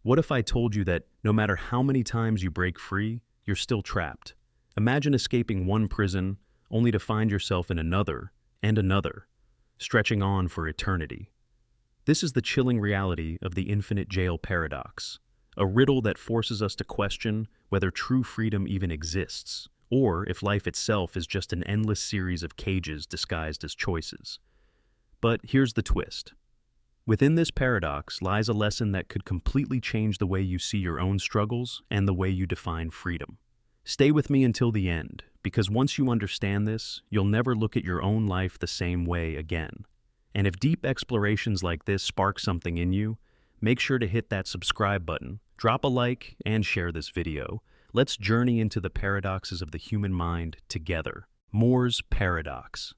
What if I told you that no matter how many times you break free, you're still trapped? Imagine escaping one prison only to find yourself in another and another, stretching on for eternity. This is the chilling reality of the infinite jail paradox, a riddle that forces us to question whether true freedom even exists, or if life itself is just an endless series of cages disguised as choices. But here's the twist. Within this paradox lies a lesson that could completely change the way you see your own struggles and the way you define freedom. Stay with me until the end, because once you understand this, you'll never look at your own life the same way again. And if deep explorations like this spark something in you, make sure to hit that subscribe button, drop a like, and share this video. Let's journey into the paradoxes of the human mind together. Moore's Paradox.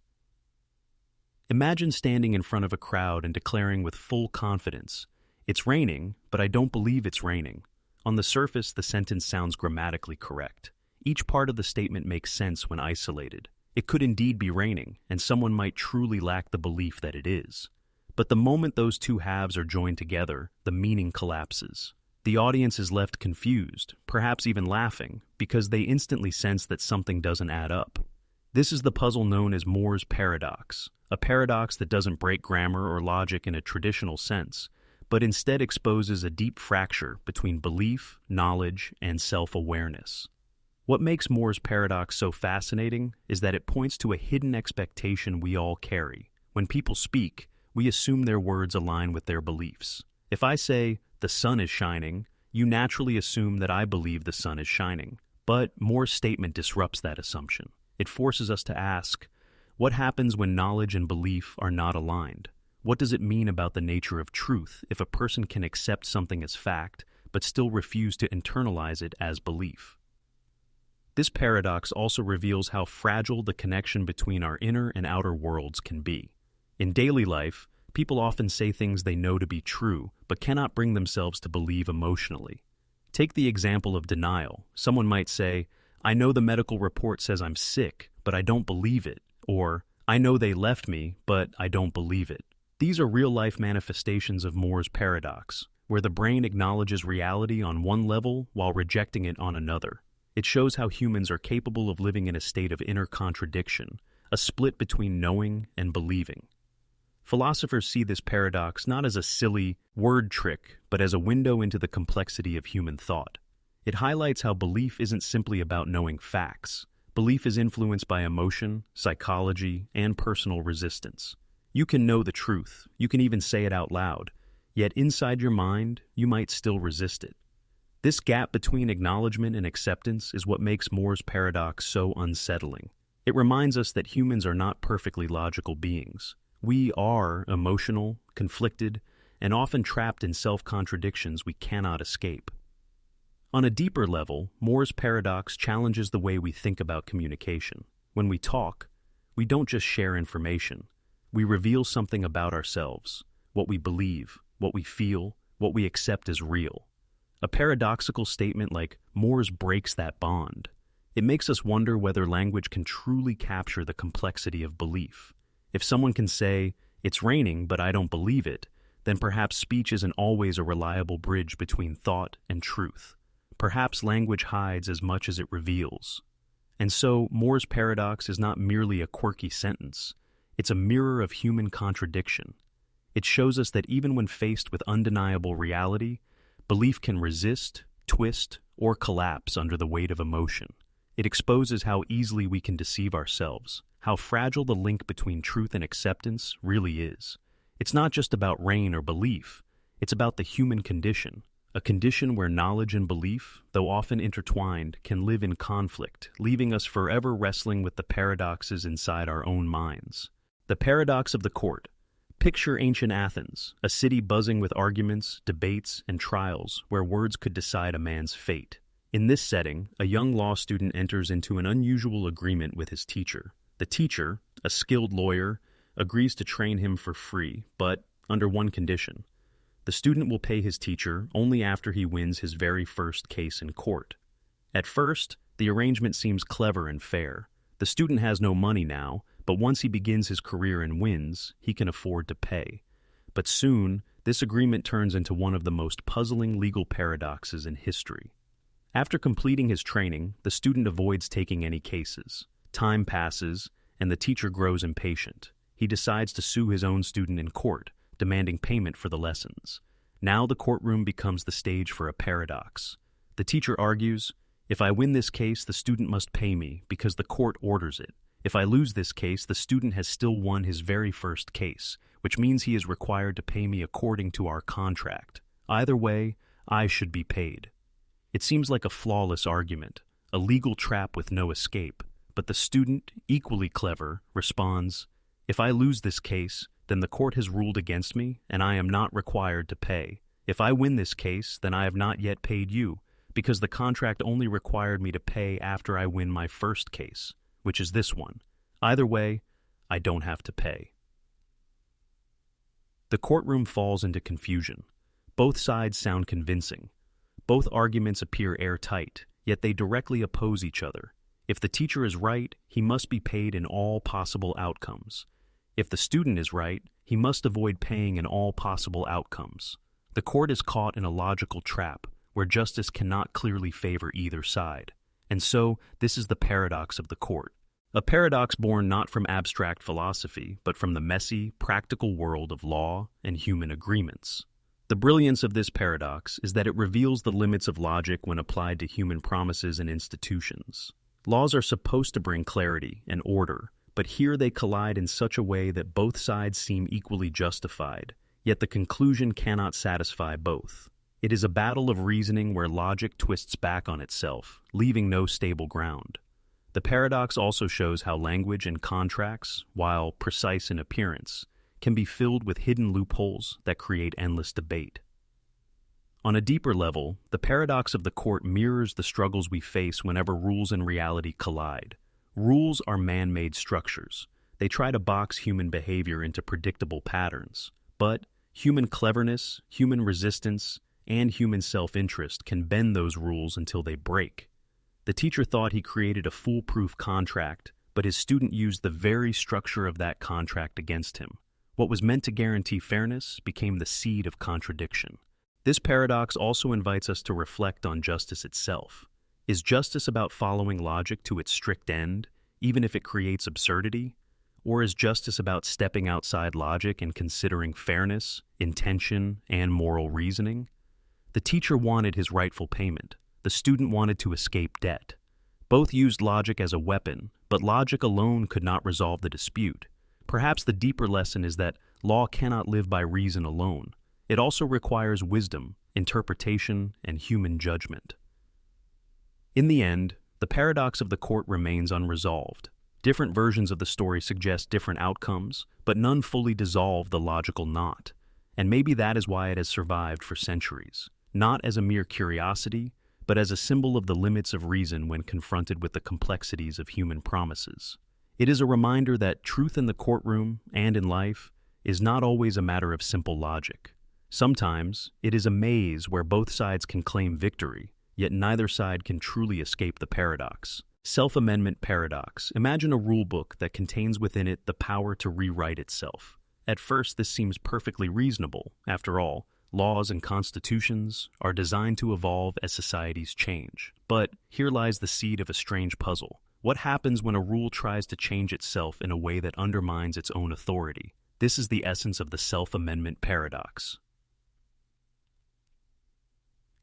Imagine standing in front of a crowd and declaring with full confidence, "It's raining, but I don't believe it's raining." On the surface, the sentence sounds grammatically correct. Each part of the statement makes sense when isolated. It could indeed be raining, and someone might truly lack the belief that it is. But the moment those two halves are joined together, the meaning collapses. The audience is left confused, perhaps even laughing, because they instantly sense that something doesn't add up. This is the puzzle known as Moore's Paradox, a paradox that doesn't break grammar or logic in a traditional sense, but instead exposes a deep fracture between belief, knowledge, and self-awareness. What makes Moore's Paradox so fascinating is that it points to a hidden expectation we all carry. When people speak, we assume their words align with their beliefs. If I say, "The sun is shining," you naturally assume that I believe the sun is shining. But Moore's statement disrupts that assumption. It forces us to ask, what happens when knowledge and belief are not aligned? What does it mean about the nature of truth if a person can accept something as fact, but still refuse to internalize it as belief? This paradox also reveals how fragile the connection between our inner and outer worlds can be. In daily life, people often say things they know to be true, but cannot bring themselves to believe emotionally. Take the example of denial. Someone might say, "I know the medical report says I'm sick, but I don't believe it." Or, "I know they left me, but I don't believe it." These are real-life manifestations of Moore's paradox, where the brain acknowledges reality on one level while rejecting it on another. It shows how humans are capable of living in a state of inner contradiction, a split between knowing and believing. Philosophers see this paradox not as a silly word trick, but as a window into the complexity of human thought. It highlights how belief isn't simply about knowing facts. Belief is influenced by emotion, psychology, and personal resistance. You can know the truth, you can even say it out loud, yet inside your mind, you might still resist it. This gap between acknowledgement and acceptance is what makes Moore's paradox so unsettling. It reminds us that humans are not perfectly logical beings. We are emotional, conflicted, and often trapped in self-contradictions we cannot escape. On a deeper level, Moore's paradox challenges the way we think about communication. When we talk, we don't just share information. We reveal something about ourselves, what we believe, what we feel, what we accept as real. A paradoxical statement like Moore's breaks that bond. It makes us wonder whether language can truly capture the complexity of belief. If someone can say, "It's raining, but I don't believe it," then perhaps speech isn't always a reliable bridge between thought and truth. Perhaps language hides as much as it reveals. And so, Moore's paradox is not merely a quirky sentence. It's a mirror of human contradiction. It shows us that even when faced with undeniable reality, belief can resist, twist, or collapse under the weight of emotion. It exposes how easily we can deceive ourselves, how fragile the link between truth and acceptance really is. It's not just about rain or belief, it's about the human condition, a condition where knowledge and belief, though often intertwined, can live in conflict, leaving us forever wrestling with the paradoxes inside our own minds. The paradox of the court. Picture ancient Athens, a city buzzing with arguments, debates, and trials where words could decide a man's fate. In this setting, a young law student enters into an unusual agreement with his teacher. The teacher, a skilled lawyer, agrees to train him for free, but under one condition. The student will pay his teacher only after he wins his very first case in court. At first, the arrangement seems clever and fair. The student has no money now, but once he begins his career and wins, he can afford to pay. But soon, this agreement turns into one of the most puzzling legal paradoxes in history. After completing his training, the student avoids taking any cases. Time passes, and the teacher grows impatient. He decides to sue his own student in court, demanding payment for the lessons. Now the courtroom becomes the stage for a paradox. The teacher argues, "If I win this case, the student must pay me because the court orders it. If I lose this case, the student has still won his very first case, which means he is required to pay me according to our contract. Either way, I should be paid." It seems like a flawless argument, a legal trap with no escape, but the student, equally clever, responds, "If I lose this case, then the court has ruled against me, and I am not required to pay. If I win this case, then I have not yet paid you, because the contract only required me to pay after I win my first case, which is this one. Either way, I don't have to pay." The courtroom falls into confusion. Both sides sound convincing. Both arguments appear airtight, yet they directly oppose each other. If the teacher is right, he must be paid in all possible outcomes. If the student is right, he must avoid paying in all possible outcomes. The court is caught in a logical trap where justice cannot clearly favor either side. And so, this is the paradox of the court. A paradox born not from abstract philosophy, but from the messy, practical world of law and human agreements. The brilliance of this paradox is that it reveals the limits of logic when applied to human promises and institutions. Laws are supposed to bring clarity and order, but here they collide in such a way that both sides seem equally justified, yet the conclusion cannot satisfy both. It is a battle of reasoning where logic twists back on itself, leaving no stable ground. The paradox also shows how language and contracts, while precise in appearance, can be filled with hidden loopholes that create endless debate. On a deeper level, the paradox of the court mirrors the struggles we face whenever rules and reality collide. Rules are man-made structures. They try to box human behavior into predictable patterns. But human cleverness, human resistance, and human self-interest can bend those rules until they break. The teacher thought he created a foolproof contract, but his student used the very structure of that contract against him. What was meant to guarantee fairness became the seed of contradiction. This paradox also invites us to reflect on justice itself. Is justice about following logic to its strict end, even if it creates absurdity? Or is justice about stepping outside logic and considering fairness, intention, and moral reasoning? The teacher wanted his rightful payment. The student wanted to escape debt. Both used logic as a weapon, but logic alone could not resolve the dispute. Perhaps the deeper lesson is that law cannot live by reason alone. It also requires wisdom, interpretation, and human judgment. In the end, the paradox of the court remains unresolved. Different versions of the story suggest different outcomes, but none fully dissolve the logical knot. And maybe that is why it has survived for centuries, not as a mere curiosity, but as a symbol of the limits of reason when confronted with the complexities of human promises. It is a reminder that truth in the courtroom and in life is not always a matter of simple logic. Sometimes it is a maze where both sides can claim victory, yet neither side can truly escape the paradox. Self-amendment paradox. Imagine a rulebook that contains within it the power to rewrite itself. At first, this seems perfectly reasonable. After all, laws and constitutions are designed to evolve as societies change. But here lies the seed of a strange puzzle. What happens when a rule tries to change itself in a way that undermines its own authority? This is the essence of the self-amendment paradox.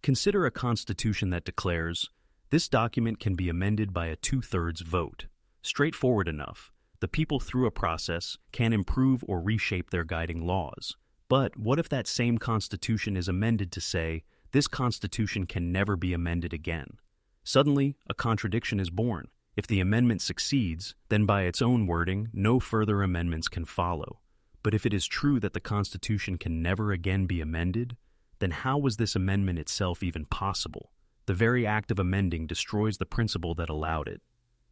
Consider a constitution that declares, "This document can be amended by a 2/3 vote." Straightforward enough. The people, through a process, can improve or reshape their guiding laws. But what if that same constitution is amended to say, "This constitution can never be amended again"? Suddenly, a contradiction is born. If the amendment succeeds, then by its own wording, no further amendments can follow. But if it is true that the Constitution can never again be amended, then how was this amendment itself even possible? The very act of amending destroys the principle that allowed it.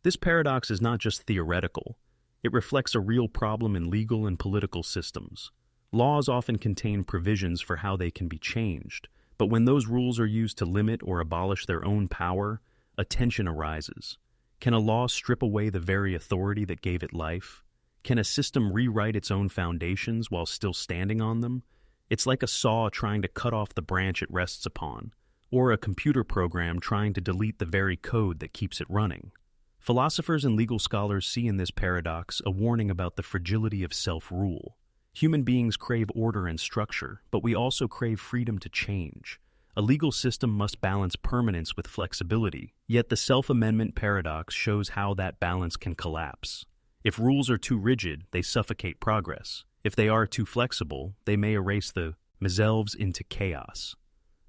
This paradox is not just theoretical. It reflects a real problem in legal and political systems. Laws often contain provisions for how they can be changed, but when those rules are used to limit or abolish their own power, a tension arises. Can a law strip away the very authority that gave it life? Can a system rewrite its own foundations while still standing on them? It's like a saw trying to cut off the branch it rests upon, or a computer program trying to delete the very code that keeps it running. Philosophers and legal scholars see in this paradox a warning about the fragility of self-rule. Human beings crave order and structure, but we also crave freedom to change. A legal system must balance permanence with flexibility, yet the self-amendment paradox shows how that balance can collapse. If rules are too rigid, they suffocate progress. If they are too flexible, they may erase themselves into chaos.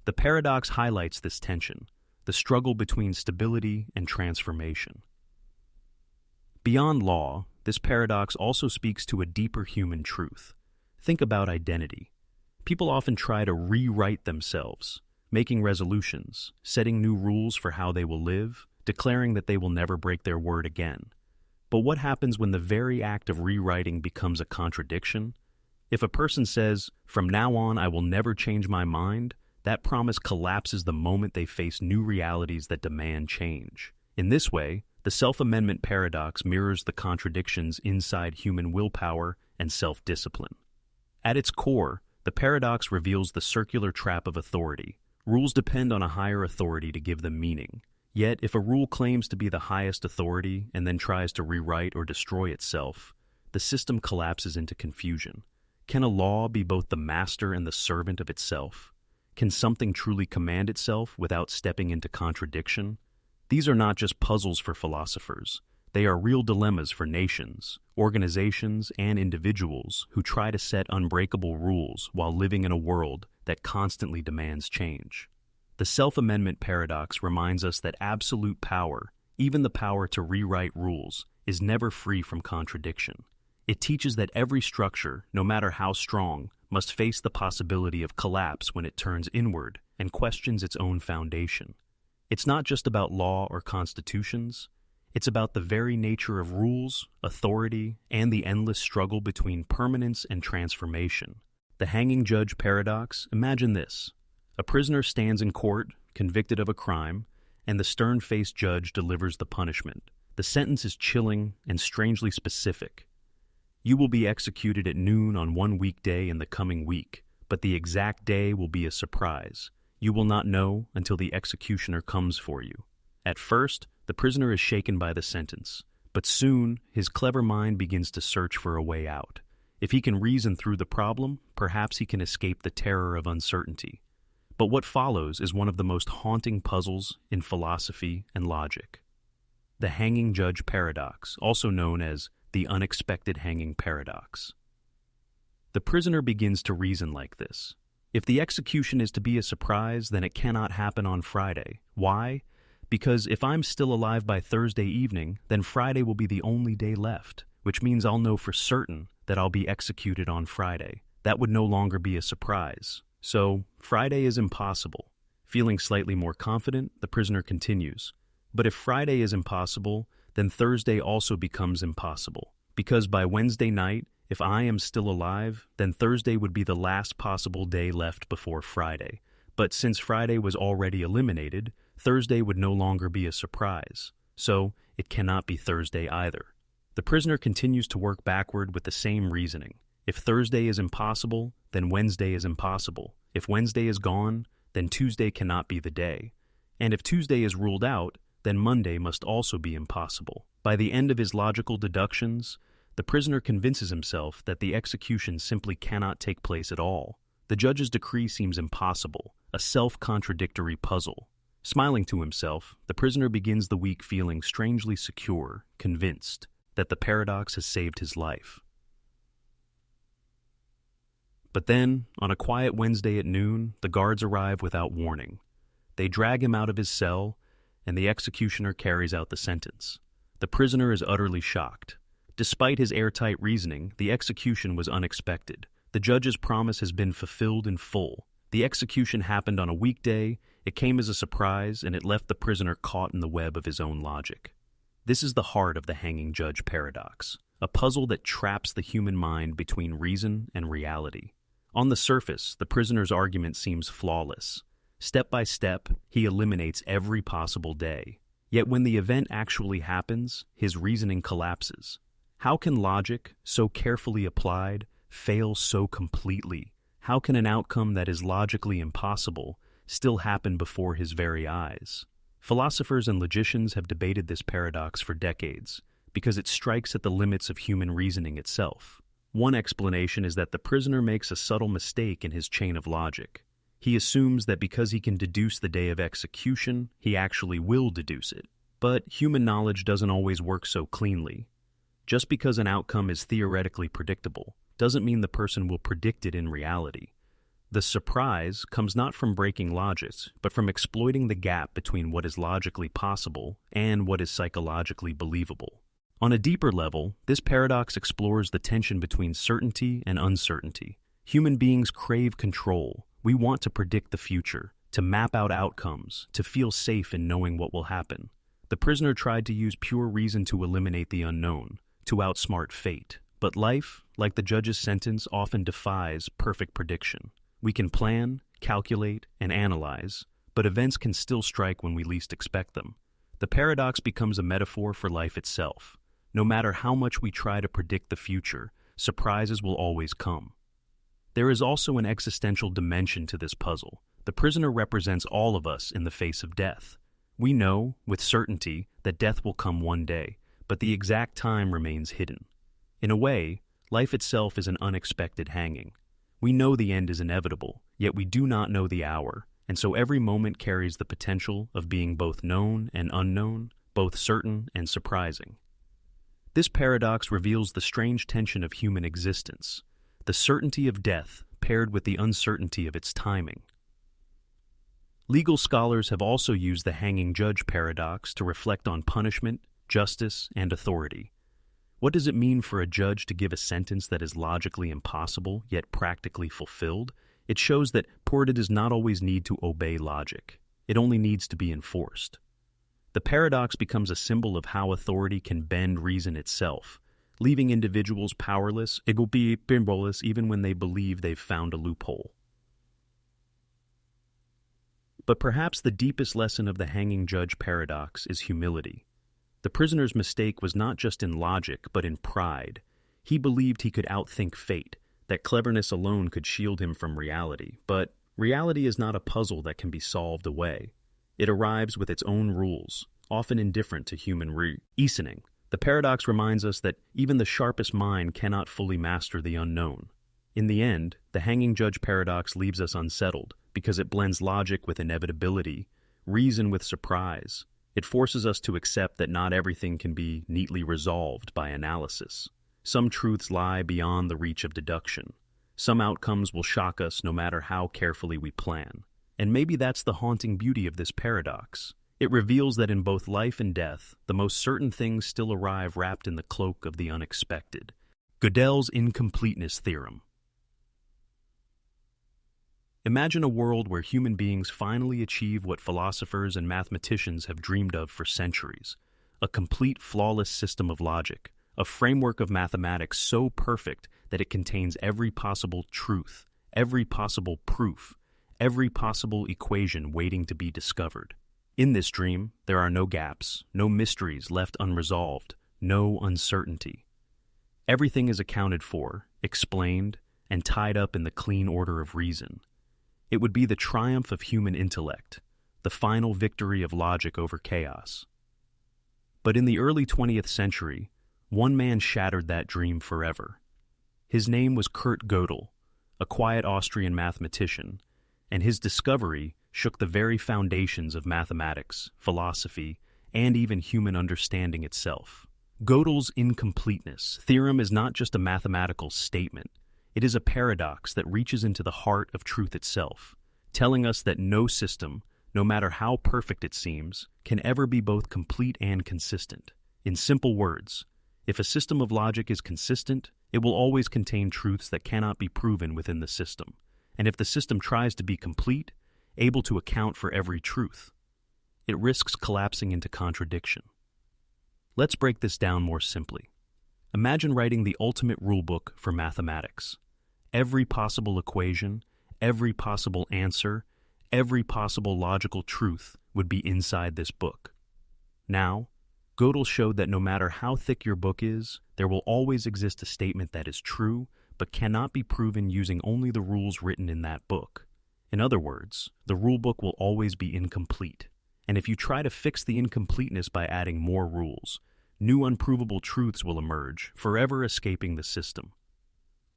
The paradox highlights this tension, the struggle between stability and transformation. Beyond law, this paradox also speaks to a deeper human truth. Think about identity. People often try to rewrite themselves, making resolutions, setting new rules for how they will live, declaring that they will never break their word again. But what happens when the very act of rewriting becomes a contradiction? If a person says, "From now on I will never change my mind," that promise collapses the moment they face new realities that demand change. In this way, the self-amendment paradox mirrors the contradictions inside human willpower and self-discipline. At its core, the paradox reveals the circular trap of authority. Rules depend on a higher authority to give them meaning. Yet, if a rule claims to be the highest authority and then tries to rewrite or destroy itself, the system collapses into confusion. Can a law be both the master and the servant of itself? Can something truly command itself without stepping into contradiction? These are not just puzzles for philosophers. They are real dilemmas for nations, organizations, and individuals who try to set unbreakable rules while living in a world that constantly demands change. The self-amendment paradox reminds us that absolute power, even the power to rewrite rules, is never free from contradiction. It teaches that every structure, no matter how strong, must face the possibility of collapse when it turns inward and questions its own foundation. It's not just about law or constitutions. It's about the very nature of rules, authority, and the endless struggle between permanence and transformation. The hanging judge paradox, imagine this. A prisoner stands in court, convicted of a crime, and the stern-faced judge delivers the punishment. The sentence is chilling and strangely specific. You will be executed at noon on one weekday in the coming week, but the exact day will be a surprise. You will not know until the executioner comes for you. At first, the prisoner is shaken by the sentence, but soon his clever mind begins to search for a way out. If he can reason through the problem, perhaps he can escape the terror of uncertainty. But what follows is one of the most haunting puzzles in philosophy and logic. The hanging judge paradox, also known as the unexpected hanging paradox. The prisoner begins to reason like this. If the execution is to be a surprise, then it cannot happen on Friday. Why? Because if I'm still alive by Thursday evening, then Friday will be the only day left, which means I'll know for certain that I'll be executed on Friday. That would no longer be a surprise. So, Friday is impossible. Feeling slightly more confident, the prisoner continues. But if Friday is impossible, then Thursday also becomes impossible. Because by Wednesday night, if I am still alive, then Thursday would be the last possible day left before Friday. But since Friday was already eliminated, Thursday would no longer be a surprise. So, it cannot be Thursday either. The prisoner continues to work backward with the same reasoning. If Thursday is impossible, then Wednesday is impossible. If Wednesday is gone, then Tuesday cannot be the day. And if Tuesday is ruled out, then Monday must also be impossible. By the end of his logical deductions, the prisoner convinces himself that the execution simply cannot take place at all. The judge's decree seems impossible, a self-contradictory puzzle. Smiling to himself, the prisoner begins the week feeling strangely secure, convinced that the paradox has saved his life. But then, on a quiet Wednesday at noon, the guards arrive without warning. They drag him out of his cell, and the executioner carries out the sentence. The prisoner is utterly shocked. Despite his airtight reasoning, the execution was unexpected. The judge's promise has been fulfilled in full. The execution happened on a weekday, it came as a surprise, and it left the prisoner caught in the web of his own logic. This is the heart of the hanging judge paradox, a puzzle that traps the human mind between reason and reality. On the surface, the prisoner's argument seems flawless. Step by step, he eliminates every possible day. Yet when the event actually happens, his reasoning collapses. How can logic, so carefully applied, fail so completely? How can an outcome that is logically impossible still happen before his very eyes? Philosophers and logicians have debated this paradox for decades because it strikes at the limits of human reasoning itself. One explanation is that the prisoner makes a subtle mistake in his chain of logic. He assumes that because he can deduce the day of execution, he actually will deduce it. But human knowledge doesn't always work so cleanly. Just because an outcome is theoretically predictable doesn't mean the person will predict it in reality. The surprise comes not from breaking logic, but from exploiting the gap between what is logically possible and what is psychologically believable. On a deeper level, this paradox explores the tension between certainty and uncertainty. Human beings crave control. We want to predict the future, to map out outcomes, to feel safe in knowing what will happen. The prisoner tried to use pure reason to eliminate the unknown, to outsmart fate. But life, like the judge's sentence, often defies perfect prediction. We can plan, calculate, and analyze, but events can still strike when we least expect them. The paradox becomes a metaphor for life itself. No matter how much we try to predict the future, surprises will always come. There is also an existential dimension to this puzzle. The prisoner represents all of us in the face of death. We know, with certainty, that death will come one day, but the exact time remains hidden. In a way, life itself is an unexpected hanging. We know the end is inevitable, yet we do not know the hour, and so every moment carries the potential of being both known and unknown, both certain and surprising. This paradox reveals the strange tension of human existence, the certainty of death paired with the uncertainty of its timing. Legal scholars have also used the hanging judge paradox to reflect on punishment, justice, and authority. What does it mean for a judge to give a sentence that is logically impossible, yet practically fulfilled? It shows that authority does not always need to obey logic. It only needs to be enforced. The paradox becomes a symbol of how authority can bend reason itself, leaving individuals powerless, even when they believe they've found a loophole. But perhaps the deepest lesson of the hanging judge paradox is humility. The prisoner's mistake was not just in logic, but in pride. He believed he could outthink fate, that cleverness alone could shield him from reality. But reality is not a puzzle that can be solved away. It arrives with its own rules, often indifferent to human reasoning. The paradox reminds us that even the sharpest mind cannot fully master the unknown. In the end, the hanging judge paradox leaves us unsettled because it blends logic with inevitability, reason with surprise. It forces us to accept that not everything can be neatly resolved by analysis. Some truths lie beyond the reach of deduction. Some outcomes will shock us no matter how carefully we plan. And maybe that's the haunting beauty of this paradox. It reveals that in both life and death, the most certain things still arrive wrapped in the cloak of the unexpected. Gödel's Incompleteness Theorem. Imagine a world where human beings finally achieve what philosophers and mathematicians have dreamed of for centuries: a complete, flawless system of logic, a framework of mathematics so perfect that it contains every possible truth, every possible proof, every possible equation waiting to be discovered. In this dream, there are no gaps, no mysteries left unresolved, no uncertainty. Everything is accounted for, explained, and tied up in the clean order of reason. It would be the triumph of human intellect, the final victory of logic over chaos. But in the early 20th century, one man shattered that dream forever. His name was Gödel, a quiet Austrian mathematician, and his discovery shook the very foundations of mathematics, philosophy, and even human understanding itself. Gödel's incompleteness theorem is not just a mathematical statement. It is a paradox that reaches into the heart of truth itself, telling us that no system, no matter how perfect it seems, can ever be both complete and consistent. In simple words, if a system of logic is consistent, it will always contain truths that cannot be proven within the system. And if the system tries to be complete, able to account for every truth, it risks collapsing into contradiction. Let's break this down more simply. Imagine writing the ultimate rulebook for mathematics. Every possible equation, every possible answer, every possible logical truth would be inside this book. Now, Gödel showed that no matter how thick your book is, there will always exist a statement that is true, but cannot be proven using only the rules written in that book. In other words, the rulebook will always be incomplete. And if you try to fix the incompleteness by adding more rules, new unprovable truths will emerge, forever escaping the system.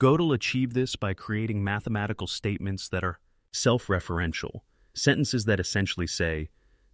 Gödel achieved this by creating mathematical statements that are self-referential, sentences that essentially say,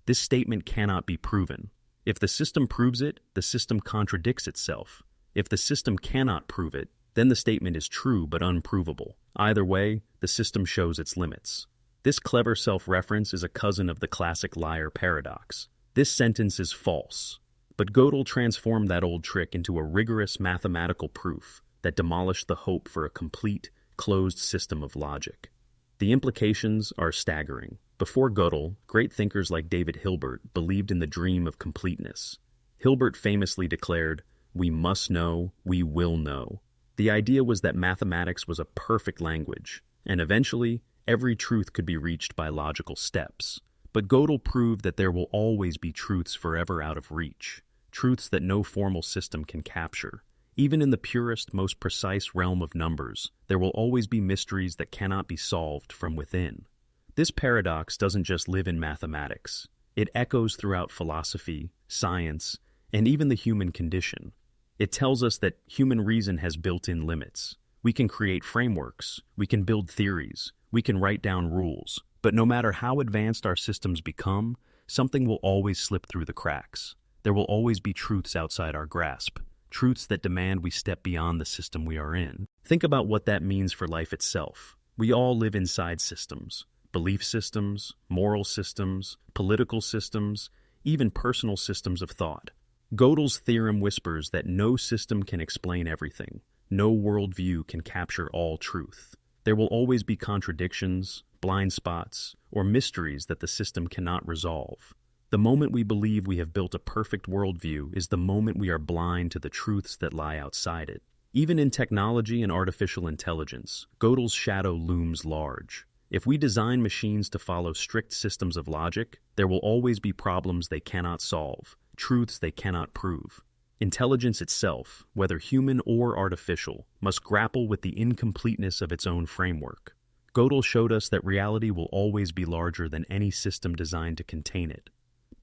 this statement cannot be proven. If the system proves it, the system contradicts itself. If the system cannot prove it, then the statement is true but unprovable. Either way, the system shows its limits. This clever self-reference is a cousin of the classic liar paradox. This sentence is false. But Gödel transformed that old trick into a rigorous mathematical proof that demolished the hope for a complete, closed system of logic. The implications are staggering. Before Gödel, great thinkers like David Hilbert believed in the dream of completeness. Hilbert famously declared, "We must know, we will know." The idea was that mathematics was a perfect language, and eventually, every truth could be reached by logical steps. But Gödel proved that there will always be truths forever out of reach, truths that no formal system can capture. Even in the purest, most precise realm of numbers, there will always be mysteries that cannot be solved from within. This paradox doesn't just live in mathematics. It echoes throughout philosophy, science, and even the human condition. It tells us that human reason has built-in limits. We can create frameworks, we can build theories, we can write down rules, but no matter how advanced our systems become, something will always slip through the cracks. There will always be truths outside our grasp, truths that demand we step beyond the system we are in. Think about what that means for life itself. We all live inside systems, belief systems, moral systems, political systems, even personal systems of thought. Gödel's theorem whispers that no system can explain everything. No worldview can capture all truth. There will always be contradictions, blind spots, or mysteries that the system cannot resolve. The moment we believe we have built a perfect worldview is the moment we are blind to the truths that lie outside it. Even in technology and artificial intelligence, Gödel's shadow looms large. If we design machines to follow strict systems of logic, there will always be problems they cannot solve, truths they cannot prove. Intelligence itself, whether human or artificial, must grapple with the incompleteness of its own framework. Gödel showed us that reality will always be larger than any system designed to contain it.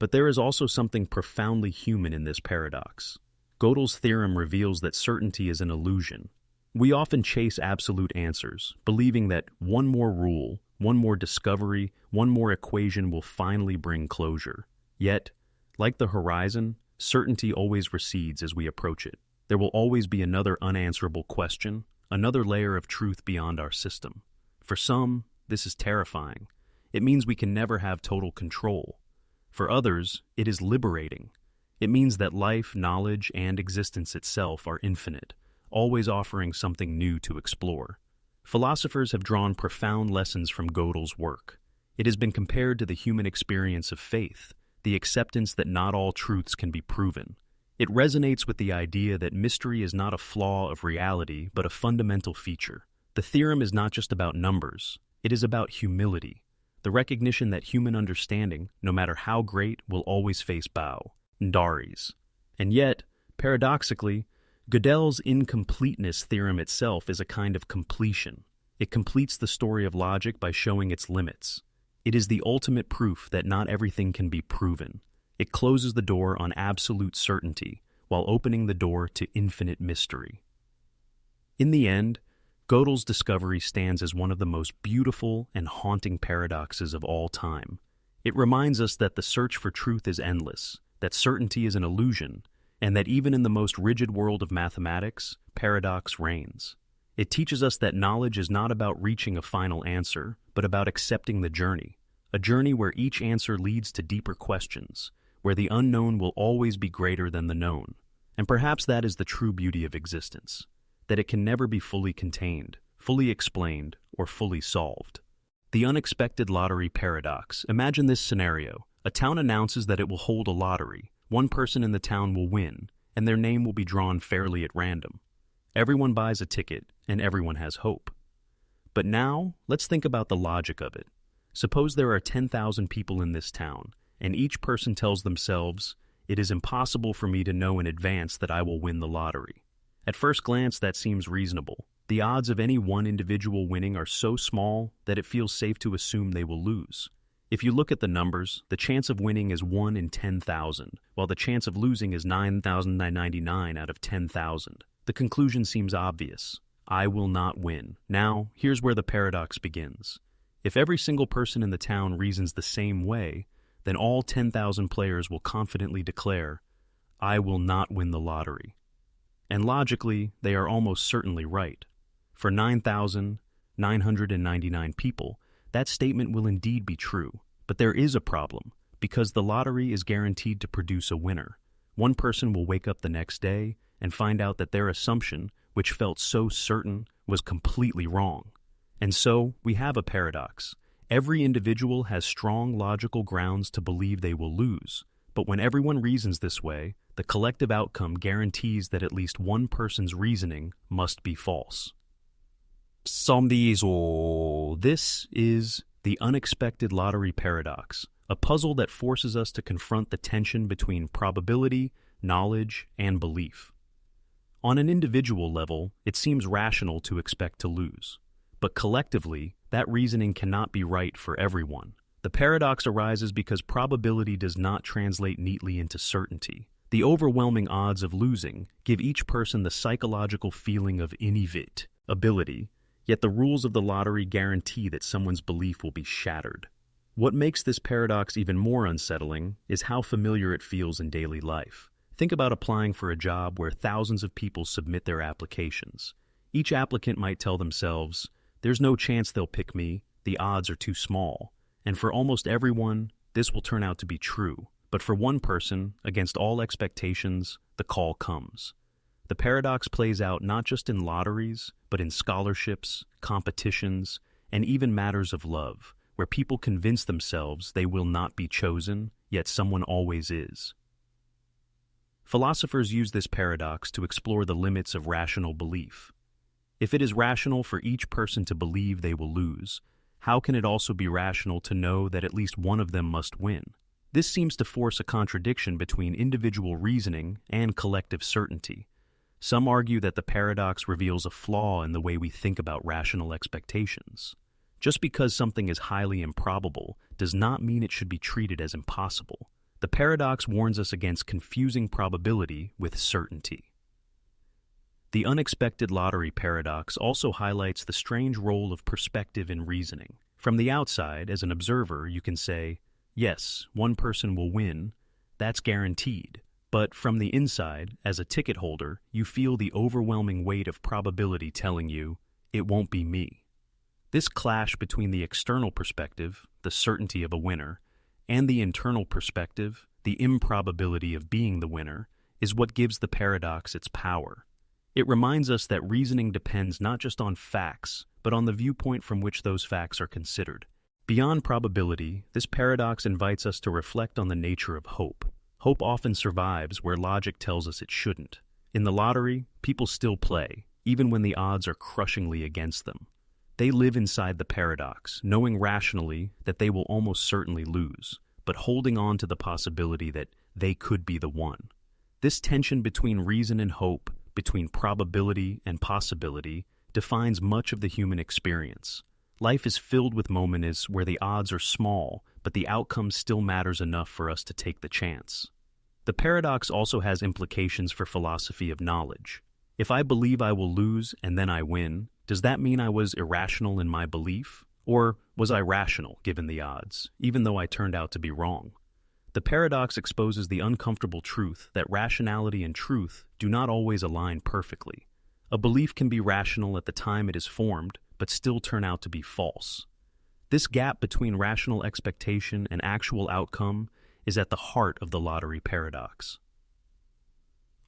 But there is also something profoundly human in this paradox. Gödel's theorem reveals that certainty is an illusion. We often chase absolute answers, believing that one more rule, one more discovery, one more equation will finally bring closure. Yet, like the horizon, certainty always recedes as we approach it. There will always be another unanswerable question, another layer of truth beyond our system. For some, this is terrifying. It means we can never have total control. For others, it is liberating. It means that life, knowledge, and existence itself are infinite, always offering something new to explore. Philosophers have drawn profound lessons from Gödel's work. It has been compared to the human experience of faith, the acceptance that not all truths can be proven. It resonates with the idea that mystery is not a flaw of reality, but a fundamental feature. The theorem is not just about numbers, it is about humility, the recognition that human understanding, no matter how great, will always face boundaries. And yet, paradoxically, Gödel's incompleteness theorem itself is a kind of completion. It completes the story of logic by showing its limits. It is the ultimate proof that not everything can be proven. It closes the door on absolute certainty, while opening the door to infinite mystery. In the end, Gödel's discovery stands as one of the most beautiful and haunting paradoxes of all time. It reminds us that the search for truth is endless, that certainty is an illusion, and that even in the most rigid world of mathematics, paradox reigns. It teaches us that knowledge is not about reaching a final answer, but about accepting the journey, a journey where each answer leads to deeper questions, where the unknown will always be greater than the known. And perhaps that is the true beauty of existence, that it can never be fully contained, fully explained, or fully solved. The unexpected lottery paradox. Imagine this scenario. A town announces that it will hold a lottery. One person in the town will win, and their name will be drawn fairly at random. Everyone buys a ticket, and everyone has hope. But now, let's think about the logic of it. Suppose there are 10,000 people in this town, and each person tells themselves, "It is impossible for me to know in advance that I will win the lottery." At first glance, that seems reasonable. The odds of any one individual winning are so small that it feels safe to assume they will lose. If you look at the numbers, the chance of winning is 1 in 10,000, while the chance of losing is 9,999 out of 10,000. The conclusion seems obvious. I will not win. Now, here's where the paradox begins. If every single person in the town reasons the same way, then all 10,000 players will confidently declare, I will not win the lottery. And logically, they are almost certainly right. For 9,999 people, that statement will indeed be true. But there is a problem, because the lottery is guaranteed to produce a winner. One person will wake up the next day and find out that their assumption, which felt so certain, was completely wrong. And so, we have a paradox. Every individual has strong logical grounds to believe they will lose, but when everyone reasons this way, the collective outcome guarantees that at least one person's reasoning must be false. This is the unexpected lottery paradox, a puzzle that forces us to confront the tension between probability, knowledge, and belief. On an individual level, it seems rational to expect to lose. But collectively, that reasoning cannot be right for everyone. The paradox arises because probability does not translate neatly into certainty. The overwhelming odds of losing give each person the psychological feeling of inevitability, yet the rules of the lottery guarantee that someone's belief will be shattered. What makes this paradox even more unsettling is how familiar it feels in daily life. Think about applying for a job where thousands of people submit their applications. Each applicant might tell themselves, there's no chance they'll pick me, the odds are too small. And for almost everyone, this will turn out to be true. But for one person, against all expectations, the call comes. The paradox plays out not just in lotteries, but in scholarships, competitions, and even matters of love, where people convince themselves they will not be chosen, yet someone always is. Philosophers use this paradox to explore the limits of rational belief. If it is rational for each person to believe they will lose, how can it also be rational to know that at least one of them must win? This seems to force a contradiction between individual reasoning and collective certainty. Some argue that the paradox reveals a flaw in the way we think about rational expectations. Just because something is highly improbable does not mean it should be treated as impossible. The paradox warns us against confusing probability with certainty. The unexpected lottery paradox also highlights the strange role of perspective in reasoning. From the outside, as an observer, you can say, yes, one person will win, that's guaranteed. But from the inside, as a ticket holder, you feel the overwhelming weight of probability telling you, it won't be me. This clash between the external perspective, the certainty of a winner, and the internal perspective, the improbability of being the winner, is what gives the paradox its power. It reminds us that reasoning depends not just on facts, but on the viewpoint from which those facts are considered. Beyond probability, this paradox invites us to reflect on the nature of hope. Hope often survives where logic tells us it shouldn't. In the lottery, people still play, even when the odds are crushingly against them. They live inside the paradox, knowing rationally that they will almost certainly lose, but holding on to the possibility that they could be the one. This tension between reason and hope, between probability and possibility, defines much of the human experience. Life is filled with moments where the odds are small, but the outcome still matters enough for us to take the chance. The paradox also has implications for philosophy of knowledge. If I believe I will lose and then I win, does that mean I was irrational in my belief? Or was I rational given the odds, even though I turned out to be wrong? The paradox exposes the uncomfortable truth that rationality and truth do not always align perfectly. A belief can be rational at the time it is formed, but still turn out to be false. This gap between rational expectation and actual outcome is at the heart of the lottery paradox.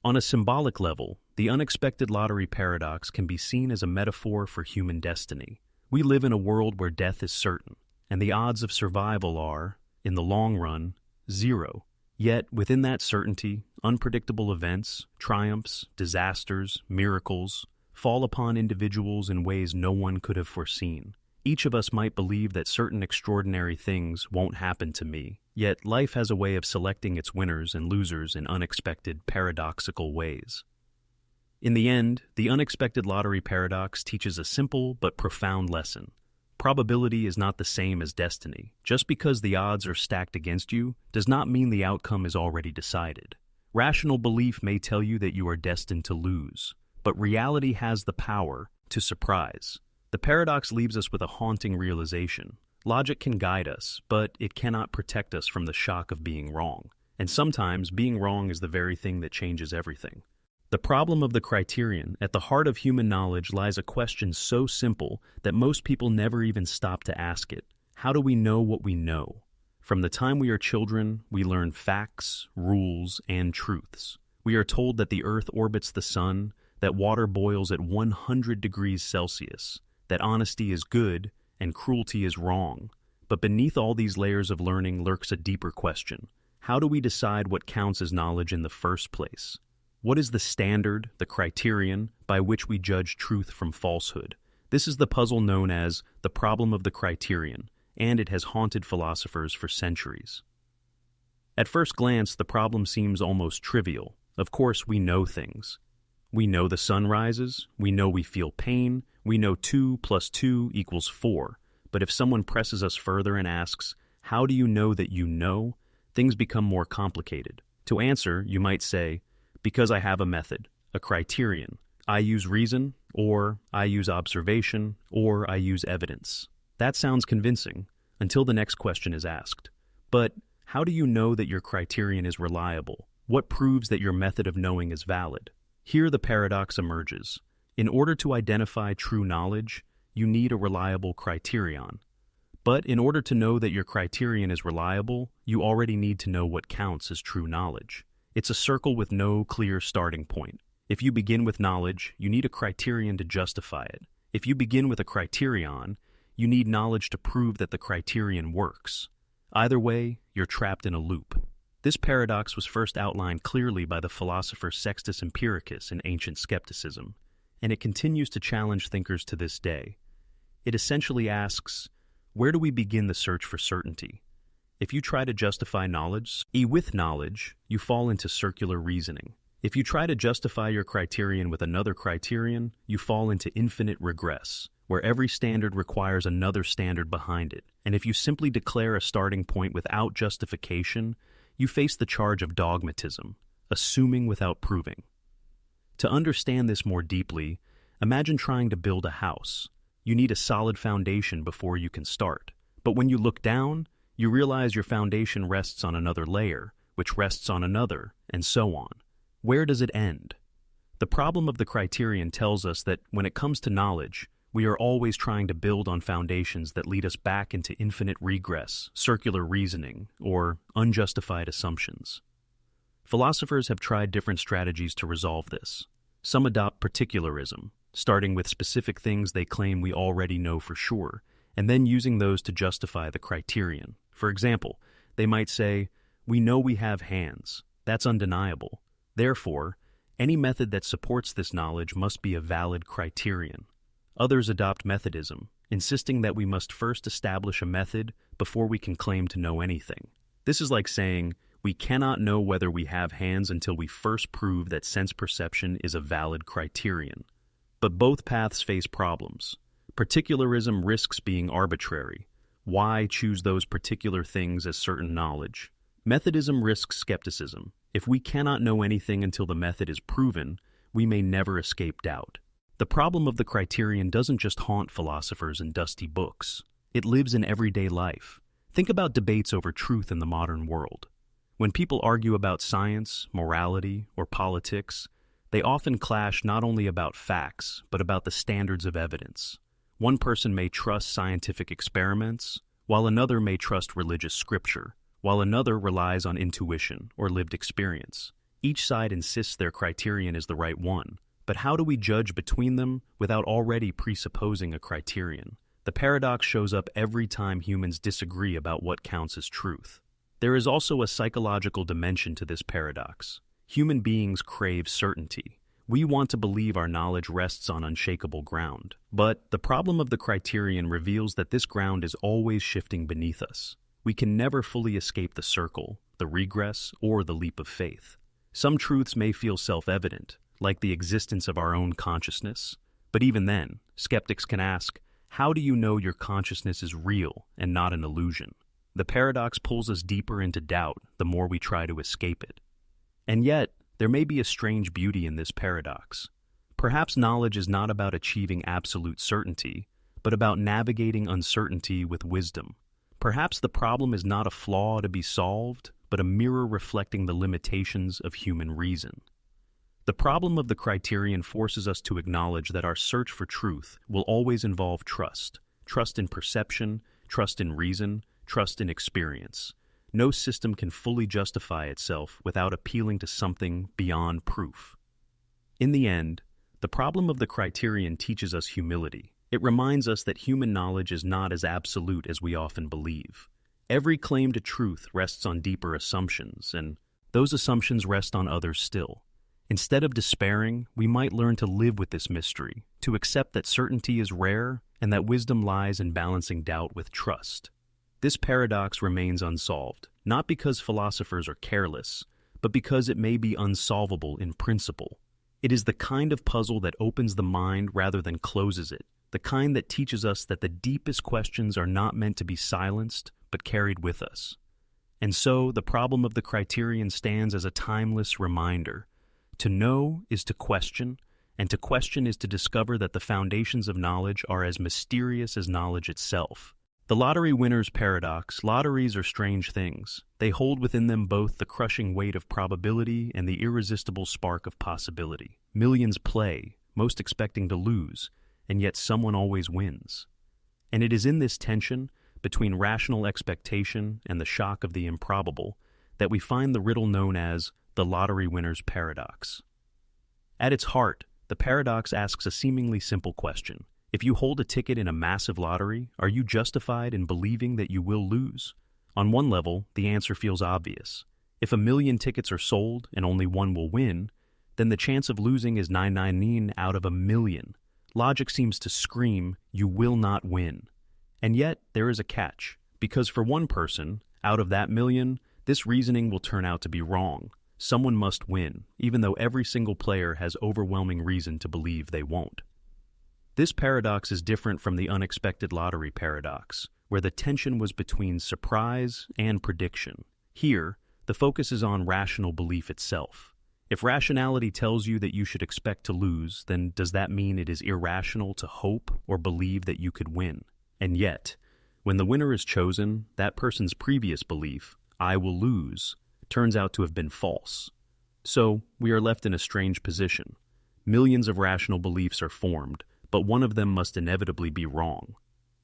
On a symbolic level, the unexpected lottery paradox can be seen as a metaphor for human destiny. We live in a world where death is certain, and the odds of survival are, in the long run, zero. Yet, within that certainty, unpredictable events, triumphs, disasters, miracles, fall upon individuals in ways no one could have foreseen. Each of us might believe that certain extraordinary things won't happen to me, yet life has a way of selecting its winners and losers in unexpected, paradoxical ways. In the end, the unexpected lottery paradox teaches a simple but profound lesson. Probability is not the same as destiny. Just because the odds are stacked against you does not mean the outcome is already decided. Rational belief may tell you that you are destined to lose, but reality has the power to surprise. The paradox leaves us with a haunting realization. Logic can guide us, but it cannot protect us from the shock of being wrong. And sometimes being wrong is the very thing that changes everything. The problem of the criterion, at the heart of human knowledge, lies a question so simple that most people never even stop to ask it. How do we know what we know? From the time we are children, we learn facts, rules, and truths. We are told that the Earth orbits the sun, that water boils at 100 degrees Celsius, that honesty is good and cruelty is wrong. But beneath all these layers of learning lurks a deeper question. How do we decide what counts as knowledge in the first place? What is the standard, the criterion, by which we judge truth from falsehood? This is the puzzle known as the problem of the criterion, and it has haunted philosophers for centuries. At first glance, the problem seems almost trivial. Of course, we know things. We know the sun rises, we know we feel pain, we know 2 + 2 = 4. But if someone presses us further and asks, how do you know that you know? Things become more complicated. To answer, you might say, because I have a method, a criterion. I use reason, or I use observation, or I use evidence. That sounds convincing, until the next question is asked. But how do you know that your criterion is reliable? What proves that your method of knowing is valid? Here the paradox emerges. In order to identify true knowledge, you need a reliable criterion. But in order to know that your criterion is reliable, you already need to know what counts as true knowledge. It's a circle with no clear starting point. If you begin with knowledge, you need a criterion to justify it. If you begin with a criterion, you need knowledge to prove that the criterion works. Either way, you're trapped in a loop. This paradox was first outlined clearly by the philosopher Sextus Empiricus in ancient skepticism, and it continues to challenge thinkers to this day. It essentially asks, where do we begin the search for certainty? If you try to justify knowledge, with knowledge, you fall into circular reasoning. If you try to justify your criterion with another criterion, you fall into infinite regress, where every standard requires another standard behind it. And if you simply declare a starting point without justification, you face the charge of dogmatism, assuming without proving. To understand this more deeply, imagine trying to build a house. You need a solid foundation before you can start. But when you look down, you realize your foundation rests on another layer, which rests on another, and so on. Where does it end? The problem of the criterion tells us that when it comes to knowledge, we are always trying to build on foundations that lead us back into infinite regress, circular reasoning, or unjustified assumptions. Philosophers have tried different strategies to resolve this. Some adopt particularism, starting with specific things they claim we already know for sure, and then using those to justify the criterion. For example, they might say, we know we have hands. That's undeniable. Therefore, any method that supports this knowledge must be a valid criterion. Others adopt methodism, insisting that we must first establish a method before we can claim to know anything. This is like saying, we cannot know whether we have hands until we first prove that sense perception is a valid criterion. But both paths face problems. Particularism risks being arbitrary. Why choose those particular things as certain knowledge? Methodism risks skepticism. If we cannot know anything until the method is proven, we may never escape doubt. The problem of the criterion doesn't just haunt philosophers in dusty books. It lives in everyday life. Think about debates over truth in the modern world. When people argue about science, morality, or politics, they often clash not only about facts, but about the standards of evidence. One person may trust scientific experiments, while another may trust religious scripture, while another relies on intuition or lived experience. Each side insists their criterion is the right one, but how do we judge between them without already presupposing a criterion? The paradox shows up every time humans disagree about what counts as truth. There is also a psychological dimension to this paradox. Human beings crave certainty. We want to believe our knowledge rests on unshakable ground. But the problem of the criterion reveals that this ground is always shifting beneath us. We can never fully escape the circle, the regress, or the leap of faith. Some truths may feel self-evident, like the existence of our own consciousness. But even then, skeptics can ask, how do you know your consciousness is real and not an illusion? The paradox pulls us deeper into doubt the more we try to escape it. And yet, there may be a strange beauty in this paradox. Perhaps knowledge is not about achieving absolute certainty, but about navigating uncertainty with wisdom. Perhaps the problem is not a flaw to be solved, but a mirror reflecting the limitations of human reason. The problem of the Criterion forces us to acknowledge that our search for truth will always involve trust. Trust in perception, trust in reason, trust in experience. No system can fully justify itself without appealing to something beyond proof. In the end, the problem of the Criterion teaches us humility. It reminds us that human knowledge is not as absolute as we often believe. Every claim to truth rests on deeper assumptions, and those assumptions rest on others still. Instead of despairing, we might learn to live with this mystery, to accept that certainty is rare and that wisdom lies in balancing doubt with trust. This paradox remains unsolved, not because philosophers are careless, but because it may be unsolvable in principle. It is the kind of puzzle that opens the mind rather than closes it, the kind that teaches us that the deepest questions are not meant to be silenced, but carried with us. And so, the problem of the Criterion stands as a timeless reminder. To know is to question, and to question is to discover that the foundations of knowledge are as mysterious as knowledge itself. The lottery winner's paradox. Lotteries are strange things. They hold within them both the crushing weight of probability and the irresistible spark of possibility. Millions play, most expecting to lose, and yet someone always wins. And it is in this tension, between rational expectation and the shock of the improbable, that we find the riddle known as the lottery winner's paradox. At its heart, the paradox asks a seemingly simple question. If you hold a ticket in a massive lottery, are you justified in believing that you will lose? On one level, the answer feels obvious. If 1,000,000 tickets are sold and only one will win, then the chance of losing is 999 out of 1,000,000. Logic seems to scream, you will not win. And yet, there is a catch, because for one person, out of that 1,000,000, this reasoning will turn out to be wrong. Someone must win, even though every single player has overwhelming reason to believe they won't. This paradox is different from the unexpected lottery paradox, where the tension was between surprise and prediction. Here, the focus is on rational belief itself. If rationality tells you that you should expect to lose, then does that mean it is irrational to hope or believe that you could win? And yet, when the winner is chosen, that person's previous belief, I will lose, turns out to have been false. So, we are left in a strange position. Millions of rational beliefs are formed, but one of them must inevitably be wrong.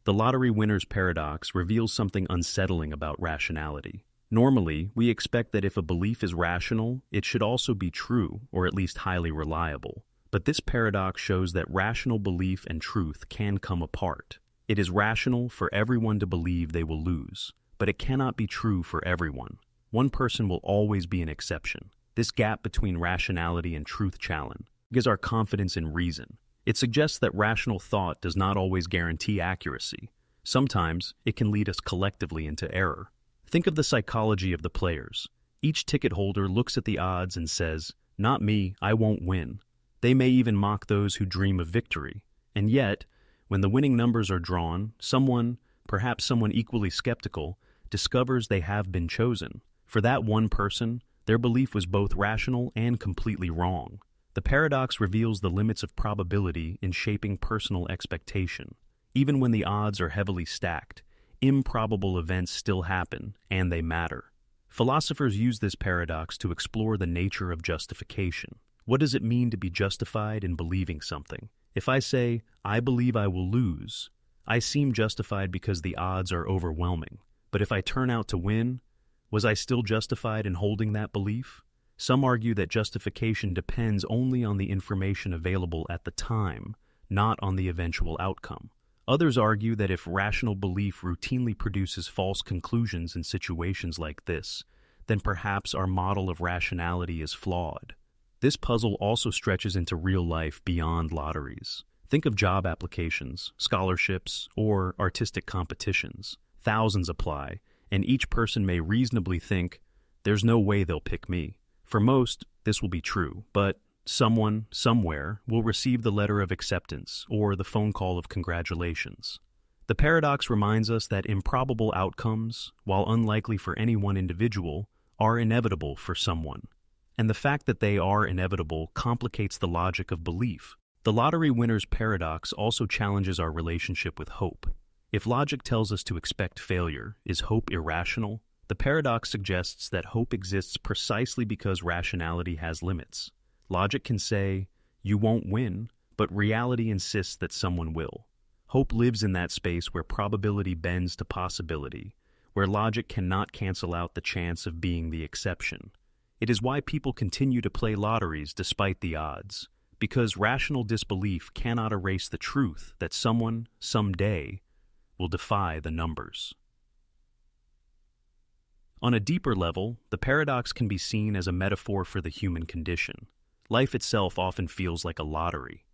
The lottery winner's paradox reveals something unsettling about rationality. Normally, we expect that if a belief is rational, it should also be true, or at least highly reliable. But this paradox shows that rational belief and truth can come apart. It is rational for everyone to believe they will lose, but it cannot be true for everyone. One person will always be an exception. This gap between rationality and truth challenges our confidence in reason. It suggests that rational thought does not always guarantee accuracy. Sometimes, it can lead us collectively into error. Think of the psychology of the players. Each ticket holder looks at the odds and says, "Not me, I won't win." They may even mock those who dream of victory. And yet, when the winning numbers are drawn, someone, perhaps someone equally skeptical, discovers they have been chosen. For that one person, their belief was both rational and completely wrong. The paradox reveals the limits of probability in shaping personal expectation. Even when the odds are heavily stacked, improbable events still happen, and they matter. Philosophers use this paradox to explore the nature of justification. What does it mean to be justified in believing something? If I say, I believe I will lose, I seem justified because the odds are overwhelming. But if I turn out to win, was I still justified in holding that belief? Some argue that justification depends only on the information available at the time, not on the eventual outcome. Others argue that if rational belief routinely produces false conclusions in situations like this, then perhaps our model of rationality is flawed. This puzzle also stretches into real life beyond lotteries. Think of job applications, scholarships, or artistic competitions. Thousands apply, and each person may reasonably think, there's no way they'll pick me. For most, this will be true, but someone, somewhere, will receive the letter of acceptance or the phone call of congratulations. The paradox reminds us that improbable outcomes, while unlikely for any one individual, are inevitable for someone. And the fact that they are inevitable complicates the logic of belief. The lottery winner's paradox also challenges our relationship with hope. If logic tells us to expect failure, is hope irrational? The paradox suggests that hope exists precisely because rationality has limits. Logic can say, you won't win, but reality insists that someone will. Hope lives in that space where probability bends to possibility, where logic cannot cancel out the chance of being the exception. It is why people continue to play lotteries despite the odds, because rational disbelief cannot erase the truth that someone, someday, will defy the numbers. On a deeper level, the paradox can be seen as a metaphor for the human condition. Life itself often feels like a lottery.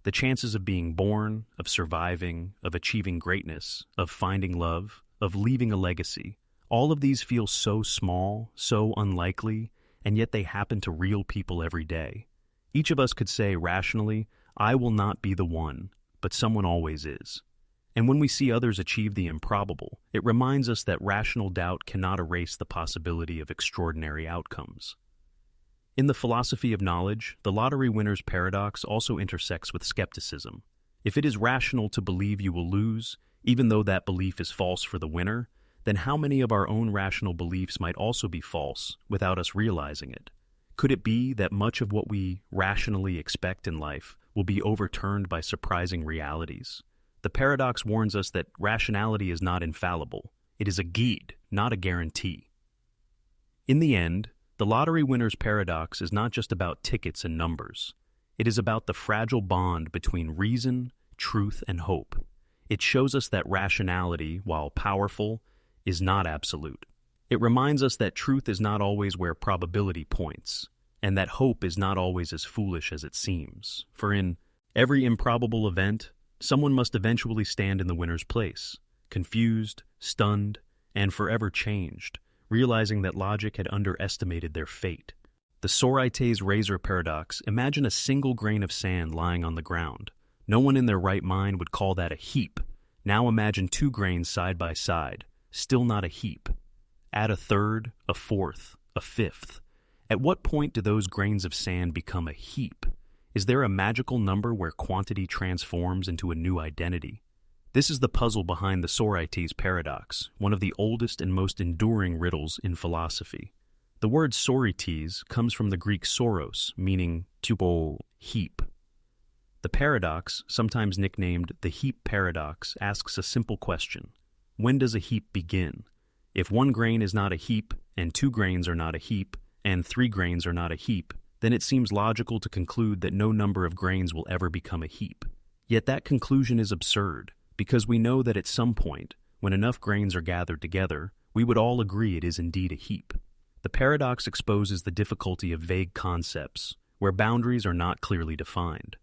The chances of being born, of surviving, of achieving greatness, of finding love, of leaving a legacy, all of these feel so small, so unlikely, and yet they happen to real people every day. Each of us could say rationally, I will not be the one, but someone always is. And when we see others achieve the improbable, it reminds us that rational doubt cannot erase the possibility of extraordinary outcomes. In the philosophy of knowledge, the lottery winner's paradox also intersects with skepticism. If it is rational to believe you will lose, even though that belief is false for the winner, then how many of our own rational beliefs might also be false without us realizing it? Could it be that much of what we rationally expect in life will be overturned by surprising realities? The paradox warns us that rationality is not infallible. It is a guide, not a guarantee. In the end, the lottery winner's paradox is not just about tickets and numbers. It is about the fragile bond between reason, truth, and hope. It shows us that rationality, while powerful, is not absolute. It reminds us that truth is not always where probability points, and that hope is not always as foolish as it seems. For in every improbable event, someone must eventually stand in the winner's place, confused, stunned, and forever changed, realizing that logic had underestimated their fate. The Sorites razor paradox: imagine a single grain of sand lying on the ground. No one in their right mind would call that a heap. Now imagine 2 grains side by side, still not a heap. Add a third, a fourth, a fifth. At what point do those grains of sand become a heap? Is there a magical number where quantity transforms into a new identity? This is the puzzle behind the Sorites paradox, one of the oldest and most enduring riddles in philosophy. The word Sorites comes from the Greek soros, meaning tupo, heap. The paradox, sometimes nicknamed the heap paradox, asks a simple question. When does a heap begin? If 1 grain is not a heap, and 2 grains are not a heap, and 3 grains are not a heap, then it seems logical to conclude that no number of grains will ever become a heap. Yet that conclusion is absurd, because we know that at some point, when enough grains are gathered together, we would all agree it is indeed a heap. The paradox exposes the difficulty of vague concepts, where boundaries are not clearly defined.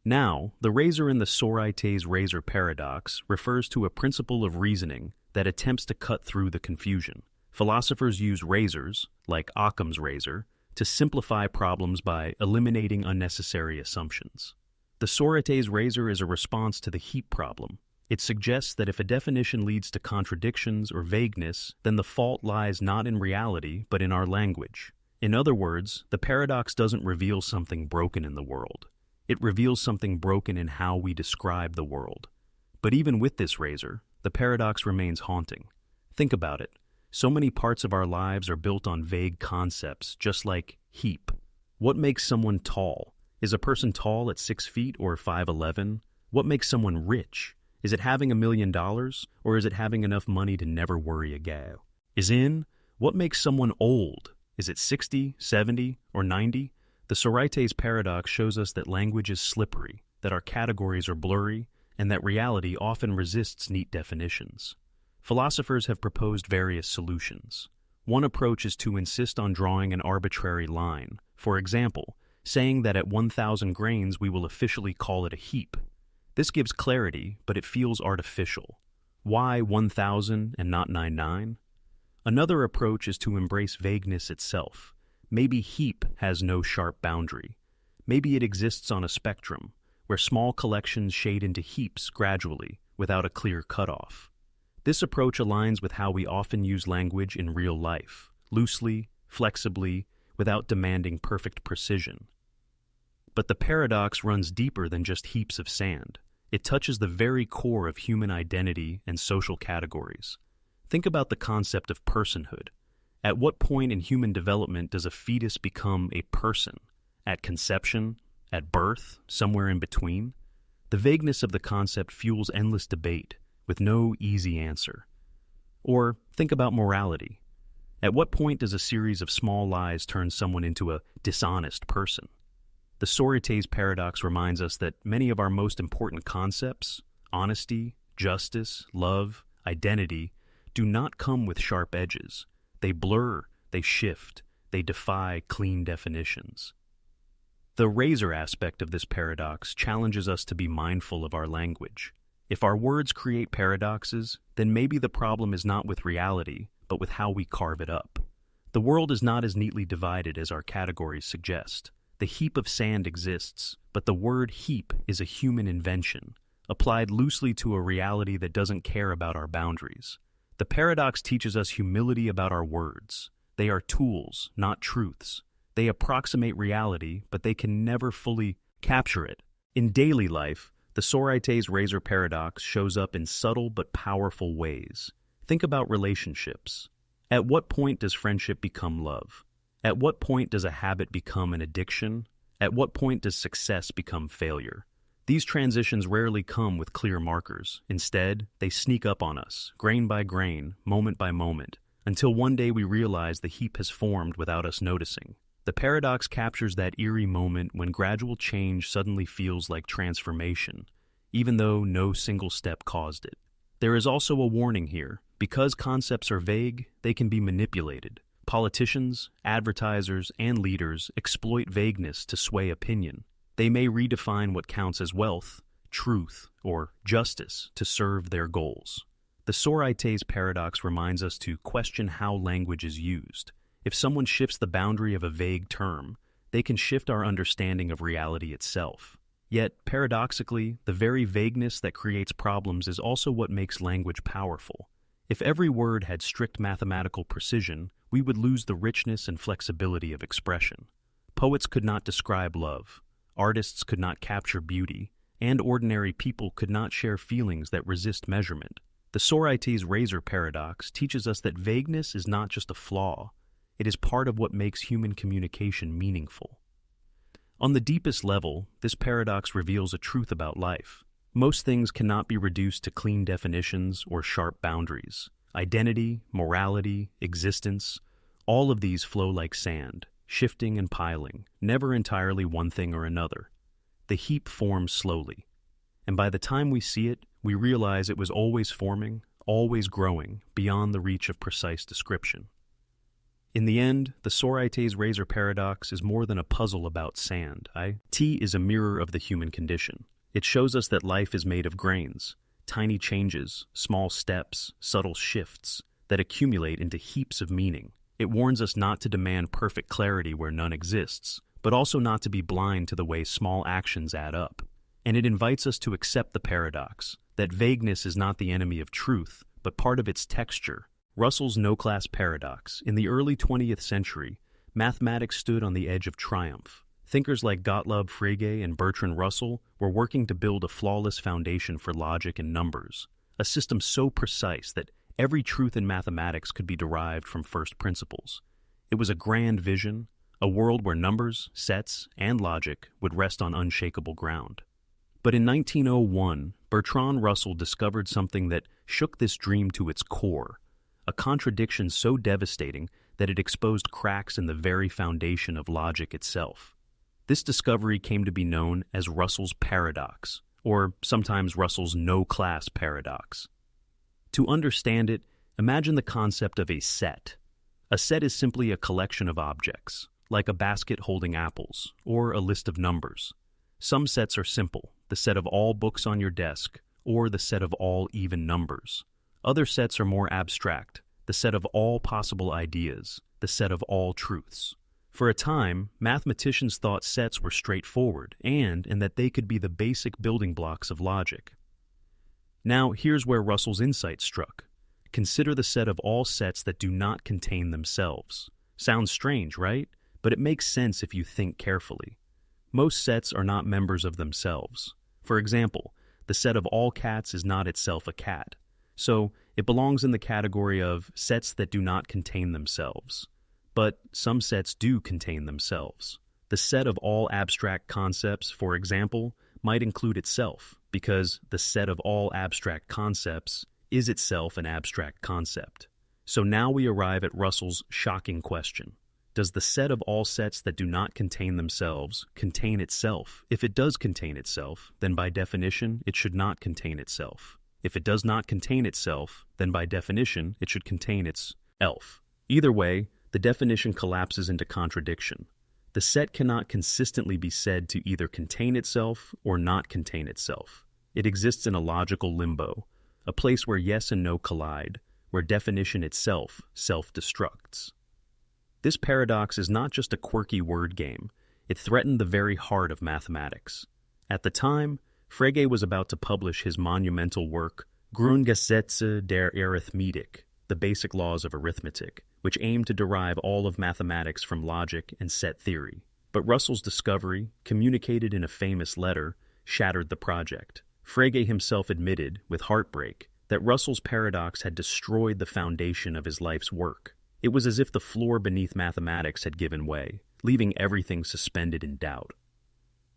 Now, the razor in the Sorites razor paradox refers to a principle of reasoning that attempts to cut through the confusion. Philosophers use razors, like Occam's razor, to simplify problems by eliminating unnecessary assumptions. The Sorites razor is a response to the heap problem. It suggests that if a definition leads to contradictions or vagueness, then the fault lies not in reality, but in our language. In other words, the paradox doesn't reveal something broken in the world. It reveals something broken in how we describe the world. But even with this razor, the paradox remains haunting. Think about it. So many parts of our lives are built on vague concepts, just like heap. What makes someone tall? Is a person tall at 6 feet or 5'11"? What makes someone rich? Is it having $1 million, or is it having enough money to never worry again? What makes someone old? Is it 60, 70, or 90? The Sorites paradox shows us that language is slippery, that our categories are blurry, and that reality often resists neat definitions. Philosophers have proposed various solutions. One approach is to insist on drawing an arbitrary line. For example, saying that at 1,000 grains we will officially call it a heap. This gives clarity, but it feels artificial. Why 1,000 and not 99? Another approach is to embrace vagueness itself. Maybe heap has no sharp boundary. Maybe it exists on a spectrum, where small collections shade into heaps gradually, without a clear cutoff. This approach aligns with how we often use language in real life, loosely, flexibly, without demanding perfect precision. But the paradox runs deeper than just heaps of sand. It touches the very core of human identity and social categories. Think about the concept of personhood. At what point in human development does a fetus become a person? At conception? At birth? Somewhere in between? The vagueness of the concept fuels endless debate, with no easy answer. Or think about morality. At what point does a series of small lies turn someone into a dishonest person? The Sorites paradox reminds us that many of our most important concepts, honesty, justice, love, identity, do not come with sharp edges. They blur, they shift, they defy clean definitions. The razor aspect of this paradox challenges us to be mindful of our language. If our words create paradoxes, then maybe the problem is not with reality, but with how we carve it up. The world is not as neatly divided as our categories suggest. The heap of sand exists, but the word heap is a human invention, applied loosely to a reality that doesn't care about our boundaries. The paradox teaches us humility about our words. They are tools, not truths. They approximate reality, but they can never fully capture it. In daily life, the Sorites razor paradox shows up in subtle but powerful ways. Think about relationships. At what point does friendship become love? At what point does a habit become an addiction? At what point does success become failure? These transitions rarely come with clear markers. Instead, they sneak up on us, grain by grain, moment by moment, until one day we realize the heap has formed without us noticing. The paradox captures that eerie moment when gradual change suddenly feels like transformation, even though no single step caused it. There is also a warning here. Because concepts are vague, they can be manipulated. Politicians, advertisers, and leaders exploit vagueness to sway opinion. They may redefine what counts as wealth, truth, or justice to serve their goals. The Sorites paradox reminds us to question how language is used. If someone shifts the boundary of a vague term, they can shift our understanding of reality itself. Yet, paradoxically, the very vagueness that creates problems is also what makes language powerful. If every word had strict mathematical precision, we would lose the richness and flexibility of expression. Poets could not describe love, artists could not capture beauty, and ordinary people could not share feelings that resist measurement. The Sorites razor paradox teaches us that vagueness is not just a flaw, it is part of what makes human communication meaningful. On the deepest level, this paradox reveals a truth about life. Most things cannot be reduced to clean definitions or sharp boundaries. Identity, morality, existence, all of these flow like sand, shifting and piling, never entirely one thing or another. The heap forms slowly, and by the time we see it, we realize it was always forming, always growing, beyond the reach of precise description. In the end, the Sorites razor paradox is more than a puzzle about sand. T is a mirror of the human condition. It shows us that life is made of grains, tiny changes, small steps, subtle shifts that accumulate into heaps of meaning. It warns us not to demand perfect clarity where none exists, but also not to be blind to the way small actions add up. And it invites us to accept the paradox, that vagueness is not the enemy of truth, but part of its texture. Russell's no-class paradox. In the early 20th century, mathematics stood on the edge of triumph. Thinkers like Gottlob Frege and Bertrand Russell were working to build a flawless foundation for logic and numbers, a system so precise that every truth in mathematics could be derived from first principles. It was a grand vision, a world where numbers, sets, and logic would rest on unshakable ground. But in 1901, Bertrand Russell discovered something that shook this dream to its core, a contradiction so devastating that it exposed cracks in the very foundation of logic itself. This discovery came to be known as Russell's paradox, or sometimes Russell's no-class paradox. To understand it, imagine the concept of a set. A set is simply a collection of objects, like a basket holding apples, or a list of numbers. Some sets are simple, the set of all books on your desk, or the set of all even numbers. Other sets are more abstract, the set of all possible ideas, the set of all truths. For a time, mathematicians thought sets were straightforward and that they could be the basic building blocks of logic. Now, here's where Russell's insight struck. Consider the set of all sets that do not contain themselves. Sounds strange, right? But it makes sense if you think carefully. Most sets are not members of themselves. For example, the set of all cats is not itself a cat. So, it belongs in the category of sets that do not contain themselves. But some sets do contain themselves. The set of all abstract concepts, for example, might include itself, because the set of all abstract concepts is itself an abstract concept. So now we arrive at Russell's shocking question. Does the set of all sets that do not contain themselves contain itself? If it does contain itself, then by definition, it should not contain itself. If it does not contain itself, then by definition, it should contain its elf. Either way, the definition collapses into contradiction. The set cannot consistently be said to either contain itself or not contain itself. It exists in a logical limbo, a place where yes and no collide, where definition itself self-destructs. This paradox is not just a quirky word game. It threatened the very heart of mathematics. At the time, Frege was about to publish his monumental work, Grundgesetze der Arithmetik, the basic laws of arithmetic, which aimed to derive all of mathematics from logic and set theory. But Russell's discovery, communicated in a famous letter, shattered the project. Frege himself admitted, with heartbreak, that Russell's paradox had destroyed the foundation of his life's work. It was as if the floor beneath mathematics had given way, leaving everything suspended in doubt.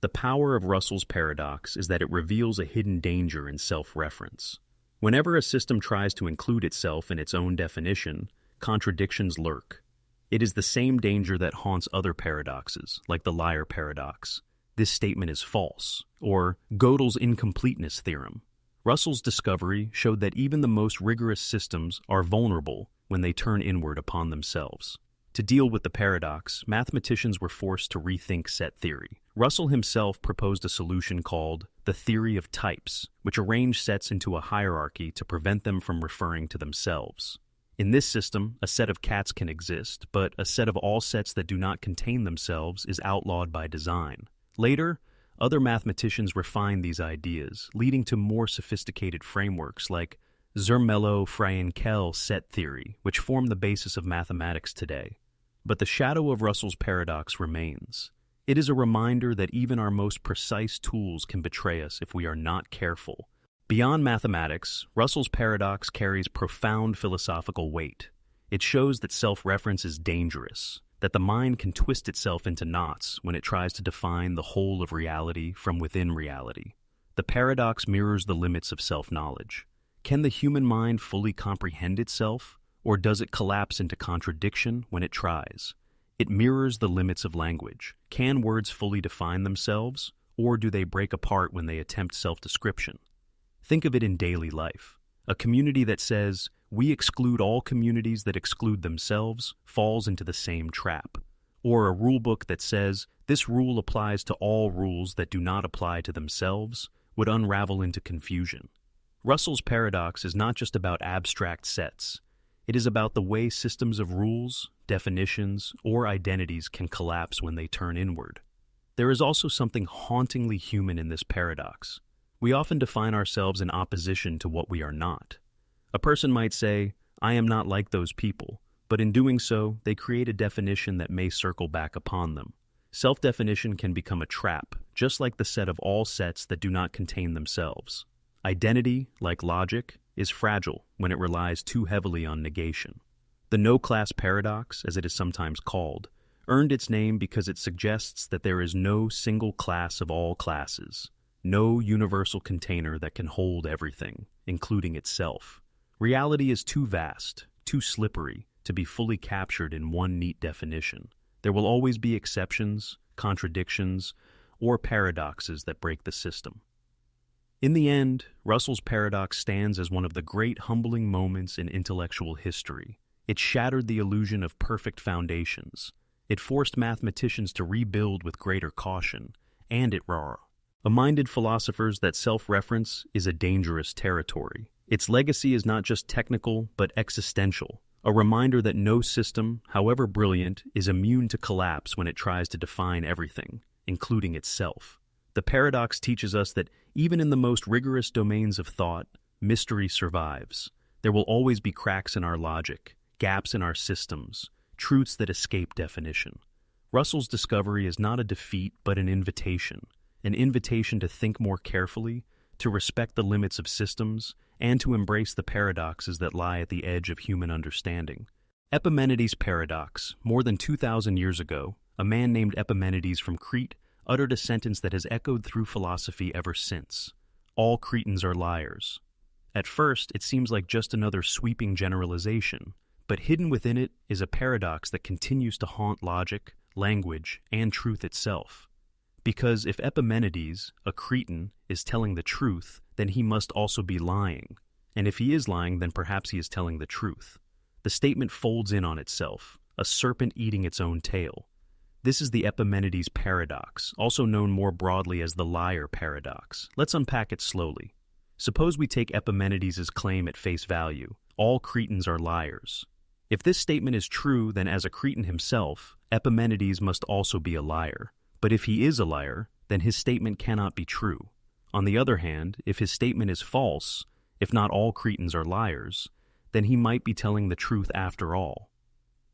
The power of Russell's paradox is that it reveals a hidden danger in self-reference. Whenever a system tries to include itself in its own definition, contradictions lurk. It is the same danger that haunts other paradoxes, like the liar paradox. This statement is false, or Gödel's incompleteness theorem. Russell's discovery showed that even the most rigorous systems are vulnerable when they turn inward upon themselves. To deal with the paradox, mathematicians were forced to rethink set theory. Russell himself proposed a solution called the theory of types, which arranged sets into a hierarchy to prevent them from referring to themselves. In this system, a set of cats can exist, but a set of all sets that do not contain themselves is outlawed by design. Later, other mathematicians refined these ideas, leading to more sophisticated frameworks like Zermelo-Fraenkel set theory, which form the basis of mathematics today. But the shadow of Russell's paradox remains. It is a reminder that even our most precise tools can betray us if we are not careful. Beyond mathematics, Russell's paradox carries profound philosophical weight. It shows that self-reference is dangerous, that the mind can twist itself into knots when it tries to define the whole of reality from within reality. The paradox mirrors the limits of self-knowledge. Can the human mind fully comprehend itself, or does it collapse into contradiction when it tries? It mirrors the limits of language. Can words fully define themselves, or do they break apart when they attempt self-description? Think of it in daily life. A community that says, "We exclude all communities that exclude themselves," falls into the same trap. Or a rulebook that says, "This rule applies to all rules that do not apply to themselves," would unravel into confusion. Russell's paradox is not just about abstract sets. It is about the way systems of rules, definitions, or identities can collapse when they turn inward. There is also something hauntingly human in this paradox. We often define ourselves in opposition to what we are not. A person might say, "I am not like those people," but in doing so, they create a definition that may circle back upon them. Self-definition can become a trap, just like the set of all sets that do not contain themselves. Identity, like logic, is fragile when it relies too heavily on negation. The no-class paradox, as it is sometimes called, earned its name because it suggests that there is no single class of all classes, no universal container that can hold everything, including itself. Reality is too vast, too slippery, to be fully captured in one neat definition. There will always be exceptions, contradictions, or paradoxes that break the system. In the end, Russell's paradox stands as one of the great humbling moments in intellectual history. It shattered the illusion of perfect foundations. It forced mathematicians to rebuild with greater caution, and it reminded philosophers that self-reference is a dangerous territory. Its legacy is not just technical, but existential, a reminder that no system, however brilliant, is immune to collapse when it tries to define everything, including itself. The paradox teaches us that even in the most rigorous domains of thought, mystery survives. There will always be cracks in our logic, gaps in our systems, truths that escape definition. Russell's discovery is not a defeat but an invitation to think more carefully, to respect the limits of systems, and to embrace the paradoxes that lie at the edge of human understanding. Epimenides Paradox. More than 2,000 years ago, a man named Epimenides from Crete uttered a sentence that has echoed through philosophy ever since. All Cretans are liars. At first, it seems like just another sweeping generalization, but hidden within it is a paradox that continues to haunt logic, language, and truth itself. Because if Epimenides, a Cretan, is telling the truth, then he must also be lying. And if he is lying, then perhaps he is telling the truth. The statement folds in on itself, a serpent eating its own tail. This is the Epimenides Paradox, also known more broadly as the liar paradox. Let's unpack it slowly. Suppose we take Epimenides' claim at face value. All Cretans are liars. If this statement is true, then as a Cretan himself, Epimenides must also be a liar. But if he is a liar, then his statement cannot be true. On the other hand, if his statement is false, if not all Cretans are liars, then he might be telling the truth after all.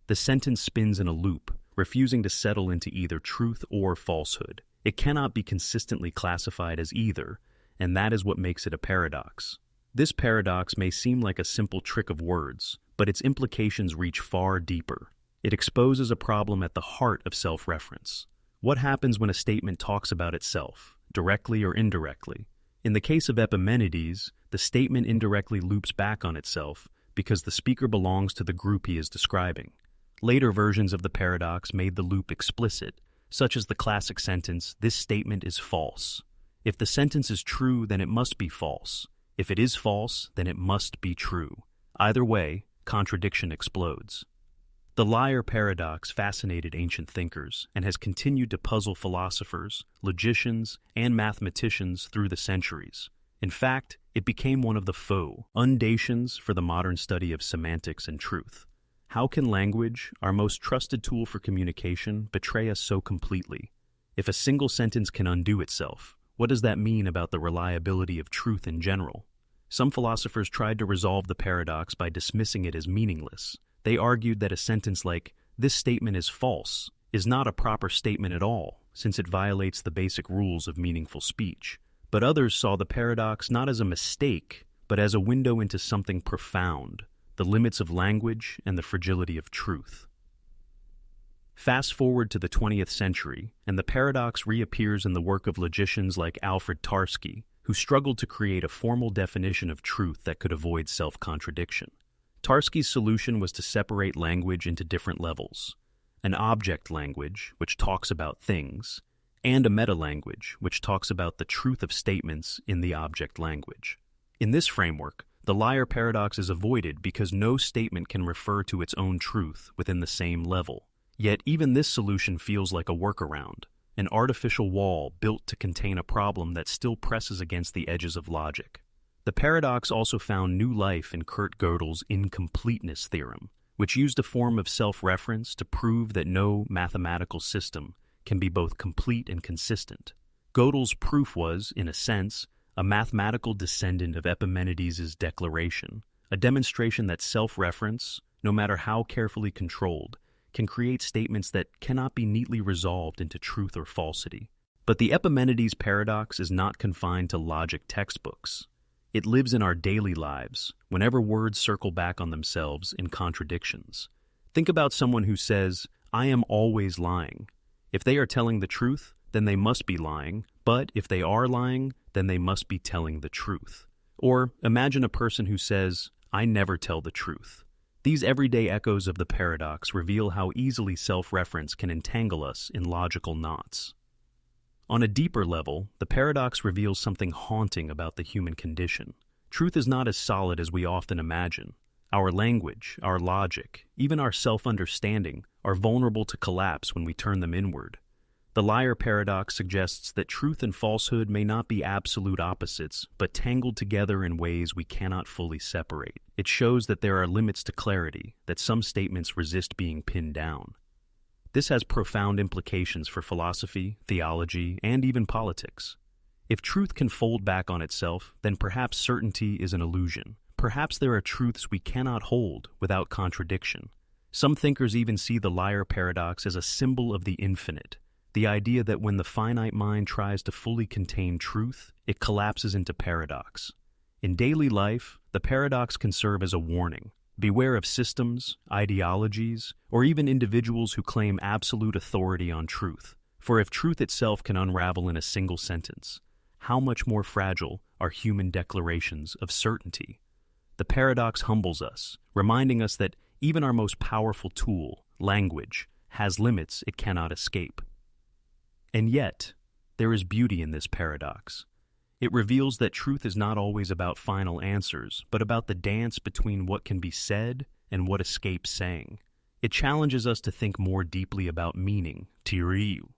The sentence spins in a loop, refusing to settle into either truth or falsehood. It cannot be consistently classified as either, and that is what makes it a paradox. This paradox may seem like a simple trick of words, but its implications reach far deeper. It exposes a problem at the heart of self-reference. What happens when a statement talks about itself, directly or indirectly? In the case of Epimenides, the statement indirectly loops back on itself because the speaker belongs to the group he is describing. Later versions of the paradox made the loop explicit, such as the classic sentence, "This statement is false." If the sentence is true, then it must be false. If it is false, then it must be true. Either way, contradiction explodes. The liar paradox fascinated ancient thinkers and has continued to puzzle philosophers, logicians, and mathematicians through the centuries. In fact, it became one of the foundations for the modern study of semantics and truth. How can language, our most trusted tool for communication, betray us so completely? If a single sentence can undo itself, what does that mean about the reliability of truth in general? Some philosophers tried to resolve the paradox by dismissing it as meaningless. They argued that a sentence like, "This statement is false," is not a proper statement at all, since it violates the basic rules of meaningful speech. But others saw the paradox not as a mistake, but as a window into something profound, the limits of language and the fragility of truth. Fast forward to the 20th century, and the paradox reappears in the work of logicians like Alfred Tarski, who struggled to create a formal definition of truth that could avoid self-contradiction. Tarski's solution was to separate language into different levels: an object language, which talks about things, and a meta-language, which talks about the truth of statements in the object language. In this framework, the liar paradox is avoided because no statement can refer to its own truth within the same level. Yet even this solution feels like a workaround, an artificial wall built to contain a problem that still presses against the edges of logic. The paradox also found new life in Kurt Gödel's Incompleteness theorem, which used a form of self-reference to prove that no mathematical system can be both complete and consistent. Gödel's proof was, in a sense, a mathematical descendant of Epimenides' declaration, a demonstration that self-reference, no matter how carefully controlled, can create statements that cannot be neatly resolved into truth or falsity. But the Epimenides paradox is not confined to logic textbooks. It lives in our daily lives, whenever words circle back on themselves in contradictions. Think about someone who says, "I am always lying." If they are telling the truth, then they must be lying, but if they are lying, then they must be telling the truth. Or imagine a person who says, "I never tell the truth." These everyday echoes of the paradox reveal how easily self-reference can entangle us in logical knots. On a deeper level, the paradox reveals something haunting about the human condition. Truth is not as solid as we often imagine. Our language, our logic, even our self-understanding are vulnerable to collapse when we turn them inward. The liar paradox suggests that truth and falsehood may not be absolute opposites, but tangled together in ways we cannot fully separate. It shows that there are limits to clarity, that some statements resist being pinned down. This has profound implications for philosophy, theology, and even politics. If truth can fold back on itself, then perhaps certainty is an illusion. Perhaps there are truths we cannot hold without contradiction. Some thinkers even see the liar paradox as a symbol of the infinite. The idea that when the finite mind tries to fully contain truth, it collapses into paradox. In daily life, the paradox can serve as a warning. Beware of systems, ideologies, or even individuals who claim absolute authority on truth. For if truth itself can unravel in a single sentence, how much more fragile are human declarations of certainty? The paradox humbles us, reminding us that even our most powerful tool, language, has limits it cannot escape. And yet, there is beauty in this paradox. It reveals that truth is not always about final answers, but about the dance between what can be said and what escapes saying. It challenges us to think more deeply about meaning, Theorem.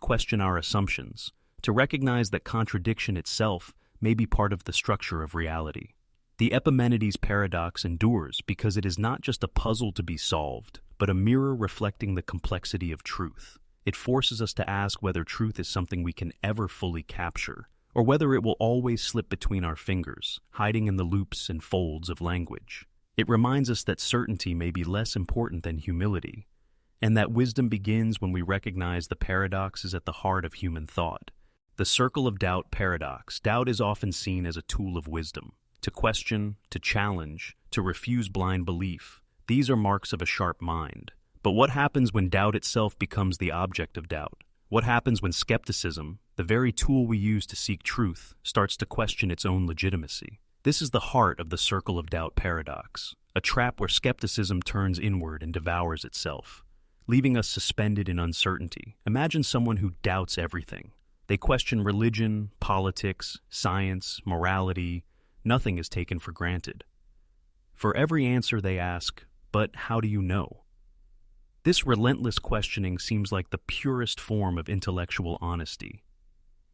Question our assumptions, to recognize that contradiction itself may be part of the structure of reality. The Epimenides Paradox endures because it is not just a puzzle to be solved, but a mirror reflecting the complexity of truth. It forces us to ask whether truth is something we can ever fully capture, or whether it will always slip between our fingers, hiding in the loops and folds of language. It reminds us that certainty may be less important than humility, and that wisdom begins when we recognize the paradox is at the heart of human thought. The circle of doubt paradox. Doubt is often seen as a tool of wisdom. To question, to challenge, to refuse blind belief. These are marks of a sharp mind. But what happens when doubt itself becomes the object of doubt? What happens when skepticism, the very tool we use to seek truth, starts to question its own legitimacy? This is the heart of the circle of doubt paradox, a trap where skepticism turns inward and devours itself, leaving us suspended in uncertainty. Imagine someone who doubts everything. They question religion, politics, science, morality. Nothing is taken for granted. For every answer they ask, but how do you know? This relentless questioning seems like the purest form of intellectual honesty.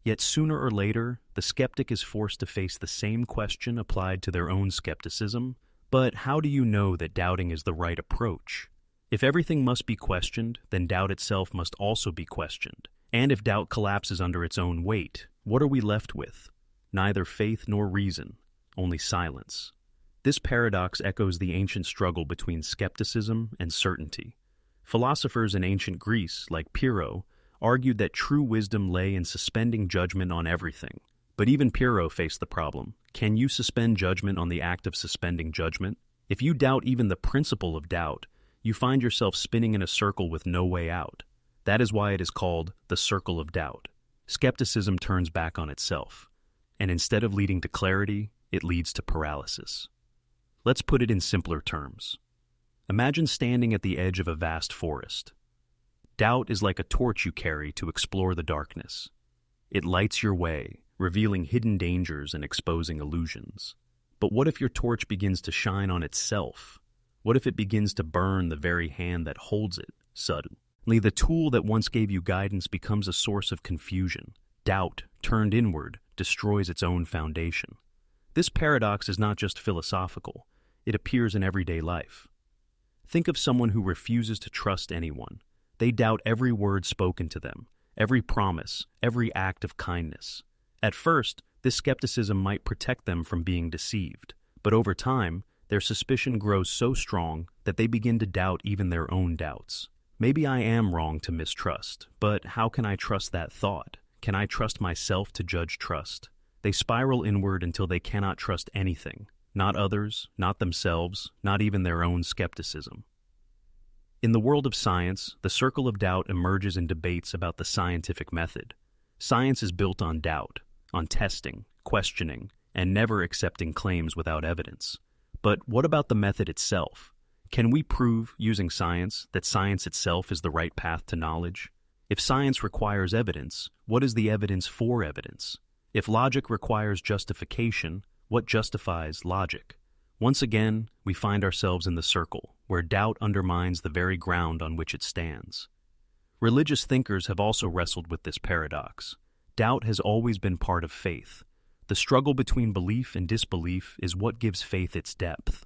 Yet sooner or later, the skeptic is forced to face the same question applied to their own skepticism. But how do you know that doubting is the right approach? If everything must be questioned, then doubt itself must also be questioned. And if doubt collapses under its own weight, what are we left with? Neither faith nor reason, only silence. This paradox echoes the ancient struggle between skepticism and certainty. Philosophers in ancient Greece, like Pyrrho, argued that true wisdom lay in suspending judgment on everything. But even Pyrrho faced the problem. Can you suspend judgment on the act of suspending judgment? If you doubt even the principle of doubt, you find yourself spinning in a circle with no way out. That is why it is called the circle of doubt. Skepticism turns back on itself, and instead of leading to clarity, it leads to paralysis. Let's put it in simpler terms. Imagine standing at the edge of a vast forest. Doubt is like a torch you carry to explore the darkness. It lights your way, revealing hidden dangers and exposing illusions. But what if your torch begins to shine on itself? What if it begins to burn the very hand that holds it? Suddenly, the tool that once gave you guidance becomes a source of confusion. Doubt, turned inward, destroys its own foundation. This paradox is not just philosophical. It appears in everyday life. Think of someone who refuses to trust anyone. They doubt every word spoken to them, every promise, every act of kindness. At first, this skepticism might protect them from being deceived, but over time, their suspicion grows so strong that they begin to doubt even their own doubts. Maybe I am wrong to mistrust, but how can I trust that thought? Can I trust myself to judge trust? They spiral inward until they cannot trust anything. Not others, not themselves, not even their own skepticism. In the world of science, the circle of doubt emerges in debates about the scientific method. Science is built on doubt, on testing, questioning, and never accepting claims without evidence. But what about the method itself? Can we prove, using science, that science itself is the right path to knowledge? If science requires evidence, what is the evidence for evidence? If logic requires justification, what justifies logic? Once again, we find ourselves in the circle, where doubt undermines the very ground on which it stands. Religious thinkers have also wrestled with this paradox. Doubt has always been part of faith. The struggle between belief and disbelief is what gives faith its depth.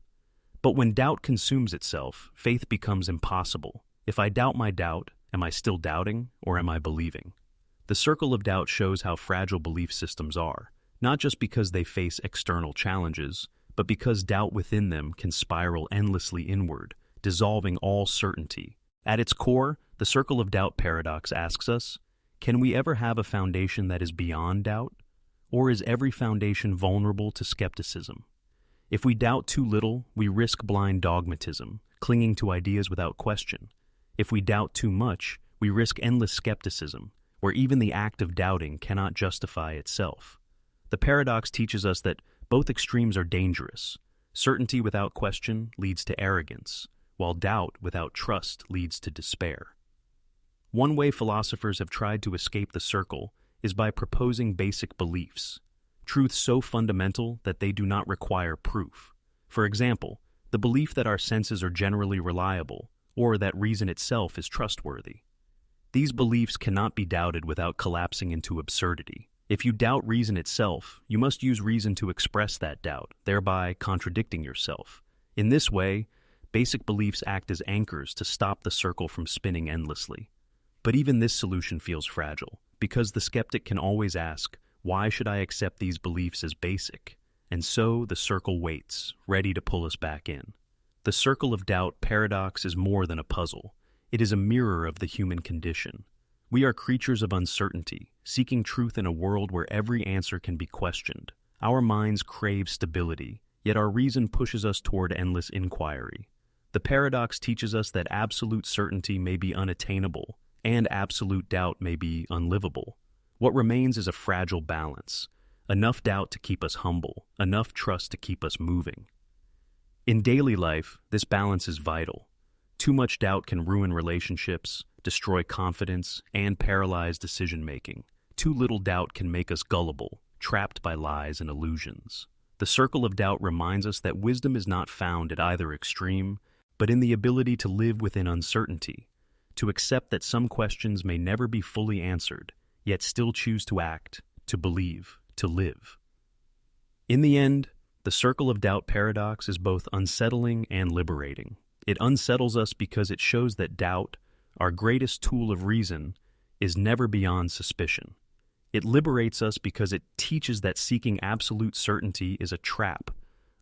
But when doubt consumes itself, faith becomes impossible. If I doubt my doubt, am I still doubting, or am I believing? The circle of doubt shows how fragile belief systems are, not just because they face external challenges, but because doubt within them can spiral endlessly inward, dissolving all certainty. At its core, the circle of doubt paradox asks us, can we ever have a foundation that is beyond doubt? Or is every foundation vulnerable to skepticism? If we doubt too little, we risk blind dogmatism, clinging to ideas without question. If we doubt too much, we risk endless skepticism, where even the act of doubting cannot justify itself. The paradox teaches us that both extremes are dangerous. Certainty without question leads to arrogance, while doubt without trust leads to despair. One way philosophers have tried to escape the circle is by proposing basic beliefs, truths so fundamental that they do not require proof. For example, the belief that our senses are generally reliable, or that reason itself is trustworthy. These beliefs cannot be doubted without collapsing into absurdity. If you doubt reason itself, you must use reason to express that doubt, thereby contradicting yourself. In this way, basic beliefs act as anchors to stop the circle from spinning endlessly. But even this solution feels fragile, because the skeptic can always ask, why should I accept these beliefs as basic? And so the circle waits, ready to pull us back in. The circle of doubt paradox is more than a puzzle. It is a mirror of the human condition. We are creatures of uncertainty, seeking truth in a world where every answer can be questioned. Our minds crave stability, yet our reason pushes us toward endless inquiry. The paradox teaches us that absolute certainty may be unattainable, and absolute doubt may be unlivable. What remains is a fragile balance, enough doubt to keep us humble, enough trust to keep us moving. In daily life, this balance is vital. Too much doubt can ruin relationships, destroy confidence, and paralyze decision-making. Too little doubt can make us gullible, trapped by lies and illusions. The circle of doubt reminds us that wisdom is not found at either extreme, but in the ability to live within uncertainty, to accept that some questions may never be fully answered, yet still choose to act, to believe, to live. In the end, the circle of doubt paradox is both unsettling and liberating. It unsettles us because it shows that doubt, our greatest tool of reason, is never beyond suspicion. It liberates us because it teaches that seeking absolute certainty is a trap.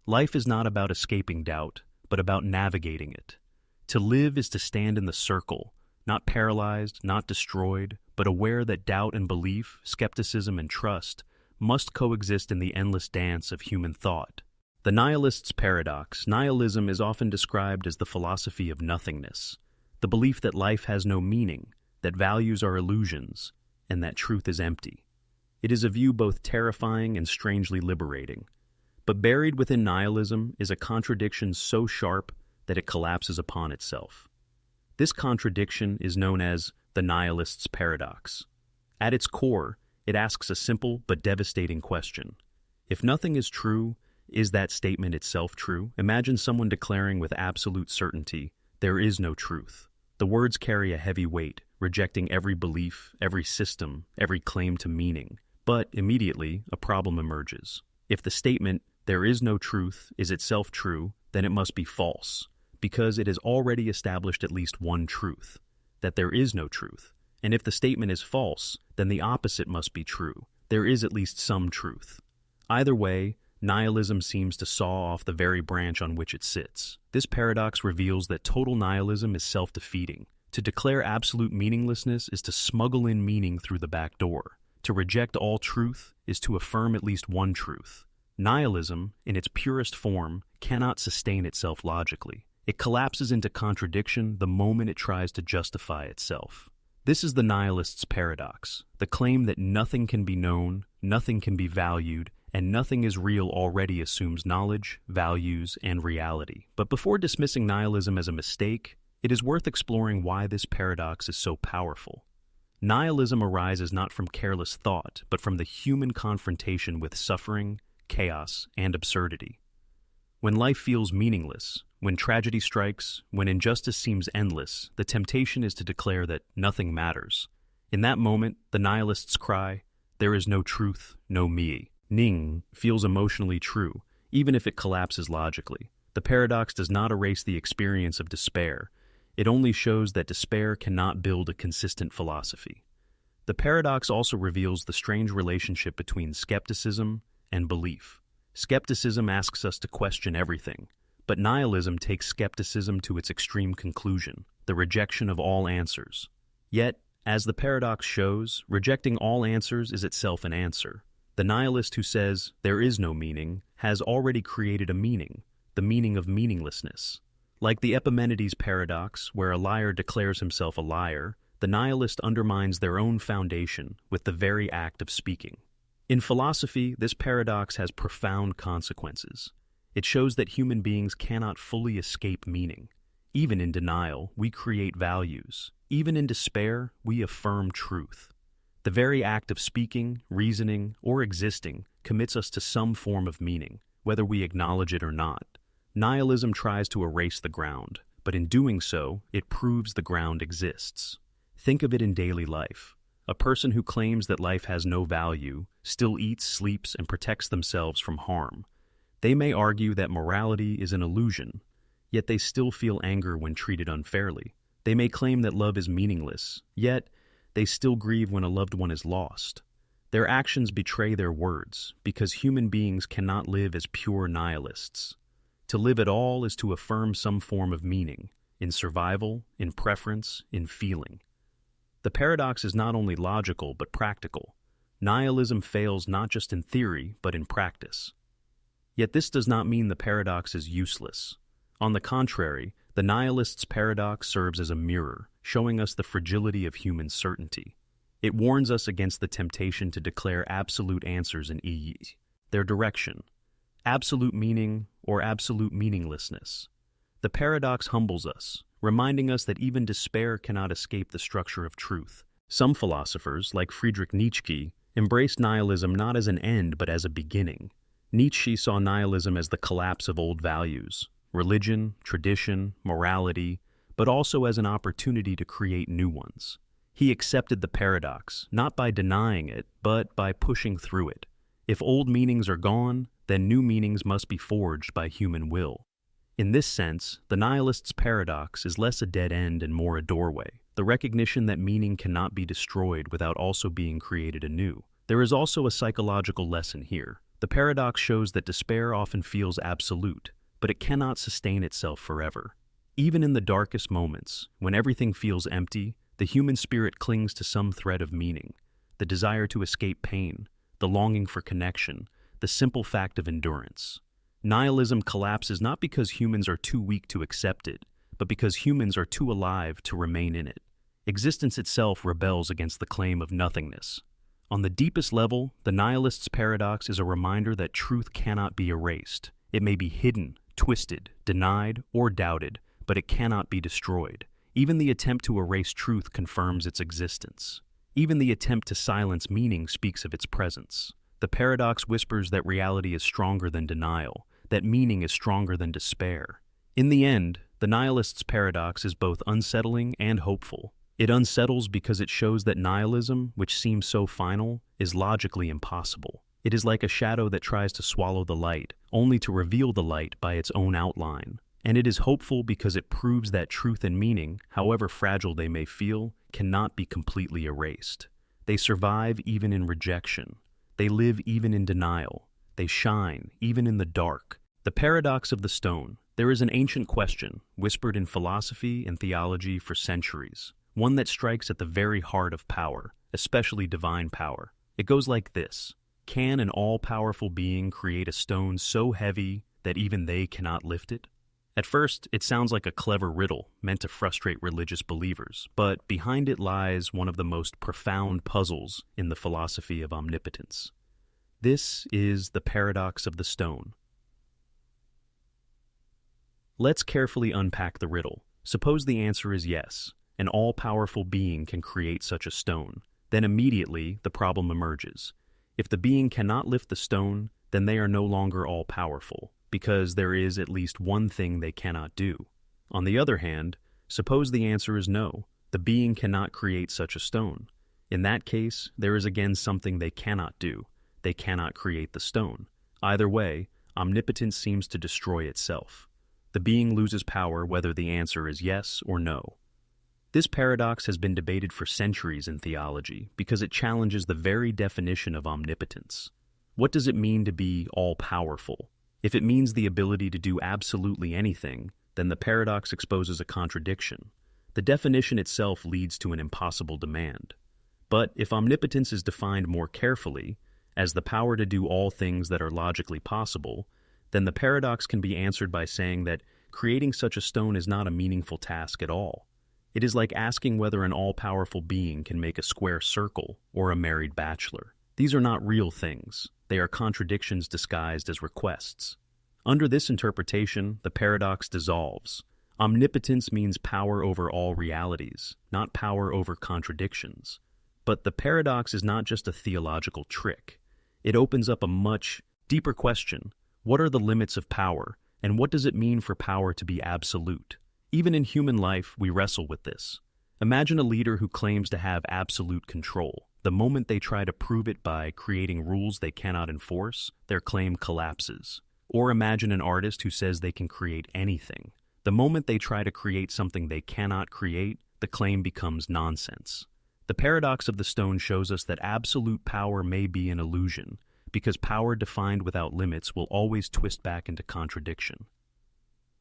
Life is not about escaping doubt, but about navigating it. To live is to stand in the circle, not paralyzed, not destroyed, but aware that doubt and belief, skepticism and trust must coexist in the endless dance of human thought. The Nihilist's paradox. Nihilism is often described as the philosophy of nothingness, the belief that life has no meaning, that values are illusions, and that truth is empty. It is a view both terrifying and strangely liberating. But buried within nihilism is a contradiction so sharp that it collapses upon itself. This contradiction is known as the Nihilist's Paradox. At its core, it asks a simple but devastating question. If nothing is true, is that statement itself true? Imagine someone declaring with absolute certainty, there is no truth. The words carry a heavy weight, rejecting every belief, every system, every claim to meaning. But immediately, a problem emerges. If the statement, there is no truth, is itself true, then it must be false, because it has already established at least one truth, that there is no truth. And if the statement is false, then the opposite must be true. There is at least some truth. Either way, nihilism seems to saw off the very branch on which it sits. This paradox reveals that total nihilism is self-defeating. To declare absolute meaninglessness is to smuggle in meaning through the back door. To reject all truth is to affirm at least one truth. Nihilism, in its purest form, cannot sustain itself logically. It collapses into contradiction the moment it tries to justify itself. This is the nihilist's paradox, the claim that nothing can be known, nothing can be valued, and nothing is real already assumes knowledge, values, and reality. But before dismissing nihilism as a mistake, it is worth exploring why this paradox is so powerful. Nihilism arises not from careless thought, but from the human confrontation with suffering, chaos, and absurdity. When life feels meaningless, When tragedy strikes, when injustice seems endless, the temptation is to declare that nothing matters. In that moment, the nihilists cry, "There is no truth, no me." Ning feels emotionally true, even if it collapses logically. The paradox does not erase the experience of despair. It only shows that despair cannot build a consistent philosophy. The paradox also reveals the strange relationship between skepticism and belief. Skepticism asks us to question everything, but nihilism takes skepticism to its extreme conclusion, the rejection of all answers. Yet, as the paradox shows, rejecting all answers is itself an answer. The nihilist who says, "there is no meaning," has already created a meaning, the meaning of meaninglessness. Like the Epimenides Paradox, where a liar declares himself a liar, the nihilist undermines their own foundation with the very act of speaking. In philosophy, this paradox has profound consequences. It shows that human beings cannot fully escape meaning. Even in denial, we create values. Even in despair, we affirm truth. The very act of speaking, reasoning, or existing commits us to some form of meaning, whether we acknowledge it or not. Nihilism tries to erase the ground, but in doing so, it proves the ground exists. Think of it in daily life. A person who claims that life has no value still eats, sleeps, and protects themselves from harm. They may argue that morality is an illusion, yet they still feel anger when treated unfairly. They may claim that love is meaningless, yet they still grieve when a loved one is lost. Their actions betray their words, because human beings cannot live as pure nihilists. To live at all is to affirm some form of meaning, in survival, in preference, in feeling. The paradox is not only logical but practical. Nihilism fails not just in theory, but in practice. Yet this does not mean the paradox is useless. On the contrary, the nihilist's paradox serves as a mirror, showing us the fragility of human certainty. It warns us against the temptation to declare absolute answers in their direction, absolute meaning or absolute meaninglessness. The paradox humbles us, reminding us that even despair cannot escape the structure of truth. Some philosophers, like Friedrich Nietzsche, embraced nihilism not as an end but as a beginning. Nietzsche saw nihilism as the collapse of old values, religion, tradition, morality, but also as an opportunity to create new ones. He accepted the paradox, not by denying it, but by pushing through it. If old meanings are gone, then new meanings must be forged by human will. In this sense, the nihilist's paradox is less a dead end and more a doorway, the recognition that meaning cannot be destroyed without also being created anew. There is also a psychological lesson here. The paradox shows that despair often feels absolute, but it cannot sustain itself forever. Even in the darkest moments, when everything feels empty, the human spirit clings to some thread of meaning, the desire to escape pain, the longing for connection, the simple fact of endurance. Nihilism collapses not because humans are too weak to accept it, but because humans are too alive to remain in it. Existence itself rebels against the claim of nothingness. On the deepest level, the nihilist's paradox is a reminder that truth cannot be erased. It may be hidden, twisted, denied, or doubted, but it cannot be destroyed. Even the attempt to erase truth confirms its existence. Even the attempt to silence meaning speaks of its presence. The paradox whispers that reality is stronger than denial, that meaning is stronger than despair. In the end, the nihilist's paradox is both unsettling and hopeful. It unsettles because it shows that nihilism, which seems so final, is logically impossible. It is like a shadow that tries to swallow the light, only to reveal the light by its own outline. And it is hopeful because it proves that truth and meaning, however fragile they may feel, cannot be completely erased. They survive even in rejection. They live even in denial. They shine even in the dark. The paradox of the stone. There is an ancient question, whispered in philosophy and theology for centuries, one that strikes at the very heart of power, especially divine power. It goes like this: can an all-powerful being create a stone so heavy that even they cannot lift it? At first, it sounds like a clever riddle meant to frustrate religious believers, but behind it lies one of the most profound puzzles in the philosophy of omnipotence. This is the paradox of the stone. Let's carefully unpack the riddle. Suppose the answer is yes, an all-powerful being can create such a stone. Then immediately the problem emerges. If the being cannot lift the stone, then they are no longer all-powerful, because there is at least one thing they cannot do. On the other hand, suppose the answer is no, the being cannot create such a stone. In that case, there is again something they cannot do. They cannot create the stone. Either way, omnipotence seems to destroy itself. The being loses power whether the answer is yes or no. This paradox has been debated for centuries in theology because it challenges the very definition of omnipotence. What does it mean to be all-powerful? If it means the ability to do absolutely anything, then the paradox exposes a contradiction. The definition itself leads to an impossible demand. But if omnipotence is defined more carefully, as the power to do all things that are logically possible, then the paradox can be answered by saying that creating such a stone is not a meaningful task at all. It is like asking whether an all-powerful being can make a square circle or a married bachelor. These are not real things. They are contradictions disguised as requests. Under this interpretation, the paradox dissolves. Omnipotence means power over all realities, not power over contradictions. But the paradox is not just a theological trick. It opens up a much deeper question. What are the limits of power, and what does it mean for power to be absolute? Even in human life, we wrestle with this. Imagine a leader who claims to have absolute control. The moment they try to prove it by creating rules they cannot enforce, their claim collapses. Or imagine an artist who says they can create anything. The moment they try to create something they cannot create, the claim becomes nonsense. The paradox of the stone shows us that absolute power may be an illusion, because power defined without limits will always twist back into contradiction.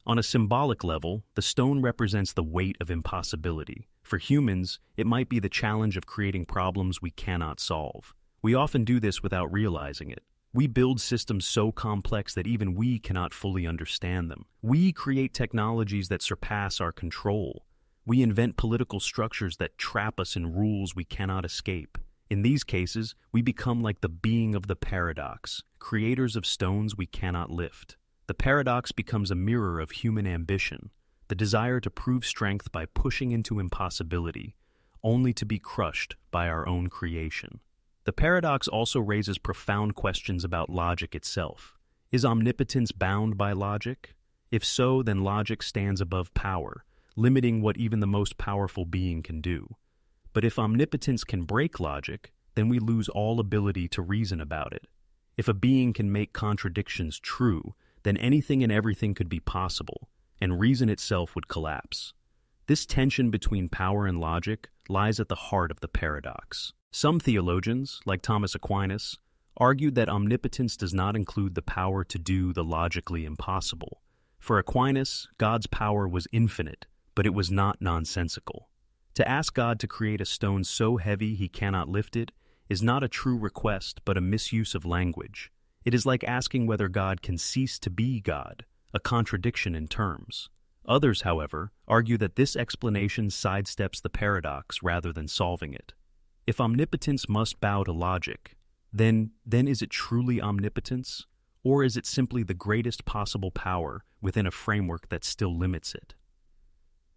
On a symbolic level, the stone represents the weight of impossibility. For humans, it might be the challenge of creating problems we cannot solve. We often do this without realizing it. We build systems so complex that even we cannot fully understand them. We create technologies that surpass our control. We invent political structures that trap us in rules we cannot escape. In these cases, we become like the being of the paradox, creators of stones we cannot lift. The paradox becomes a mirror of human ambition, the desire to prove strength by pushing into impossibility, only to be crushed by our own creation. The paradox also raises profound questions about logic itself. Is omnipotence bound by logic? If so, then logic stands above power, limiting what even the most powerful being can do. But if omnipotence can break logic, then we lose all ability to reason about it. If a being can make contradictions true, then anything and everything could be possible, and reason itself would collapse. This tension between power and logic lies at the heart of the paradox. Some theologians, like Thomas Aquinas, argued that omnipotence does not include the power to do the logically impossible. For Aquinas, God's power was infinite, but it was not nonsensical. To ask God to create a stone so heavy he cannot lift it is not a true request but a misuse of language. It is like asking whether God can cease to be God, a contradiction in terms. Others, however, argue that this explanation sidesteps the paradox rather than solving it. If omnipotence must bow to logic, then is it truly omnipotence? Or is it simply the greatest possible power within a framework that still limits it?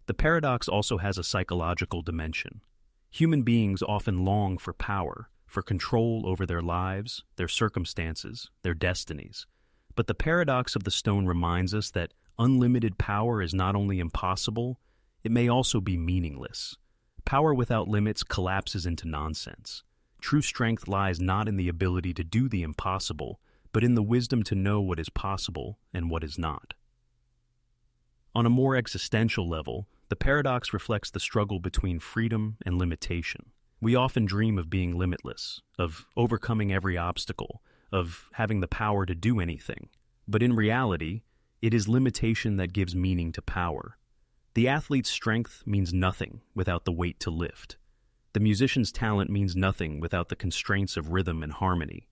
The paradox also has a psychological dimension. Human beings often long for power, for control over their lives, their circumstances, their destinies. But the paradox of the stone reminds us that unlimited power is not only impossible, it may also be meaningless. Power without limits collapses into nonsense. True strength lies not in the ability to do the impossible, but in the wisdom to know what is possible and what is not. On a more existential level, the paradox reflects the struggle between freedom and limitation. We often dream of being limitless, of overcoming every obstacle, of having the power to do anything. But in reality, it is limitation that gives meaning to power. The athlete's strength means nothing without the weight to lift. The musician's talent means nothing without the constraints of rhythm and harmony.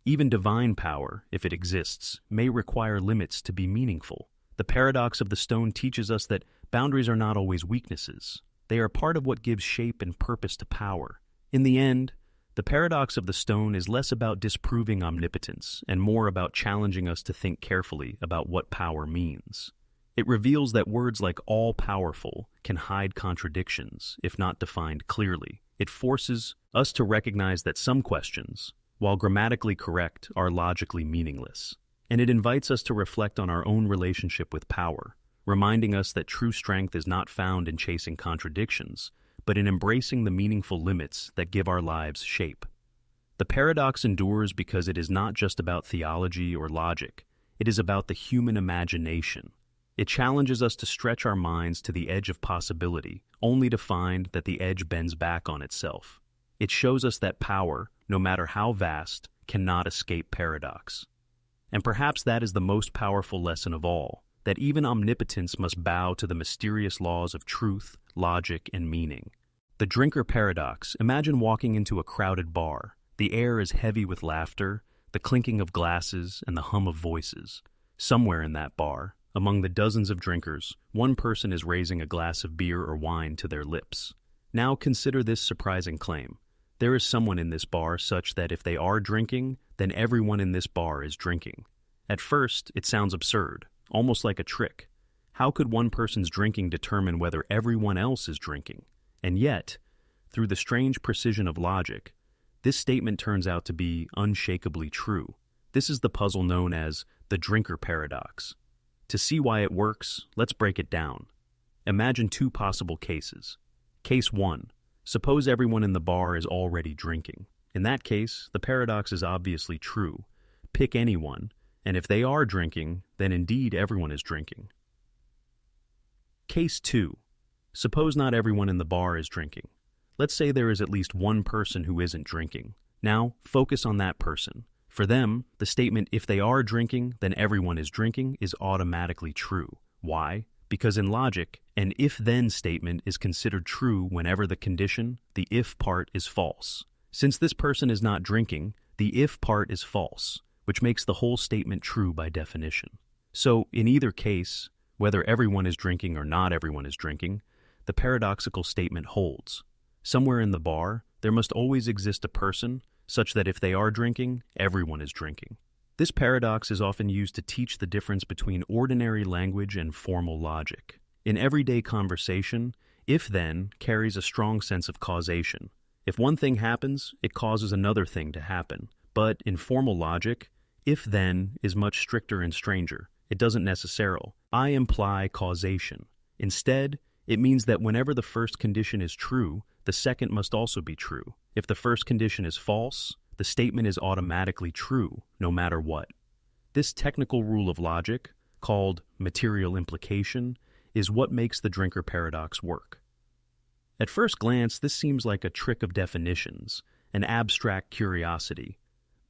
Even divine power, if it exists, may require limits to be meaningful. The paradox of the stone teaches us that boundaries are not always weaknesses. They are part of what gives shape and purpose to power. In the end, the paradox of the stone is less about disproving omnipotence and more about challenging us to think carefully about what power means. It reveals that words like all-powerful can hide contradictions, if not defined clearly. It forces us to recognize that some questions, while grammatically correct, are logically meaningless. and it invites us to reflect on our own relationship with power, reminding us that true strength is not found in chasing contradictions, but in embracing the meaningful limits that give our lives shape. The paradox endures because it is not just about theology or logic, it is about the human imagination. It challenges us to stretch our minds to the edge of possibility, only to find that the edge bends back on itself. It shows us that power, no matter how vast, cannot escape paradox. And perhaps that is the most powerful lesson of all, that even omnipotence must bow to the mysterious laws of truth, logic, and meaning. The drinker paradox: imagine walking into a crowded bar. The air is heavy with laughter, the clinking of glasses, and the hum of voices. Somewhere in that bar, among the dozens of drinkers, one person is raising a glass of beer or wine to their lips. Now consider this surprising claim. There is someone in this bar such that if they are drinking, then everyone in this bar is drinking. At first, it sounds absurd, almost like a trick. How could one person's drinking determine whether everyone else is drinking? And yet, through the strange precision of logic, this statement turns out to be unshakably true. This is the puzzle known as the drinker paradox. To see why it works, let's break it down. Imagine two possible cases. Case 1. Suppose everyone in the bar is already drinking. In that case, the paradox is obviously true. Pick anyone, and if they are drinking, then indeed everyone is drinking. Case 2. Suppose not everyone in the bar is drinking. Let's say there is at least one person who isn't drinking. Now, focus on that person. For them, the statement, if they are drinking, then everyone is drinking, is automatically true. Why? Because in logic, an if-then statement is considered true whenever the condition, the if part, is false. Since this person is not drinking, the if part is false, which makes the whole statement true by definition. So, in either case, whether everyone is drinking or not everyone is drinking, the paradoxical statement holds. Somewhere in the bar, there must always exist a person, such that if they are drinking, everyone is drinking. This paradox is often used to teach the difference between ordinary language and formal logic. In everyday conversation, if-then carries a strong sense of causation. If one thing happens, it causes another thing to happen. But in formal logic, if-then is much stricter and stranger. It doesn't necessarily imply causation. Instead, it means that whenever the first condition is true, the second must also be true. If the first condition is false, the statement is automatically true, no matter what. This technical rule of logic, called material implication, is what makes the drinker paradox work. At first glance, this seems like a trick of definitions, an abstract curiosity.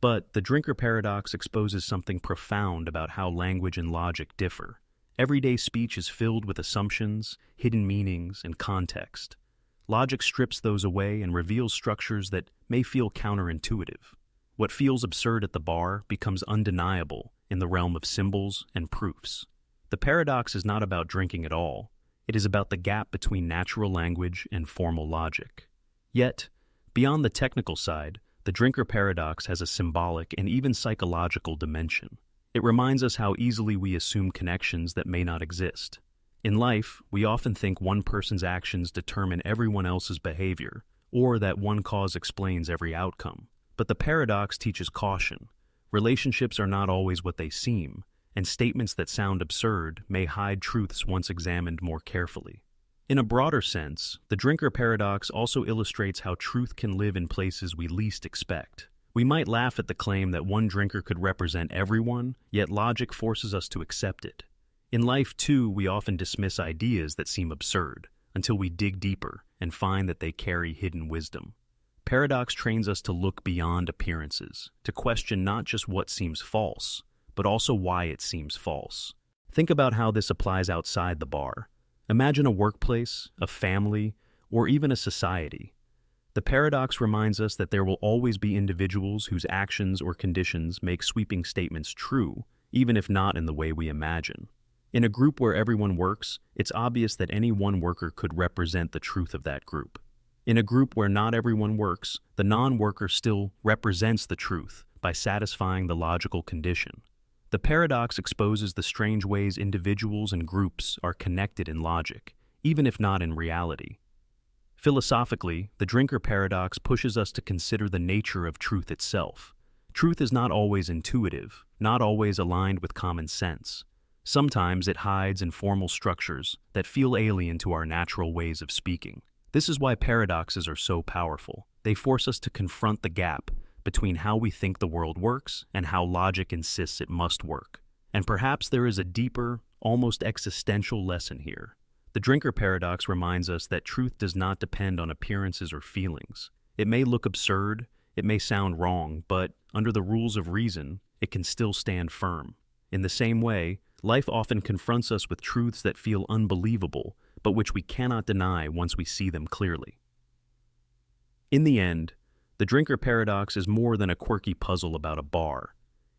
But the drinker paradox exposes something profound about how language and logic differ. Everyday speech is filled with assumptions, hidden meanings, and context. Logic strips those away and reveals structures that may feel counterintuitive. What feels absurd at the bar becomes undeniable in the realm of symbols and proofs. The paradox is not about drinking at all. It is about the gap between natural language and formal logic. Yet, beyond the technical side, the drinker paradox has a symbolic and even psychological dimension. It reminds us how easily we assume connections that may not exist. In life, we often think one person's actions determine everyone else's behavior, or that one cause explains every outcome. But the paradox teaches caution. Relationships are not always what they seem, and statements that sound absurd may hide truths once examined more carefully. In a broader sense, the drinker paradox also illustrates how truth can live in places we least expect. We might laugh at the claim that one drinker could represent everyone, yet logic forces us to accept it. In life, too, we often dismiss ideas that seem absurd, until we dig deeper and find that they carry hidden wisdom. Paradox trains us to look beyond appearances, to question not just what seems false, but also why it seems false. Think about how this applies outside the bar. Imagine a workplace, a family, or even a society. The paradox reminds us that there will always be individuals whose actions or conditions make sweeping statements true, even if not in the way we imagine. In a group where everyone works, it's obvious that any one worker could represent the truth of that group. In a group where not everyone works, the non-worker still represents the truth by satisfying the logical condition. The paradox exposes the strange ways individuals and groups are connected in logic, even if not in reality. Philosophically, the drinker paradox pushes us to consider the nature of truth itself. Truth is not always intuitive, not always aligned with common sense. Sometimes it hides in formal structures that feel alien to our natural ways of speaking. This is why paradoxes are so powerful. They force us to confront the gap between how we think the world works and how logic insists it must work. And perhaps there is a deeper, almost existential lesson here. The drinker paradox reminds us that truth does not depend on appearances or feelings. It may look absurd, it may sound wrong, but under the rules of reason, it can still stand firm. In the same way, life often confronts us with truths that feel unbelievable, but which we cannot deny once we see them clearly. In the end, the drinker paradox is more than a quirky puzzle about a bar.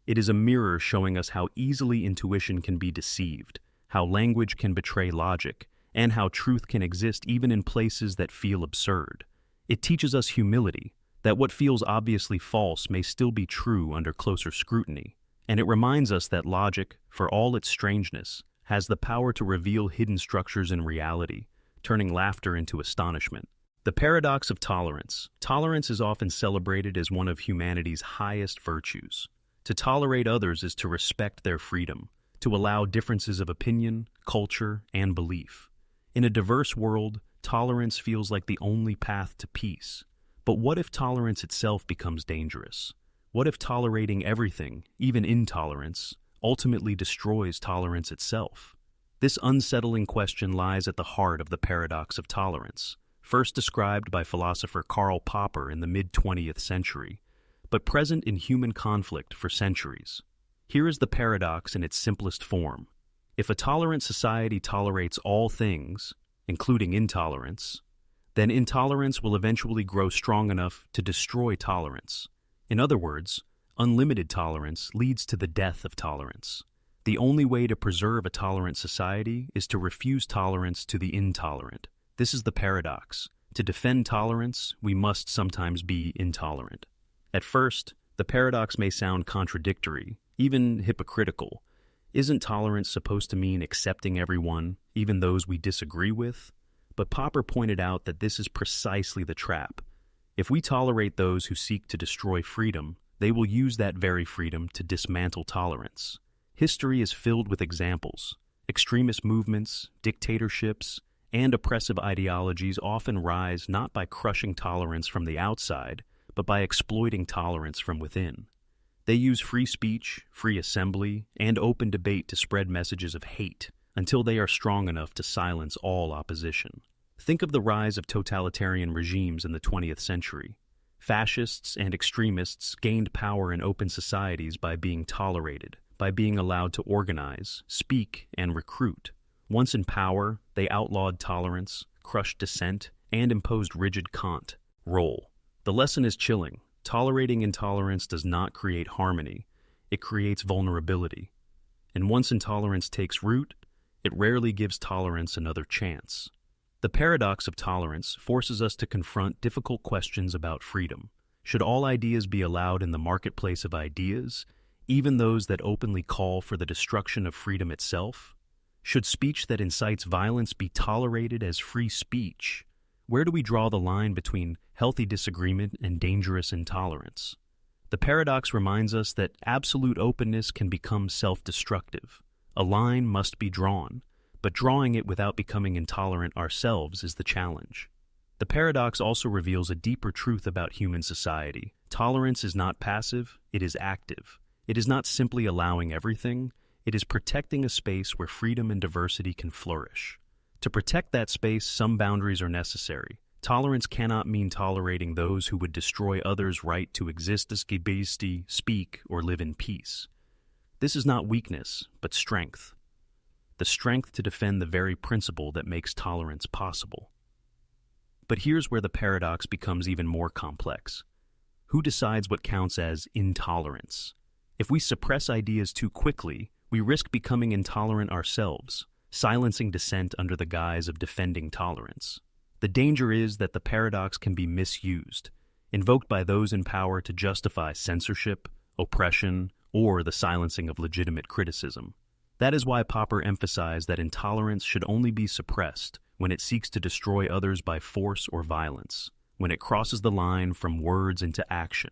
It is a mirror showing us how easily intuition can be deceived, how language can betray logic, and how truth can exist even in places that feel absurd. It teaches us humility, that what feels obviously false may still be true under closer scrutiny. And it reminds us that logic, for all its strangeness, has the power to reveal hidden structures in reality, turning laughter into astonishment. The paradox of tolerance. Tolerance is often celebrated as one of humanity's highest virtues. To tolerate others is to respect their freedom, to allow differences of opinion, culture, and belief. In a diverse world, tolerance feels like the only path to peace. But what if tolerance itself becomes dangerous? What if tolerating everything, even intolerance, ultimately destroys tolerance itself? This unsettling question lies at the heart of the paradox of tolerance, first described by philosopher Karl Popper in the mid-20th century, but present in human conflict for centuries. Here is the paradox in its simplest form. If a tolerant society tolerates all things, including intolerance, then intolerance will eventually grow strong enough to destroy tolerance. In other words, unlimited tolerance leads to the death of tolerance. The only way to preserve a tolerant society is to refuse tolerance to the intolerant. This is the paradox. To defend tolerance, we must sometimes be intolerant. At first, the paradox may sound contradictory, even hypocritical. Isn't tolerance supposed to mean accepting everyone, even those we disagree with? But Popper pointed out that this is precisely the trap. If we tolerate those who seek to destroy freedom, they will use that very freedom to dismantle tolerance. History is filled with examples. Extremist movements, dictatorships, and oppressive ideologies often rise not by crushing tolerance from the outside, but by exploiting tolerance from within. They use free speech, free assembly, and open debate to spread messages of hate until they are strong enough to silence all opposition. Think of the rise of totalitarian regimes in the 20th century. Fascists and extremists gained power in open societies by being tolerated, by being allowed to organize, speak, and recruit. Once in power, they outlawed tolerance, crushed dissent, and imposed rigid Kant role. The lesson is chilling. Tolerating intolerance does not create harmony. It creates vulnerability. And once intolerance takes root, it rarely gives tolerance another chance. The paradox of tolerance forces us to confront difficult questions about freedom. Should all ideas be allowed in the marketplace of ideas, even those that openly call for the destruction of freedom itself? Should speech that incites violence be tolerated as free speech? Where do we draw the line between healthy disagreement and dangerous intolerance? The paradox reminds us that absolute openness can become self-destructive. A line must be drawn, but drawing it without becoming intolerant ourselves is the challenge. The paradox also reveals a deeper truth about human society. Tolerance is not passive, it is active. It is not simply allowing everything, it is protecting a space where freedom and diversity can flourish. To protect that space, some boundaries are necessary. Tolerance cannot mean tolerating those who would destroy others' right to exist as gebesti, speak, or live in peace. This is not weakness, but strength. The strength to defend the very principle that makes tolerance possible. But here's where the paradox becomes even more complex. Who decides what counts as intolerance? If we suppress ideas too quickly, we risk becoming intolerant ourselves, silencing dissent under the guise of defending tolerance. The danger is that the paradox can be misused, invoked by those in power to justify censorship, oppression, or the silencing of legitimate criticism. That is why Popper emphasized that intolerance should only be suppressed when it seeks to destroy others by force or violence, when it crosses the line from words into action.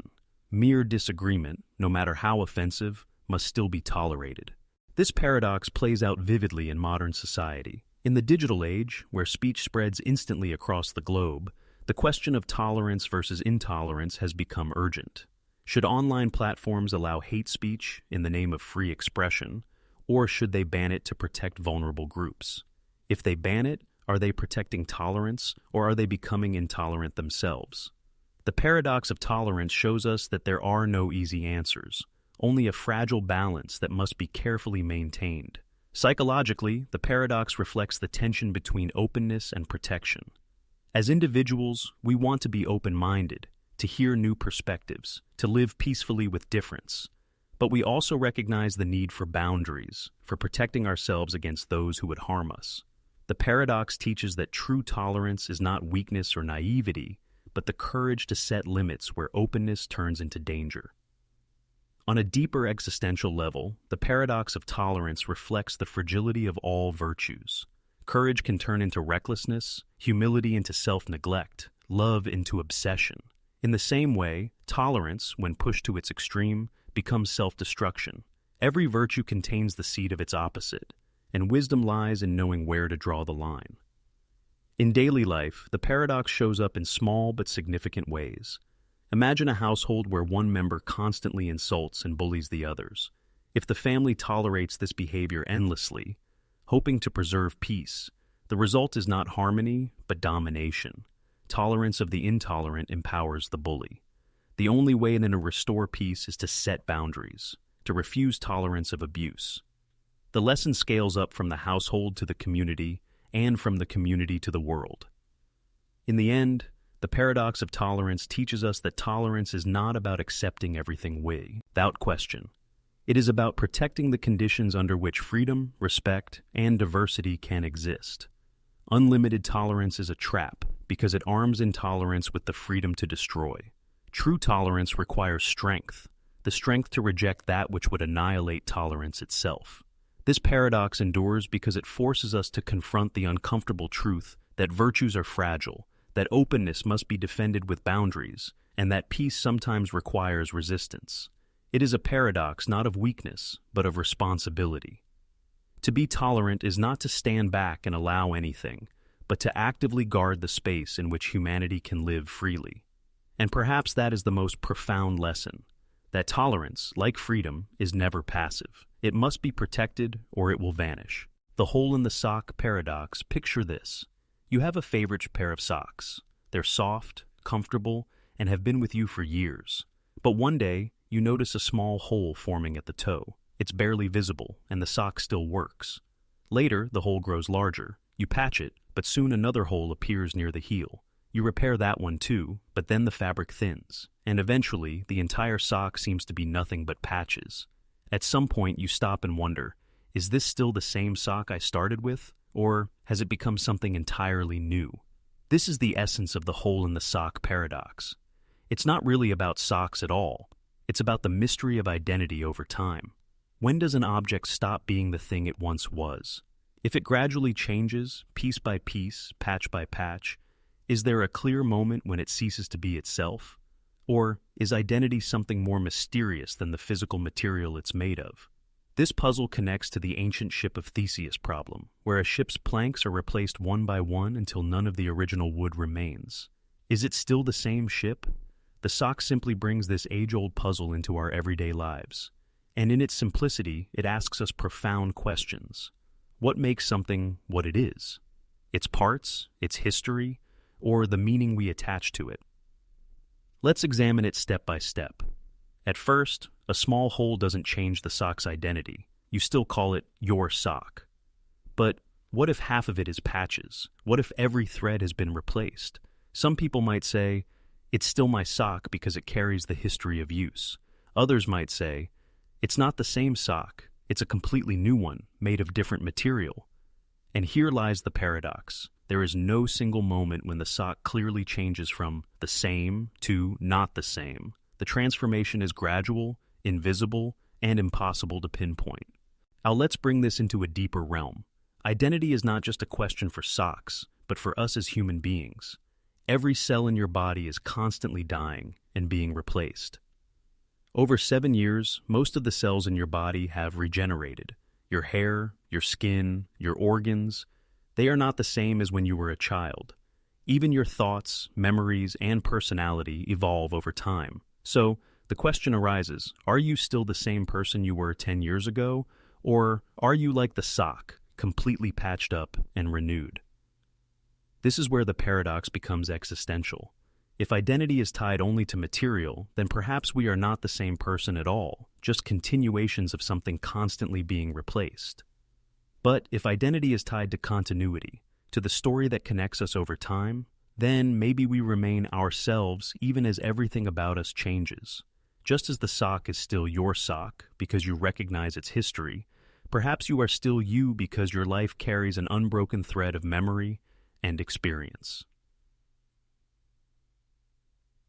Mere disagreement, no matter how offensive, must still be tolerated. This paradox plays out vividly in modern society. In the digital age, where speech spreads instantly across the globe, the question of tolerance versus intolerance has become urgent. Should online platforms allow hate speech in the name of free expression, or should they ban it to protect vulnerable groups? If they ban it, are they protecting tolerance, or are they becoming intolerant themselves? The paradox of tolerance shows us that there are no easy answers, only a fragile balance that must be carefully maintained. Psychologically, the paradox reflects the tension between openness and protection. As individuals, we want to be open-minded, to hear new perspectives, to live peacefully with difference. But we also recognize the need for boundaries, for protecting ourselves against those who would harm us. The paradox teaches that true tolerance is not weakness or naivety, but the courage to set limits where openness turns into danger. On a deeper existential level, the paradox of tolerance reflects the fragility of all virtues. Courage can turn into recklessness, humility into self-neglect, love into obsession. In the same way, tolerance, when pushed to its extreme, becomes self-destruction. Every virtue contains the seed of its opposite, and wisdom lies in knowing where to draw the line. In daily life, the paradox shows up in small but significant ways. Imagine a household where one member constantly insults and bullies the others. If the family tolerates this behavior endlessly, hoping to preserve peace, the result is not harmony, but domination. Tolerance of the intolerant empowers the bully. The only way to restore peace is to set boundaries, to refuse tolerance of abuse. The lesson scales up from the household to the community, and from the community to the world. In the end, the paradox of tolerance teaches us that tolerance is not about accepting everything without question. It is about protecting the conditions under which freedom, respect, and diversity can exist. Unlimited tolerance is a trap because it arms intolerance with the freedom to destroy. True tolerance requires strength, the strength to reject that which would annihilate tolerance itself. This paradox endures because it forces us to confront the uncomfortable truth that virtues are fragile, that openness must be defended with boundaries, and that peace sometimes requires resistance. It is a paradox not of weakness, but of responsibility. To be tolerant is not to stand back and allow anything, but to actively guard the space in which humanity can live freely. And perhaps that is the most profound lesson, that tolerance, like freedom, is never passive. It must be protected or it will vanish. The hole in the sock paradox, picture this. You have a favorite pair of socks. They're soft, comfortable, and have been with you for years. But one day, you notice a small hole forming at the toe. It's barely visible, and the sock still works. Later, the hole grows larger. You patch it, but soon another hole appears near the heel. You repair that one too, but then the fabric thins, and eventually, the entire sock seems to be nothing but patches. At some point, you stop and wonder, is this still the same sock I started with? Or has it become something entirely new? This is the essence of the hole in the sock paradox. It's not really about socks at all. It's about the mystery of identity over time. When does an object stop being the thing it once was? If it gradually changes, piece by piece, patch by patch, is there a clear moment when it ceases to be itself? Or is identity something more mysterious than the physical material it's made of? This puzzle connects to the ancient ship of Theseus problem, where a ship's planks are replaced one by one until none of the original wood remains. Is it still the same ship? The sock simply brings this age-old puzzle into our everyday lives. And in its simplicity, it asks us profound questions. What makes something what it is? Its parts, its history, or the meaning we attach to it? Let's examine it step by step. At first, a small hole doesn't change the sock's identity. You still call it your sock. But what if half of it is patches? What if every thread has been replaced? Some people might say, it's still my sock because it carries the history of use. Others might say, it's not the same sock. It's a completely new one, made of different material. And here lies the paradox. There is no single moment when the sock clearly changes from the same to not the same. The transformation is gradual, invisible, and impossible to pinpoint. Now let's bring this into a deeper realm. Identity is not just a question for socks, but for us as human beings. Every cell in your body is constantly dying and being replaced. Over 7 years, most of the cells in your body have regenerated. Your hair, your skin, your organs, they are not the same as when you were a child. Even your thoughts, memories, and personality evolve over time. So, the question arises, are you still the same person you were 10 years ago, or are you like the sock, completely patched up and renewed? This is where the paradox becomes existential. If identity is tied only to material, then perhaps we are not the same person at all, just continuations of something constantly being replaced. But if identity is tied to continuity, to the story that connects us over time, then maybe we remain ourselves even as everything about us changes. Just as the sock is still your sock because you recognize its history, perhaps you are still you because your life carries an unbroken thread of memory and experience.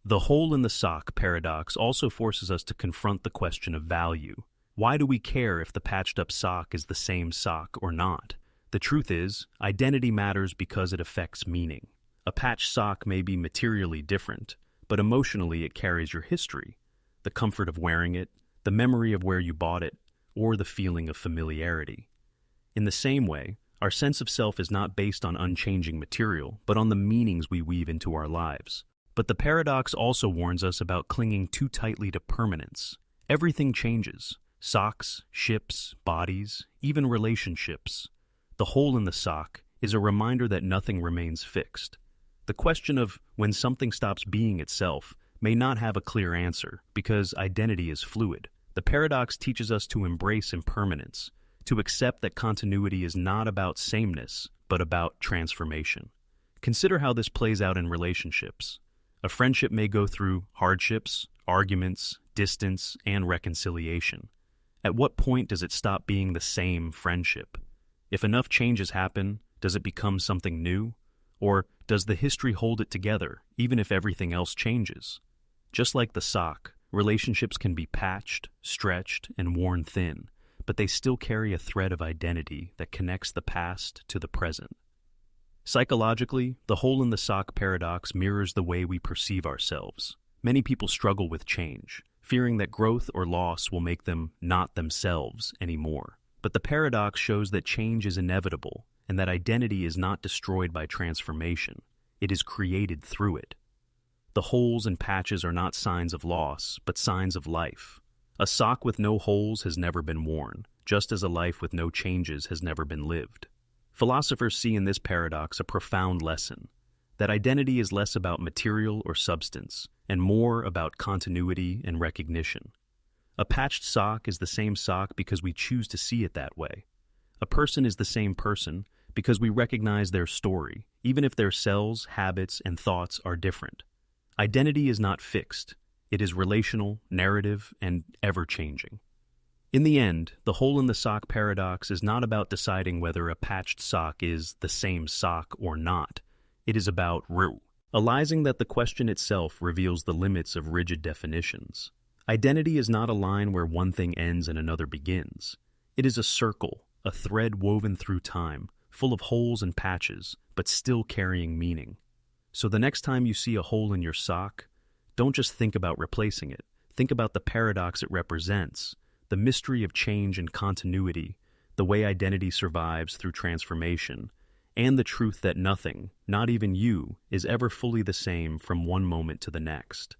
The hole in the sock paradox also forces us to confront the question of value. Why do we care if the patched-up sock is the same sock or not? The truth is, identity matters because it affects meaning. A patched sock may be materially different, but emotionally it carries your history, the comfort of wearing it, the memory of where you bought it, or the feeling of familiarity. In the same way, our sense of self is not based on unchanging material, but on the meanings we weave into our lives. But the paradox also warns us about clinging too tightly to permanence. Everything changes. Socks, ships, bodies, even relationships. The hole in the sock is a reminder that nothing remains fixed. The question of when something stops being itself may not have a clear answer because identity is fluid. The paradox teaches us to embrace impermanence, to accept that continuity is not about sameness, but about transformation. Consider how this plays out in relationships. A friendship may go through hardships, arguments, distance, and reconciliation. At what point does it stop being the same friendship? If enough changes happen, does it become something new? Or does the history hold it together, even if everything else changes? Just like the sock, relationships can be patched, stretched, and worn thin, but they still carry a thread of identity that connects the past to the present. Psychologically, the hole in the sock paradox mirrors the way we perceive ourselves. Many people struggle with change, fearing that growth or loss will make them not themselves anymore. But the paradox shows that change is inevitable and that identity is not destroyed by transformation. It is created through it. The holes and patches are not signs of loss, but signs of life. A sock with no holes has never been worn, just as a life with no changes has never been lived. Philosophers see in this paradox a profound lesson, that identity is less about material or substance, and more about continuity and recognition. A patched sock is the same sock because we choose to see it that way. A person is the same person because we recognize their story, even if their cells, habits, and thoughts are different. Identity is not fixed. It is relational, narrative, and ever-changing. In the end, the hole in the sock paradox is not about deciding whether a patched sock is the same sock or not. It is about realizing that the question itself reveals the limits of rigid definitions. Identity is not a line where one thing ends and another begins. It is a circle, a thread woven through time, full of holes and patches, but still carrying meaning. So the next time you see a hole in your sock, don't just think about replacing it. Think about the paradox it represents, the mystery of change and continuity, the way identity survives through transformation, and the truth that nothing, not even you, is ever fully the same from one moment to the next.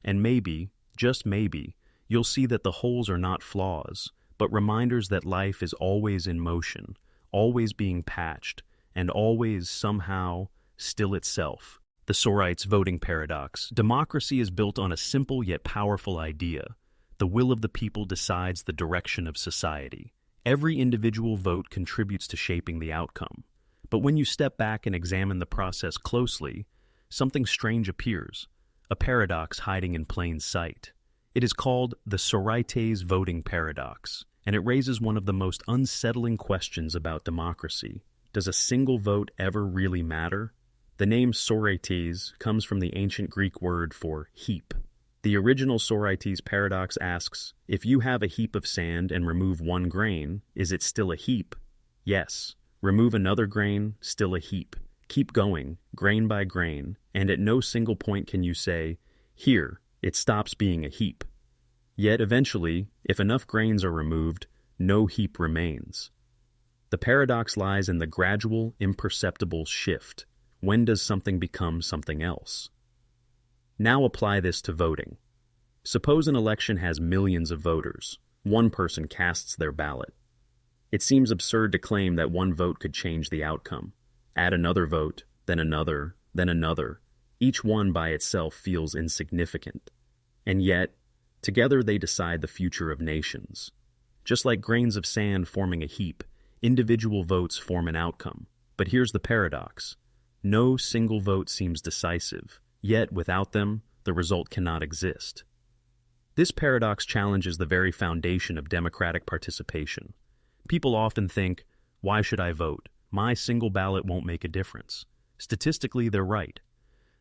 And maybe, just maybe, you'll see that the holes are not flaws, but reminders that life is always in motion, always being patched, and always somehow still itself. The Sorites voting paradox. Democracy is built on a simple yet powerful idea. The will of the people decides the direction of society. Every individual vote contributes to shaping the outcome. But when you step back and examine the process closely, something strange appears, a paradox hiding in plain sight. It is called the Sorites voting paradox, and it raises one of the most unsettling questions about democracy. Does a single vote ever really matter? The name Sorites comes from the ancient Greek word for heap. The original Sorites paradox asks, if you have a heap of sand and remove one grain, is it still a heap? Yes. Remove another grain, still a heap. Keep going, grain by grain, and at no single point can you say, here, it stops being a heap. Yet eventually, if enough grains are removed, no heap remains. The paradox lies in the gradual, imperceptible shift. When does something become something else? Now apply this to voting. Suppose an election has millions of voters. One person casts their ballot. It seems absurd to claim that one vote could change the outcome. Add another vote, then another, then another. Each one by itself feels insignificant. And yet, together they decide the future of nations. Just like grains of sand forming a heap, individual votes form an outcome. But here's the paradox. No single vote seems decisive, yet without them, the result cannot exist. This paradox challenges the very foundation of democratic participation. People often think, why should I vote? My single ballot won't make a difference. Statistically, they're right.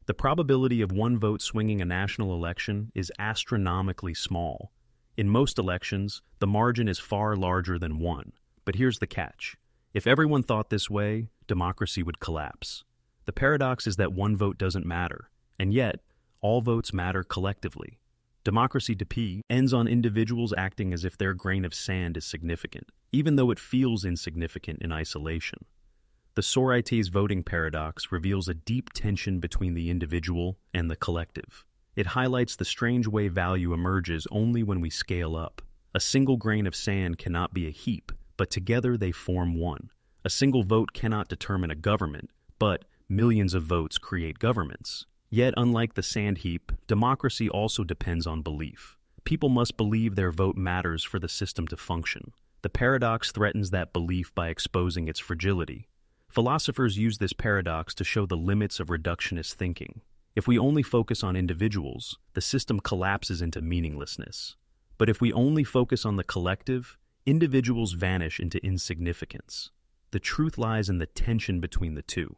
The probability of one vote swinging a national election is astronomically small. In most elections, the margin is far larger than one. But here's the catch. If everyone thought this way, democracy would collapse. The paradox is that one vote doesn't matter, and yet, all votes matter collectively. Democracy depends on individuals acting as if their grain of sand is significant, even though it feels insignificant in isolation. The Sorites voting paradox reveals a deep tension between the individual and the collective. It highlights the strange way value emerges only when we scale up. A single grain of sand cannot be a heap, but together they form one. A single vote cannot determine a government, but millions of votes create governments. Yet, unlike the sand heap, democracy also depends on belief. People must believe their vote matters for the system to function. The paradox threatens that belief by exposing its fragility. Philosophers use this paradox to show the limits of reductionist thinking. If we only focus on individuals, the system collapses into meaninglessness. But if we only focus on the collective, individuals vanish into insignificance. The truth lies in the tension between the two.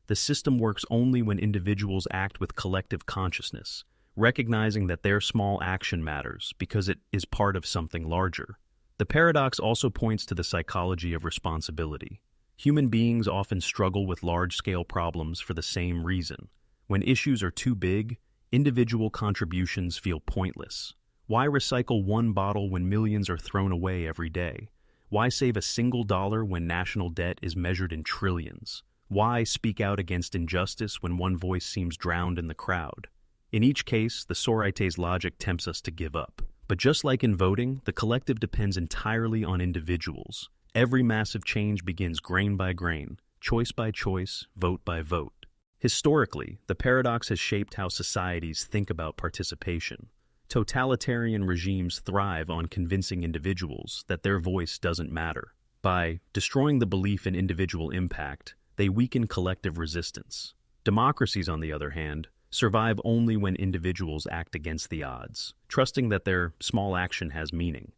The system works only when individuals act with collective consciousness, recognizing that their small action matters because it is part of something larger. The paradox also points to the psychology of responsibility. Human beings often struggle with large-scale problems for the same reason. When issues are too big, individual contributions feel pointless. Why recycle one bottle when millions are thrown away every day? Why save a single dollar when national debt is measured in trillions? Why speak out against injustice when one voice seems drowned in the crowd? In each case, the Sorites logic tempts us to give up. But just like in voting, the collective depends entirely on individuals. Every massive change begins grain by grain, choice by choice, vote by vote. Historically, the paradox has shaped how societies think about participation. Totalitarian regimes thrive on convincing individuals that their voice doesn't matter. By destroying the belief in individual impact, they weaken collective resistance. Democracies, on the other hand, survive only when individuals act against the odds, trusting that their small action has meaning.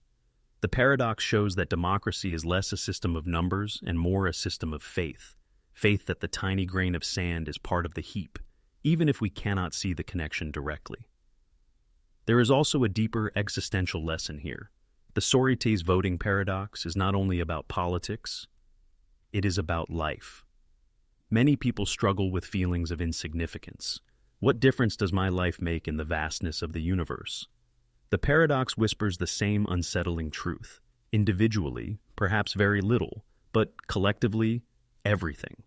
The paradox shows that democracy is less a system of numbers and more a system of faith. Faith that the tiny grain of sand is part of the heap, even if we cannot see the connection directly. There is also a deeper existential lesson here. The Sorites voting paradox is not only about politics, it is about life. Many people struggle with feelings of insignificance. What difference does my life make in the vastness of the universe? The paradox whispers the same unsettling truth. Individually, perhaps very little, but collectively, everything.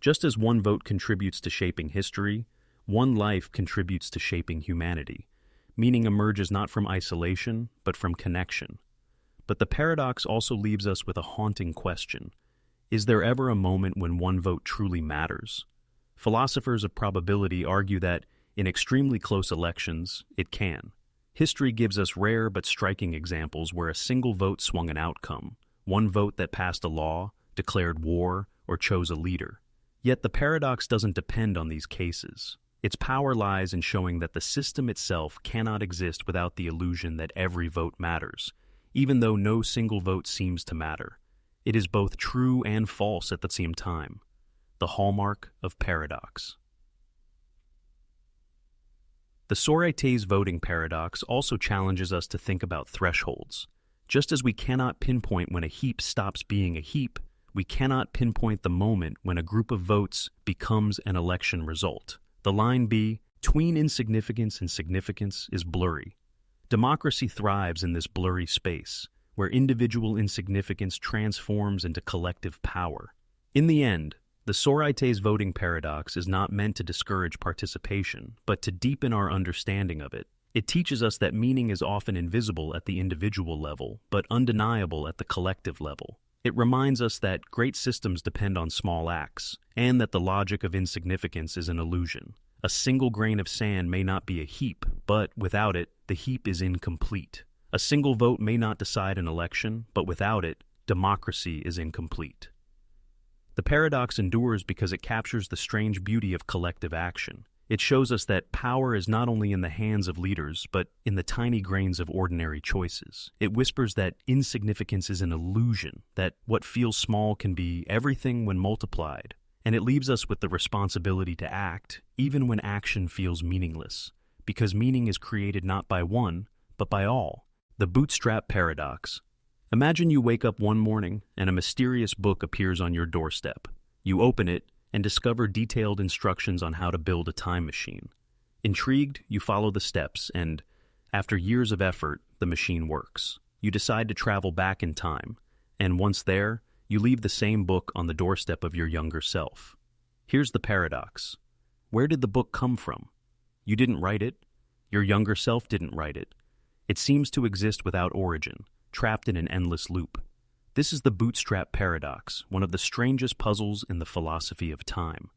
Just as one vote contributes to shaping history, one life contributes to shaping humanity. Meaning emerges not from isolation, but from connection. But the paradox also leaves us with a haunting question. Is there ever a moment when one vote truly matters? Philosophers of probability argue that, in extremely close elections, it can. History gives us rare but striking examples where a single vote swung an outcome, one vote that passed a law, declared war, or chose a leader. Yet the paradox doesn't depend on these cases. Its power lies in showing that the system itself cannot exist without the illusion that every vote matters, even though no single vote seems to matter. It is both true and false at the same time, the hallmark of paradox. The Sorites voting paradox also challenges us to think about thresholds. Just as we cannot pinpoint when a heap stops being a heap, we cannot pinpoint the moment when a group of votes becomes an election result. The line between insignificance and significance is blurry. Democracy thrives in this blurry space, where individual insignificance transforms into collective power. In the end, the Sorites voting paradox is not meant to discourage participation, but to deepen our understanding of it. It teaches us that meaning is often invisible at the individual level, but undeniable at the collective level. It reminds us that great systems depend on small acts, and that the logic of insignificance is an illusion. A single grain of sand may not be a heap, but without it, the heap is incomplete. A single vote may not decide an election, but without it, democracy is incomplete. The paradox endures because it captures the strange beauty of collective action. It shows us that power is not only in the hands of leaders, but in the tiny grains of ordinary choices. It whispers that insignificance is an illusion, that what feels small can be everything when multiplied. And it leaves us with the responsibility to act, even when action feels meaningless, because meaning is created not by one, but by all. The Bootstrap Paradox. Imagine you wake up one morning and a mysterious book appears on your doorstep. You open it and discover detailed instructions on how to build a time machine. Intrigued, you follow the steps, and after years of effort, the machine works. You decide to travel back in time, and once there, you leave the same book on the doorstep of your younger self. Here's the paradox. Where did the book come from? You didn't write it. Your younger self didn't write it. It seems to exist without origin, trapped in an endless loop. This is the Bootstrap Paradox, one of the strangest puzzles in the philosophy of time.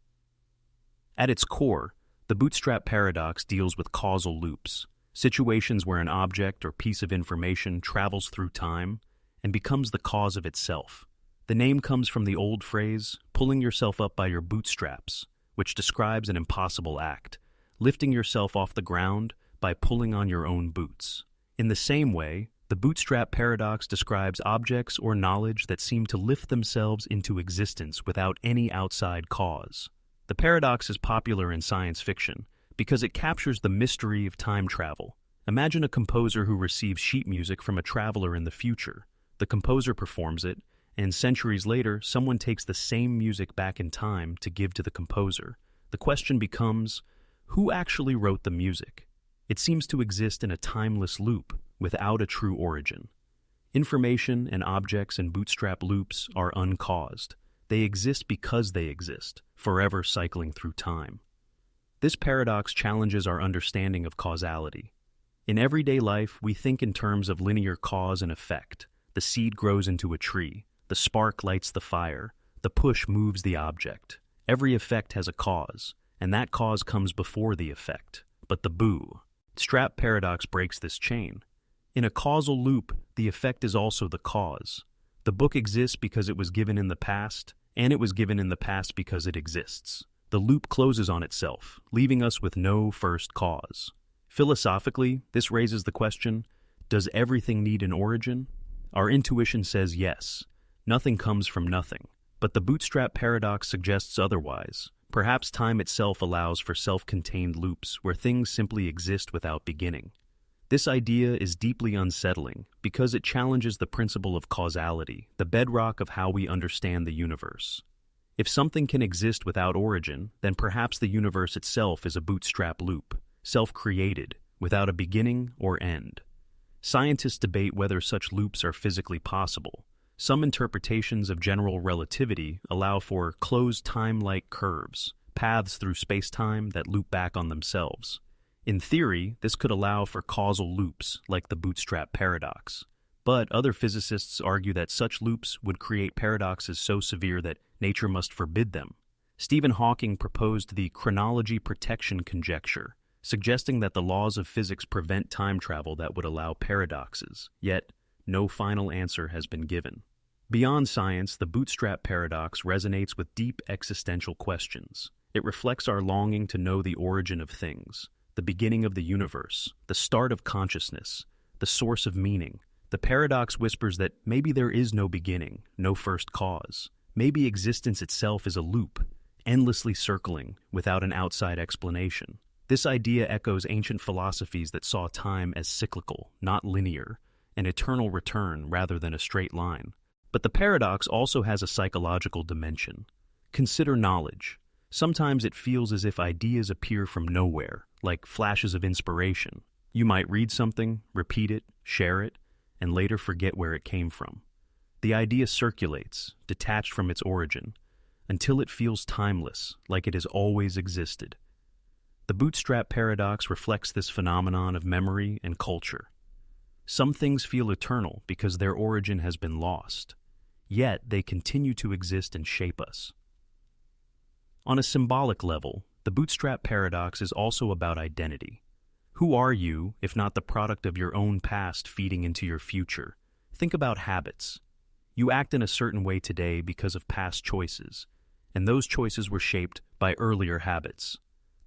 At its core, the Bootstrap Paradox deals with causal loops, situations where an object or piece of information travels through time and becomes the cause of itself. The name comes from the old phrase, pulling yourself up by your bootstraps, which describes an impossible act, lifting yourself off the ground by pulling on your own boots. In the same way, the Bootstrap Paradox describes objects or knowledge that seem to lift themselves into existence without any outside cause. The paradox is popular in science fiction because it captures the mystery of time travel. Imagine a composer who receives sheet music from a traveler in the future. The composer performs it, and centuries later, someone takes the same music back in time to give to the composer. The question becomes, who actually wrote the music? It seems to exist in a timeless loop, without a true origin. Information and objects in bootstrap loops are uncaused. They exist because they exist, forever cycling through time. This paradox challenges our understanding of causality. In everyday life, we think in terms of linear cause and effect. The seed grows into a tree. The spark lights the fire. The push moves the object. Every effect has a cause, and that cause comes before the effect. But the Bootstrap Paradox breaks this chain. In a causal loop, the effect is also the cause. The book exists because it was given in the past, and it was given in the past because it exists. The loop closes on itself, leaving us with no first cause. Philosophically, this raises the question, does everything need an origin? Our intuition says yes. Nothing comes from nothing. But the Bootstrap Paradox suggests otherwise. Perhaps time itself allows for self-contained loops where things simply exist without beginning. This idea is deeply unsettling because it challenges the principle of causality, the bedrock of how we understand the universe. If something can exist without origin, then perhaps the universe itself is a bootstrap loop, self-created, without a beginning or end. Scientists debate whether such loops are physically possible. Some interpretations of general relativity allow for closed time-like curves, paths through space-time that loop back on themselves. In theory, this could allow for causal loops, like the Bootstrap Paradox. But other physicists argue that such loops would create paradoxes so severe that nature must forbid them. Stephen Hawking proposed the chronology protection conjecture, suggesting that the laws of physics prevent time travel that would allow paradoxes, yet no final answer has been given. Beyond science, the Bootstrap Paradox resonates with deep existential questions. It reflects our longing to know the origin of things, the beginning of the universe, the start of consciousness, the source of meaning. The paradox whispers that maybe there is no beginning, no first cause. Maybe existence itself is a loop, endlessly circling without an outside explanation. This idea echoes ancient philosophies that saw time as cyclical, not linear, an eternal return rather than a straight line. But the paradox also has a psychological dimension. Consider knowledge. Sometimes it feels as if ideas appear from nowhere, like flashes of inspiration. You might read something, repeat it, share it, and later forget where it came from. The idea circulates, detached from its origin, until it feels timeless, like it has always existed. The Bootstrap Paradox reflects this phenomenon of memory and culture. Some things feel eternal because their origin has been lost, yet they continue to exist and shape us. On a symbolic level, the Bootstrap Paradox is also about identity. Who are you, if not the product of your own past feeding into your future? Think about habits. You act in a certain way today because of past choices, and those choices were shaped by earlier habits.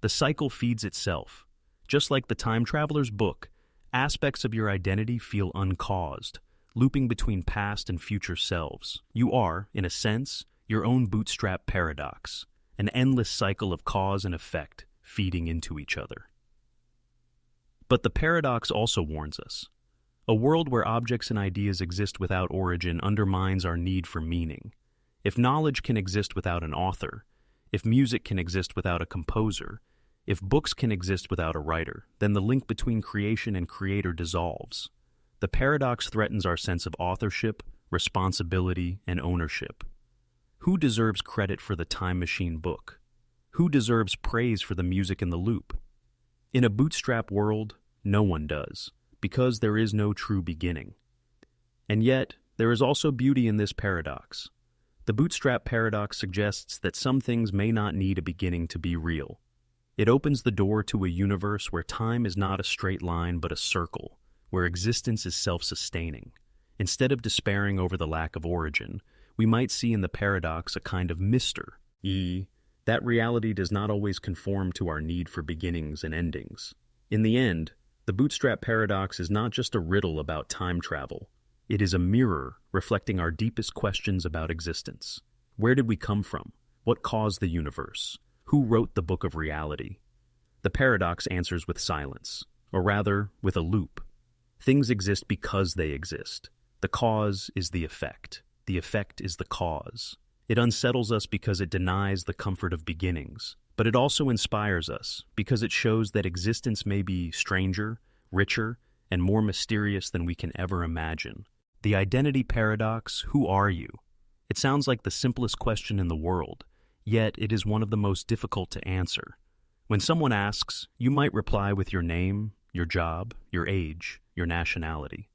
The cycle feeds itself. Just like the time traveler's book, aspects of your identity feel uncaused, looping between past and future selves. You are, in a sense, your own Bootstrap Paradox, an endless cycle of cause and effect feeding into each other. But the paradox also warns us. A world where objects and ideas exist without origin undermines our need for meaning. If knowledge can exist without an author, if music can exist without a composer, if books can exist without a writer, then the link between creation and creator dissolves. The paradox threatens our sense of authorship, responsibility, and ownership. Who deserves credit for the Time Machine book? Who deserves praise for the music in the loop? In a bootstrap world, no one does, because there is no true beginning. And yet, there is also beauty in this paradox. The Bootstrap Paradox suggests that some things may not need a beginning to be real. It opens the door to a universe where time is not a straight line but a circle, where existence is self-sustaining. Instead of despairing over the lack of origin, we might see in the paradox a kind of mystery, that reality does not always conform to our need for beginnings and endings. In the end, the Bootstrap Paradox is not just a riddle about time travel. It is a mirror reflecting our deepest questions about existence. Where did we come from? What caused the universe? Who wrote the book of reality? The paradox answers with silence, or rather, with a loop. Things exist because they exist. The cause is the effect. The effect is the cause. It unsettles us because it denies the comfort of beginnings, but it also inspires us because it shows that existence may be stranger, richer, and more mysterious than we can ever imagine. The identity paradox, who are you? It sounds like the simplest question in the world, yet it is one of the most difficult to answer. When someone asks, you might reply with your name, your job, your age, your nationality.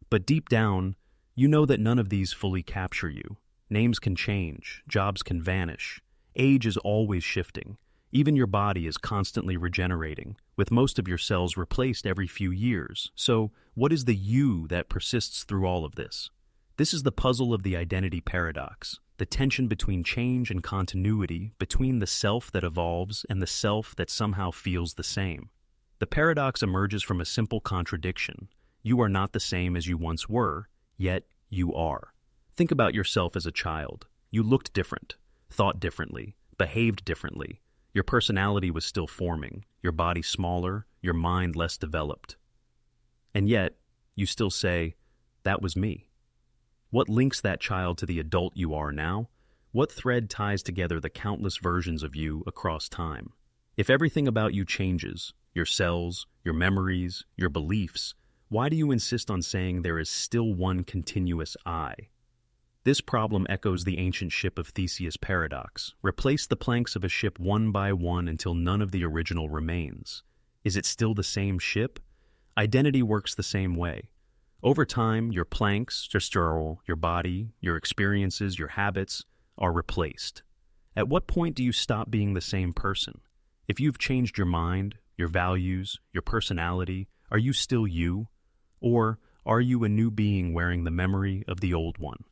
But deep down, you know that none of these fully capture you. Names can change, jobs can vanish, age is always shifting, even your body is constantly regenerating, with most of your cells replaced every few years. So, what is the you that persists through all of this? This is the puzzle of the identity paradox, the tension between change and continuity, between the self that evolves and the self that somehow feels the same. The paradox emerges from a simple contradiction. You are not the same as you once were, yet you are. Think about yourself as a child. You looked different, thought differently, behaved differently. Your personality was still forming, your body smaller, your mind less developed. And yet, you still say, that was me. What links that child to the adult you are now? What thread ties together the countless versions of you across time? If everything about you changes, your cells, your memories, your beliefs, why do you insist on saying there is still one continuous I? This problem echoes the ancient ship of Theseus' paradox. Replace the planks of a ship one by one until none of the original remains. Is it still the same ship? Identity works the same way. Over time, your planks, your body, your experiences, your habits are replaced. At what point do you stop being the same person? If you've changed your mind, your values, your personality, are you still you? Or are you a new being wearing the memory of the old one?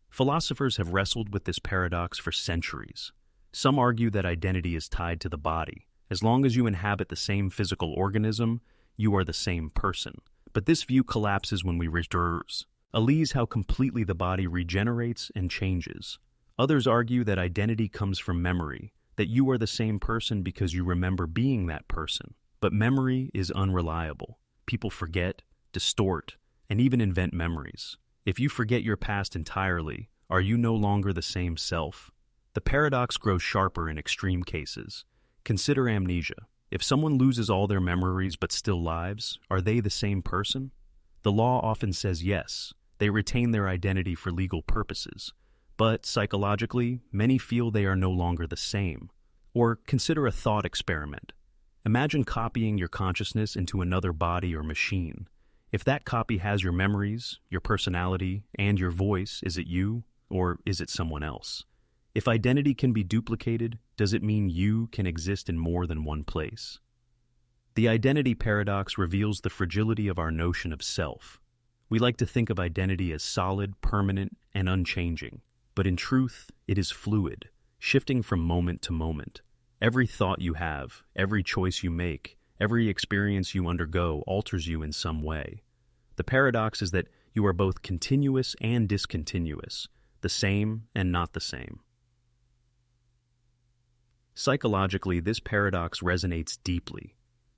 Philosophers have wrestled with this paradox for centuries. Some argue that identity is tied to the body. As long as you inhabit the same physical organism, you are the same person. But this view collapses when we realize how completely the body regenerates and changes. Others argue that identity comes from memory, that you are the same person because you remember being that person. But memory is unreliable. People forget, distort, and even invent memories. If you forget your past entirely, are you no longer the same self? The paradox grows sharper in extreme cases. Consider amnesia. If someone loses all their memories but still lives, are they the same person? The law often says yes, they retain their identity for legal purposes. But psychologically, many feel they are no longer the same. Or consider a thought experiment. Imagine copying your consciousness into another body or machine. If that copy has your memories, your personality, and your voice, is it you, or is it someone else? If identity can be duplicated, does it mean you can exist in more than one place? The identity paradox reveals the fragility of our notion of self. We like to think of identity as solid, permanent, and unchanging. But in truth, it is fluid, shifting from moment to moment. Every thought you have, every choice you make, every experience you undergo alters you in some way. The paradox is that you are both continuous and discontinuous, the same and not the same. Psychologically, this paradox resonates deeply.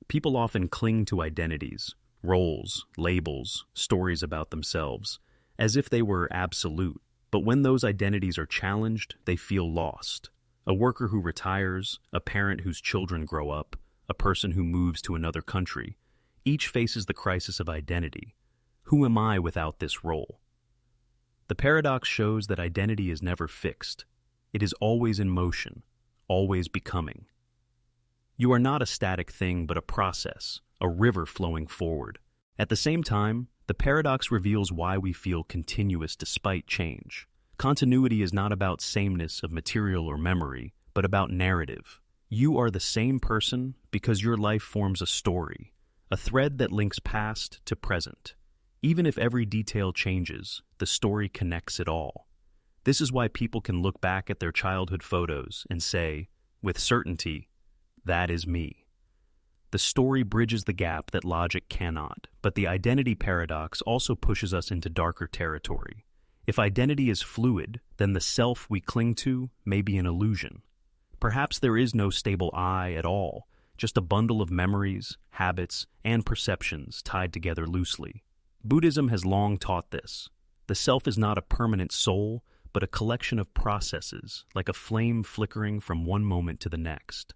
People often cling to identities, roles, labels, stories about themselves, as if they were absolute. But when those identities are challenged, they feel lost. A worker who retires, a parent whose children grow up, a person who moves to another country, each faces the crisis of identity. Who am I without this role? The paradox shows that identity is never fixed. It is always in motion, always becoming. You are not a static thing, but a process, a river flowing forward. At the same time, the paradox reveals why we feel continuous despite change. Continuity is not about sameness of material or memory, but about narrative. You are the same person because your life forms a story, a thread that links past to present. Even if every detail changes, the story connects it all. This is why people can look back at their childhood photos and say, with certainty, that is me. The story bridges the gap that logic cannot, but the identity paradox also pushes us into darker territory. If identity is fluid, then the self we cling to may be an illusion. Perhaps there is no stable I at all, just a bundle of memories, habits, and perceptions tied together loosely. Buddhism has long taught this. The self is not a permanent soul, but a collection of processes, like a flame flickering from one moment to the next.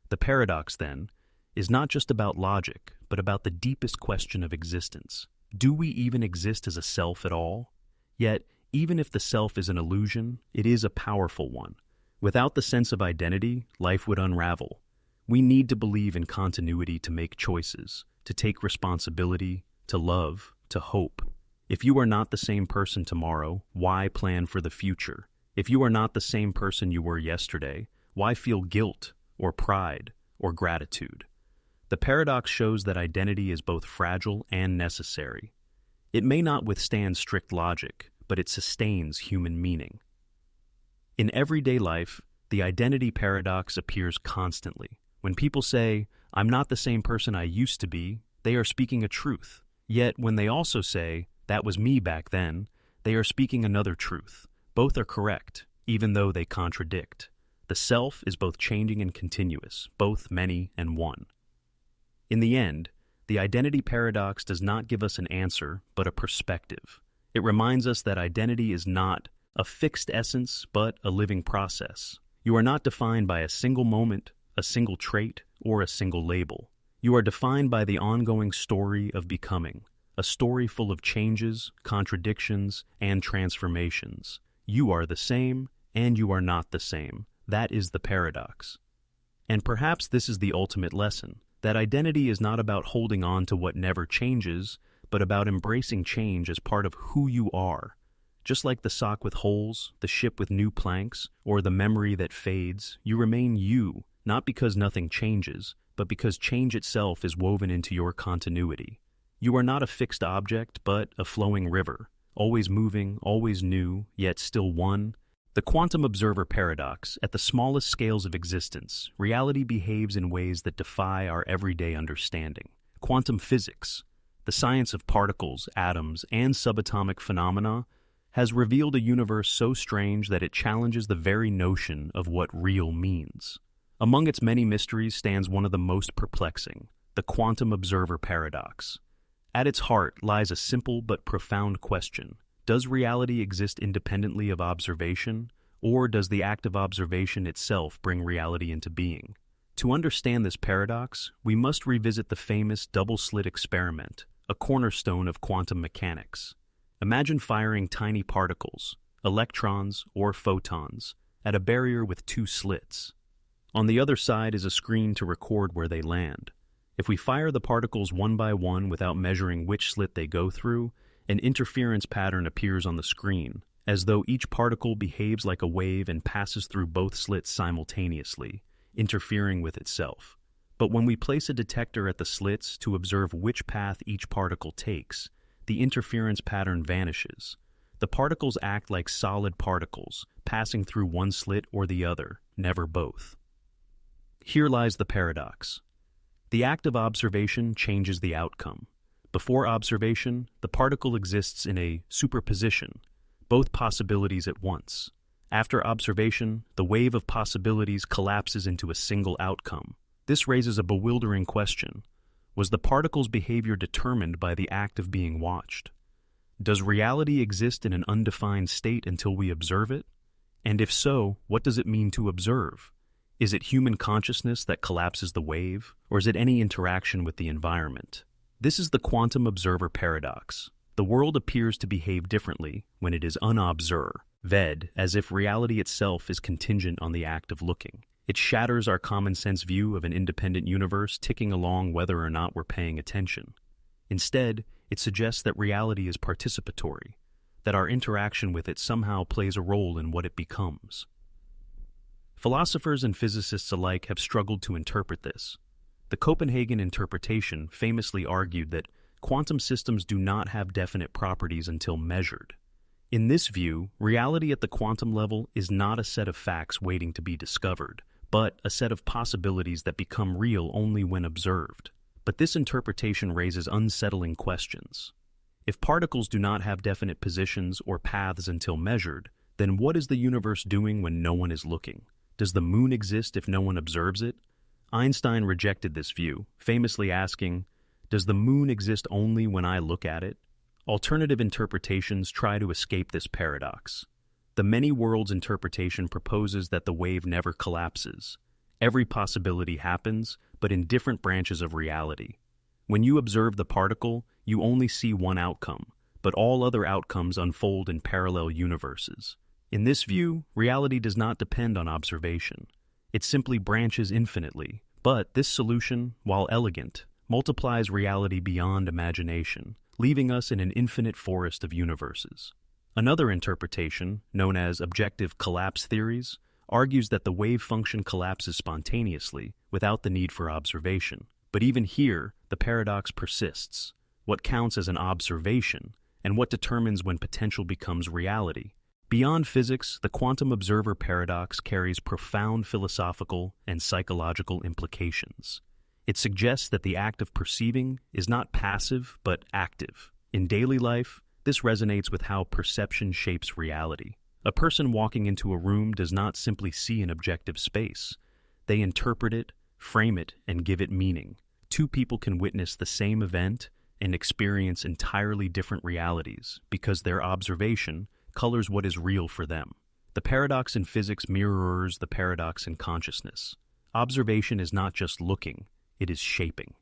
The paradox, then, is not just about logic, but about the deepest question of existence. Do we even exist as a self at all? Yet, even if the self is an illusion, it is a powerful one. Without the sense of identity, life would unravel. We need to believe in continuity to make choices, to take responsibility, to love, to hope. If you are not the same person tomorrow, why plan for the future? If you are not the same person you were yesterday, why feel guilt, or pride, or gratitude? The paradox shows that identity is both fragile and necessary. It may not withstand strict logic, but it sustains human meaning. In everyday life, the identity paradox appears constantly. When people say, "I'm not the same person I used to be," they are speaking a truth. Yet when they also say, "That was me back then," they are speaking another truth. Both are correct, even though they contradict. The self is both changing and continuous, both many and one. In the end, the identity paradox does not give us an answer, but a perspective. It reminds us that identity is not a fixed essence, but a living process. You are not defined by a single moment, a single trait, or a single label. You are defined by the ongoing story of becoming, a story full of changes, contradictions, and transformations. You are the same, and you are not the same. That is the paradox. And perhaps this is the ultimate lesson, that identity is not about holding on to what never changes, but about embracing change as part of who you are. Just like the sock with holes, the ship with new planks, or the memory that fades, you remain you, not because nothing changes, but because change itself is woven into your continuity. You are not a fixed object, but a flowing river, always moving, always new, yet still one. The quantum observer paradox, at the smallest scales of existence, reality behaves in ways that defy our everyday understanding. Quantum physics, the science of particles, atoms, and subatomic phenomena, has revealed a universe so strange that it challenges the very notion of what real means. Among its many mysteries stands one of the most perplexing, the quantum observer paradox. At its heart lies a simple but profound question. Does reality exist independently of observation, or does the act of observation itself bring reality into being? To understand this paradox, we must revisit the famous double-slit experiment, a cornerstone of quantum mechanics. Imagine firing tiny particles, electrons or photons, at a barrier with two slits. On the other side is a screen to record where they land. If we fire the particles one by one without measuring which slit they go through, an interference pattern appears on the screen, as though each particle behaves like a wave and passes through both slits simultaneously, interfering with itself. But when we place a detector at the slits to observe which path each particle takes, the interference pattern vanishes. The particles act like solid particles, passing through one slit or the other, never both. Here lies the paradox. The act of observation changes the outcome. Before observation, the particle exists in a superposition, both possibilities at once. After observation, the wave of possibilities collapses into a single outcome. This raises a bewildering question. Was the particle's behavior determined by the act of being watched? Does reality exist in an undefined state until we observe it? And if so, what does it mean to observe? Is it human consciousness that collapses the wave, or is it any interaction with the environment? This is the quantum observer paradox. The world appears to behave differently when it is unobserved, as if reality itself is contingent on the act of looking. It shatters our common-sense view of an independent universe ticking along whether or not we're paying attention. Instead, it suggests that reality is participatory, that our interaction with it somehow plays a role in what it becomes. Philosophers and physicists alike have struggled to interpret this. The Copenhagen interpretation famously argued that quantum systems do not have definite properties until measured. In this view, reality at the quantum level is not a set of facts waiting to be discovered, but a set of possibilities that become real only when observed. But this interpretation raises unsettling questions. If particles do not have definite positions or paths until measured, then what is the universe doing when no one is looking? Does the moon exist if no one observes it? Einstein rejected this view, famously asking, "Does the moon exist only when I look at it?" Alternative interpretations try to escape this paradox. The many worlds interpretation proposes that the wave never collapses. Every possibility happens, but in different branches of reality. When you observe the particle, you only see one outcome, but all other outcomes unfold in parallel universes. In this view, reality does not depend on observation. It simply branches infinitely. But this solution, while elegant, multiplies reality beyond imagination, leaving us in an infinite forest of universes. Another interpretation, known as objective collapse theories, argues that the wave function collapses spontaneously without the need for observation. But even here, the paradox persists. What counts as an observation, and what determines when potential becomes reality? Beyond physics, the quantum observer paradox carries profound philosophical and psychological implications. It suggests that the act of perceiving is not passive but active. In daily life, this resonates with how perception shapes reality. A person walking into a room does not simply see an objective space. They interpret it, frame it, and give it meaning. Two people can witness the same event and experience entirely different realities because their observation colors what is real for them. The paradox in physics mirrors the paradox in consciousness. Observation is not just looking, it is shaping.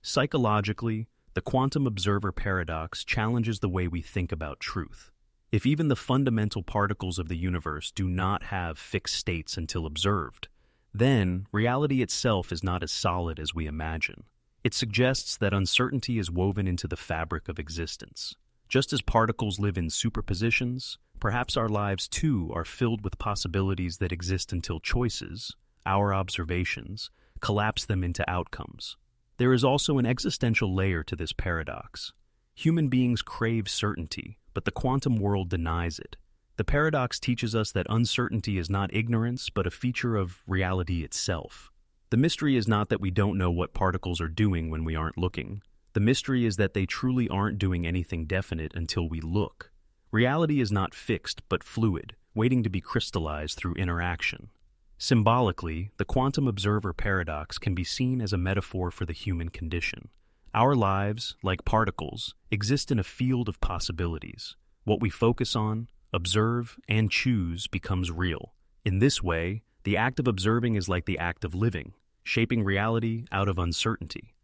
Psychologically, the quantum observer paradox challenges the way we think about truth. If even the fundamental particles of the universe do not have fixed states until observed, then reality itself is not as solid as we imagine. It suggests that uncertainty is woven into the fabric of existence. Just as particles live in superpositions, perhaps our lives too are filled with possibilities that exist until choices, our observations, collapse them into outcomes. There is also an existential layer to this paradox. Human beings crave certainty, but the quantum world denies it. The paradox teaches us that uncertainty is not ignorance, but a feature of reality itself. The mystery is not that we don't know what particles are doing when we aren't looking. The mystery is that they truly aren't doing anything definite until we look. Reality is not fixed, but fluid, waiting to be crystallized through interaction. Symbolically, the quantum observer paradox can be seen as a metaphor for the human condition. Our lives, like particles, exist in a field of possibilities. What we focus on, observe, and choose becomes real. In this way, The act of observing is like the act of living, shaping reality out of uncertainty.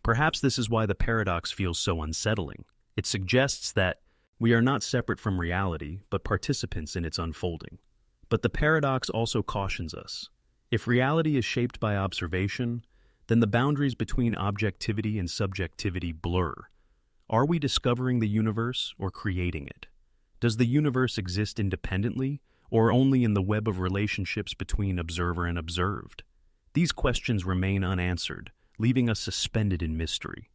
Perhaps this is why the paradox feels so unsettling. It suggests that we are not separate from reality, but participants in its unfolding. But the paradox also cautions us. If reality is shaped by observation, then the boundaries between objectivity and subjectivity blur. Are we discovering the universe or creating it? Does the universe exist independently, or only in the web of relationships between observer and observed? These questions remain unanswered, leaving us suspended in mystery.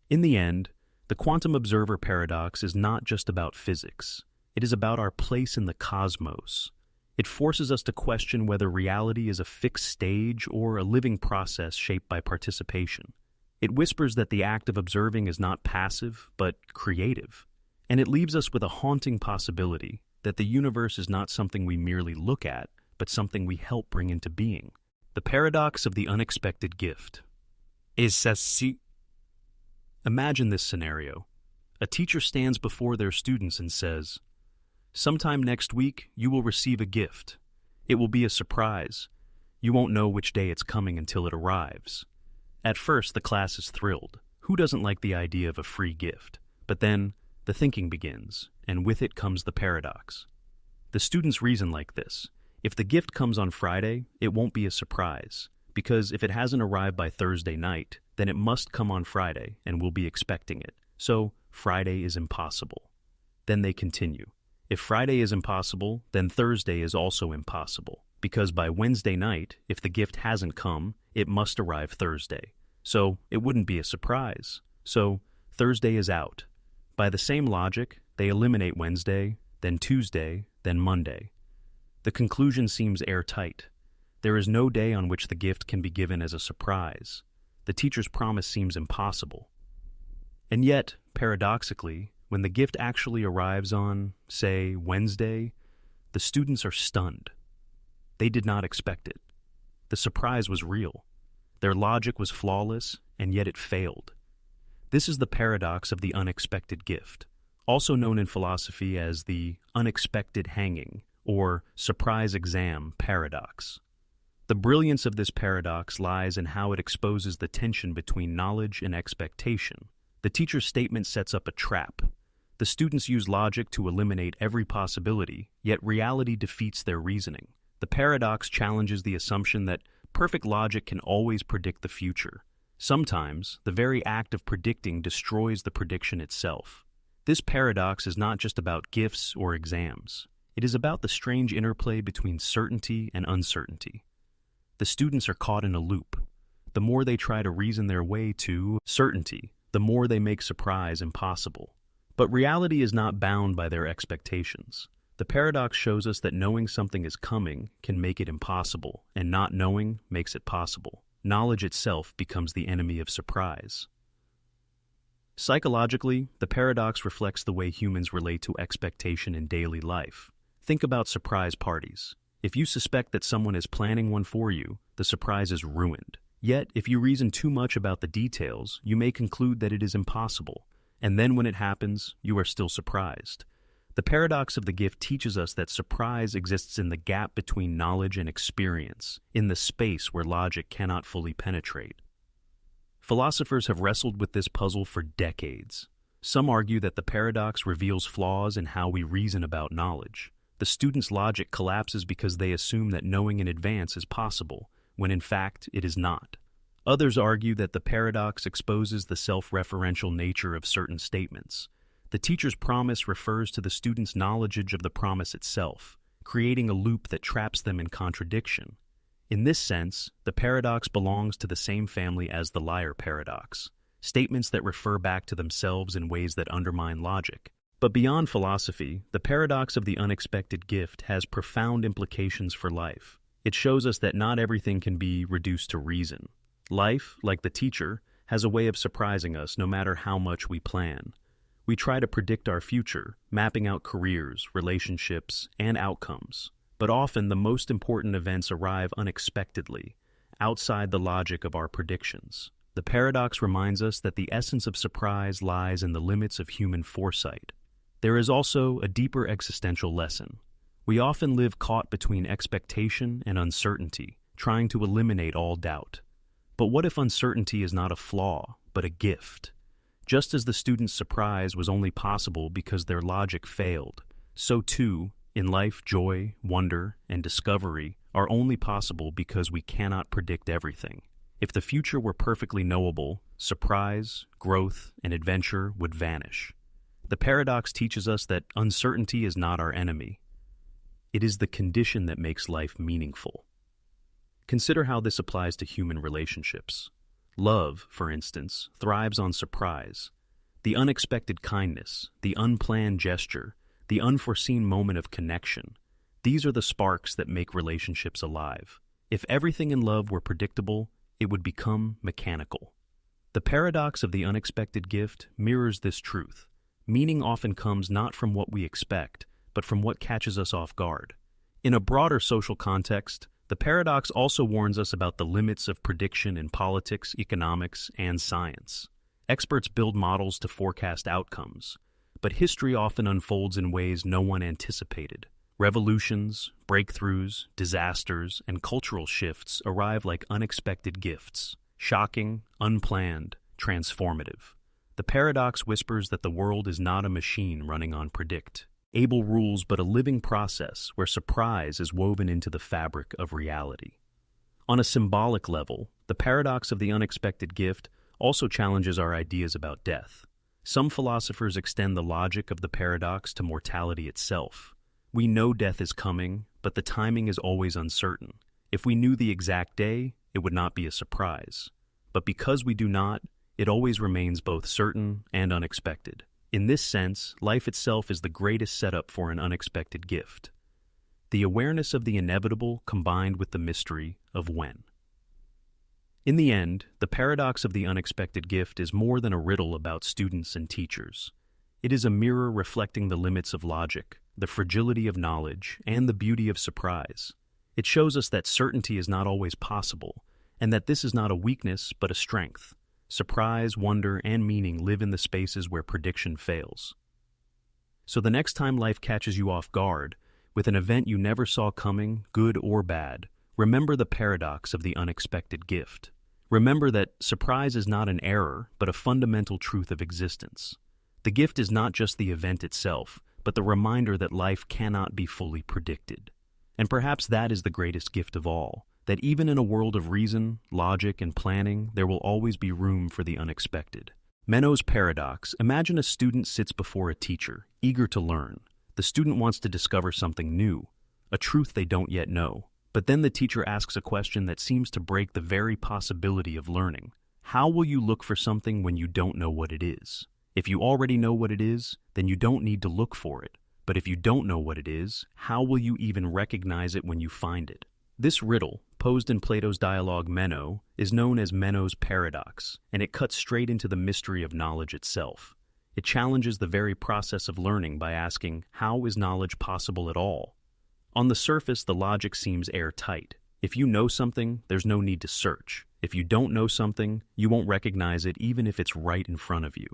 In the end, the quantum observer paradox is not just about physics. It is about our place in the cosmos. It forces us to question whether reality is a fixed stage or a living process shaped by participation. It whispers that the act of observing is not passive, but creative. And it leaves us with a haunting possibility that the universe is not something we merely look at, but something we help bring into being. The paradox of the unexpected gift. Imagine this scenario. A teacher stands before their students and says, "Sometime next week, you will receive a gift. It will be a surprise. You won't know which day it's coming until it arrives." At first, the class is thrilled. Who doesn't like the idea of a free gift? But then, the thinking begins, and with it comes the paradox. The students reason like this. If the gift comes on Friday, it won't be a surprise, because if it hasn't arrived by Thursday night, then it must come on Friday, and we'll be expecting it. So, Friday is impossible. Then they continue. If Friday is impossible, then Thursday is also impossible, because by Wednesday night, if the gift hasn't come, it must arrive Thursday. So, it wouldn't be a surprise. So, Thursday is out. By the same logic, they eliminate Wednesday, then Tuesday, then Monday. The conclusion seems airtight. There is no day on which the gift can be given as a surprise. The teacher's promise seems impossible. And yet, paradoxically, when the gift actually arrives on, say, Wednesday, the students are stunned. They did not expect it. The surprise was real. Their logic was flawless, and yet it failed. This is the paradox of the unexpected gift, also known in philosophy as the unexpected hanging or surprise exam paradox. The brilliance of this paradox lies in how it exposes the tension between knowledge and expectation. The teacher's statement sets up a trap. The students use logic to eliminate every possibility, yet reality defeats their reasoning. The paradox challenges the assumption that perfect logic can always predict the future. Sometimes, the very act of predicting destroys the prediction itself. This paradox is not just about gifts or exams. It is about the strange interplay between certainty and uncertainty. The students are caught in a loop. The more they try to reason their way to certainty, the more they make surprise impossible. But reality is not bound by their expectations. The paradox shows us that knowing something is coming can make it impossible, and not knowing makes it possible. Knowledge itself becomes the enemy of surprise. Psychologically, the paradox reflects the way humans relate to expectation in daily life. Think about surprise parties. If you suspect that someone is planning one for you, the surprise is ruined. Yet, if you reason too much about the details, you may conclude that it is impossible. And then when it happens, you are still surprised. The paradox of the gift teaches us that surprise exists in the gap between knowledge and experience, in the space where logic cannot fully penetrate. Philosophers have wrestled with this puzzle for decades. Some argue that the paradox reveals flaws in how we reason about knowledge. The student's logic collapses because they assume that knowing in advance is possible, when in fact it is not. Others argue that the paradox exposes the self-referential nature of certain statements. The teacher's promise refers to the student's knowledge of the promise itself, creating a loop that traps them in contradiction. In this sense, the paradox belongs to the same family as the liar paradox, statements that refer back to themselves in ways that undermine logic. But beyond philosophy, the paradox of the unexpected gift has profound implications for life. It shows us that not everything can be reduced to reason. Life, like the teacher, has a way of surprising us no matter how much we plan. We try to predict our future, mapping out careers, relationships, and outcomes. But often the most important events arrive unexpectedly, outside the logic of our predictions. The paradox reminds us that the essence of surprise lies in the limits of human foresight. There is also a deeper existential lesson. We often live caught between expectation and uncertainty, trying to eliminate all doubt. But what if uncertainty is not a flaw, but a gift? Just as the student's surprise was only possible because their logic failed, so too, in life, joy, wonder, and discovery are only possible because we cannot predict everything. If the future were perfectly knowable, surprise, growth, and adventure would vanish. The paradox teaches us that uncertainty is not our enemy. It is the condition that makes life meaningful. Consider how this applies to human relationships. Love, for instance, thrives on surprise. The unexpected kindness, the unplanned gesture, the unforeseen moment of connection. These are the sparks that make relationships alive. If everything in love were predictable, it would become mechanical. The paradox of the unexpected gift mirrors this truth. Meaning often comes not from what we expect, but from what catches us off guard. In a broader social context, the paradox also warns us about the limits of prediction in politics, economics, and science. Experts build models to forecast outcomes, but history often unfolds in ways no one anticipated. Revolutions, breakthroughs, disasters, and cultural shifts arrive like unexpected gifts, shocking, unplanned, transformative. The paradox whispers that the world is not a machine running on predictable rules, but a living process where surprise is woven into the fabric of reality. On a symbolic level, the paradox of the unexpected gift also challenges our ideas about death. Some philosophers extend the logic of the paradox to mortality itself. We know death is coming, but the timing is always uncertain. If we knew the exact day, it would not be a surprise. But because we do not, it always remains both certain and unexpected. In this sense, life itself is the greatest setup for an unexpected gift. The awareness of the inevitable combined with the mystery of when. In the end, the paradox of the unexpected gift is more than a riddle about students and teachers. It is a mirror reflecting the limits of logic, the fragility of knowledge, and the beauty of surprise. It shows us that certainty is not always possible, and that this is not a weakness but a strength. Surprise, wonder, and meaning live in the spaces where prediction fails. So the next time life catches you off guard, with an event you never saw coming, good or bad, remember the paradox of the unexpected gift. Remember that surprise is not an error, but a fundamental truth of existence. The gift is not just the event itself, but the reminder that life cannot be fully predicted. And perhaps that is the greatest gift of all, that even in a world of reason, logic, and planning, there will always be room for the unexpected. Meno's paradox: imagine a student sits before a teacher, eager to learn. The student wants to discover something new, a truth they don't yet know. But then the teacher asks a question that seems to break the very possibility of learning. How will you look for something when you don't know what it is? If you already know what it is, then you don't need to look for it. But if you don't know what it is, how will you even recognize it when you find it? This riddle, posed in Plato's dialogue Meno, is known as Meno's Paradox, and it cuts straight into the mystery of knowledge itself. It challenges the very process of learning by asking, how is knowledge possible at all? On the surface, the logic seems airtight. If you know something, there's no need to search. If you don't know something, you won't recognize it even if it's right in front of you.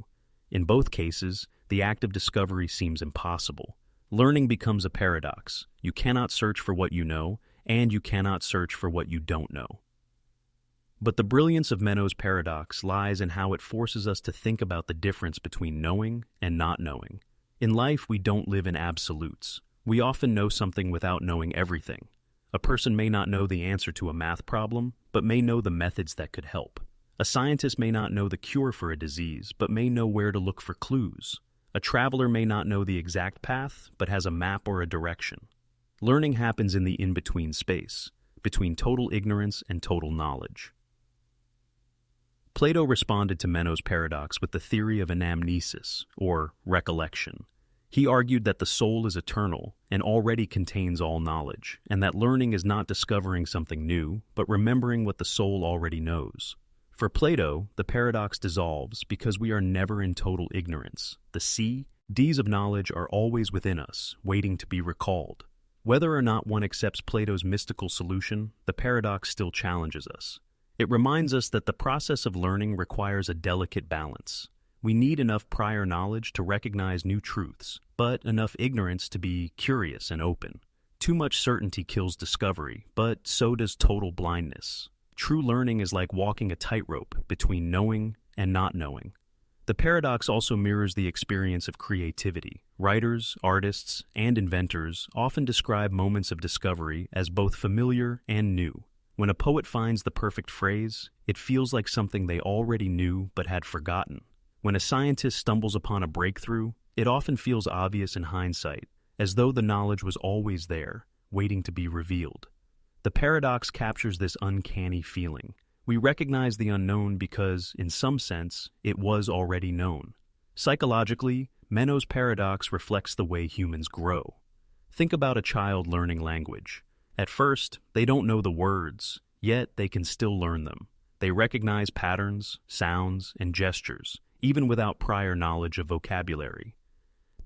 In both cases, the act of discovery seems impossible. Learning becomes a paradox. You cannot search for what you know, and you cannot search for what you don't know. But the brilliance of Meno's paradox lies in how it forces us to think about the difference between knowing and not knowing. In life, we don't live in absolutes. We often know something without knowing everything. A person may not know the answer to a math problem, but may know the methods that could help. A scientist may not know the cure for a disease, but may know where to look for clues. A traveler may not know the exact path, but has a map or a direction. Learning happens in the in-between space, between total ignorance and total knowledge. Plato responded to Meno's paradox with the theory of anamnesis, or recollection. He argued that the soul is eternal and already contains all knowledge, and that learning is not discovering something new, but remembering what the soul already knows. For Plato, the paradox dissolves because we are never in total ignorance. The D's of knowledge are always within us, waiting to be recalled. Whether or not one accepts Plato's mystical solution, the paradox still challenges us. It reminds us that the process of learning requires a delicate balance. We need enough prior knowledge to recognize new truths, but enough ignorance to be curious and open. Too much certainty kills discovery, but so does total blindness. True learning is like walking a tightrope between knowing and not knowing. The paradox also mirrors the experience of creativity. Writers, artists, and inventors often describe moments of discovery as both familiar and new. When a poet finds the perfect phrase, it feels like something they already knew but had forgotten. When a scientist stumbles upon a breakthrough, it often feels obvious in hindsight, as though the knowledge was always there, waiting to be revealed. The paradox captures this uncanny feeling. We recognize the unknown because, in some sense, it was already known. Psychologically, Meno's paradox reflects the way humans grow. Think about a child learning language. At first, they don't know the words, yet they can still learn them. They recognize patterns, sounds, and gestures, even without prior knowledge of vocabulary.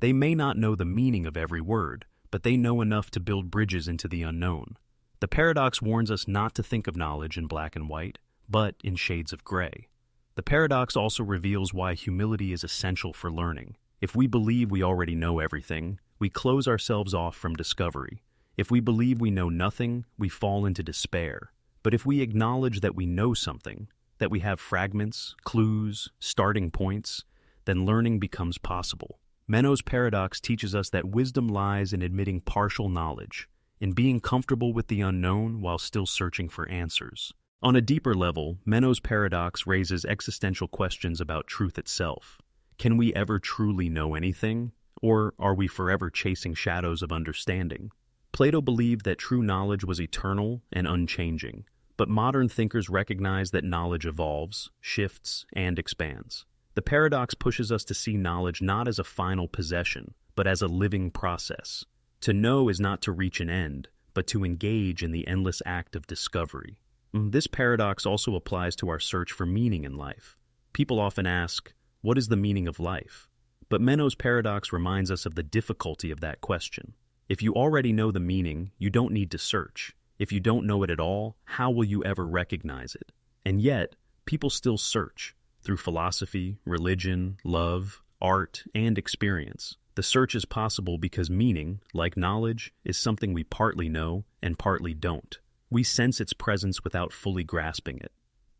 They may not know the meaning of every word, but they know enough to build bridges into the unknown. The paradox warns us not to think of knowledge in black and white, but in shades of gray. The paradox also reveals why humility is essential for learning. If we believe we already know everything, we close ourselves off from discovery. If we believe we know nothing, we fall into despair. But if we acknowledge that we know something, that we have fragments, clues, starting points, then learning becomes possible. Meno's paradox teaches us that wisdom lies in admitting partial knowledge, in being comfortable with the unknown while still searching for answers. On a deeper level, Meno's paradox raises existential questions about truth itself. Can we ever truly know anything? Or are we forever chasing shadows of understanding? Plato believed that true knowledge was eternal and unchanging, but modern thinkers recognize that knowledge evolves, shifts, and expands. The paradox pushes us to see knowledge not as a final possession, but as a living process. To know is not to reach an end, but to engage in the endless act of discovery. This paradox also applies to our search for meaning in life. People often ask, what is the meaning of life? But Meno's paradox reminds us of the difficulty of that question. If you already know the meaning, you don't need to search. If you don't know it at all, how will you ever recognize it? And yet, people still search. Through philosophy, religion, love, art, and experience. The search is possible because meaning, like knowledge, is something we partly know and partly don't. We sense its presence without fully grasping it.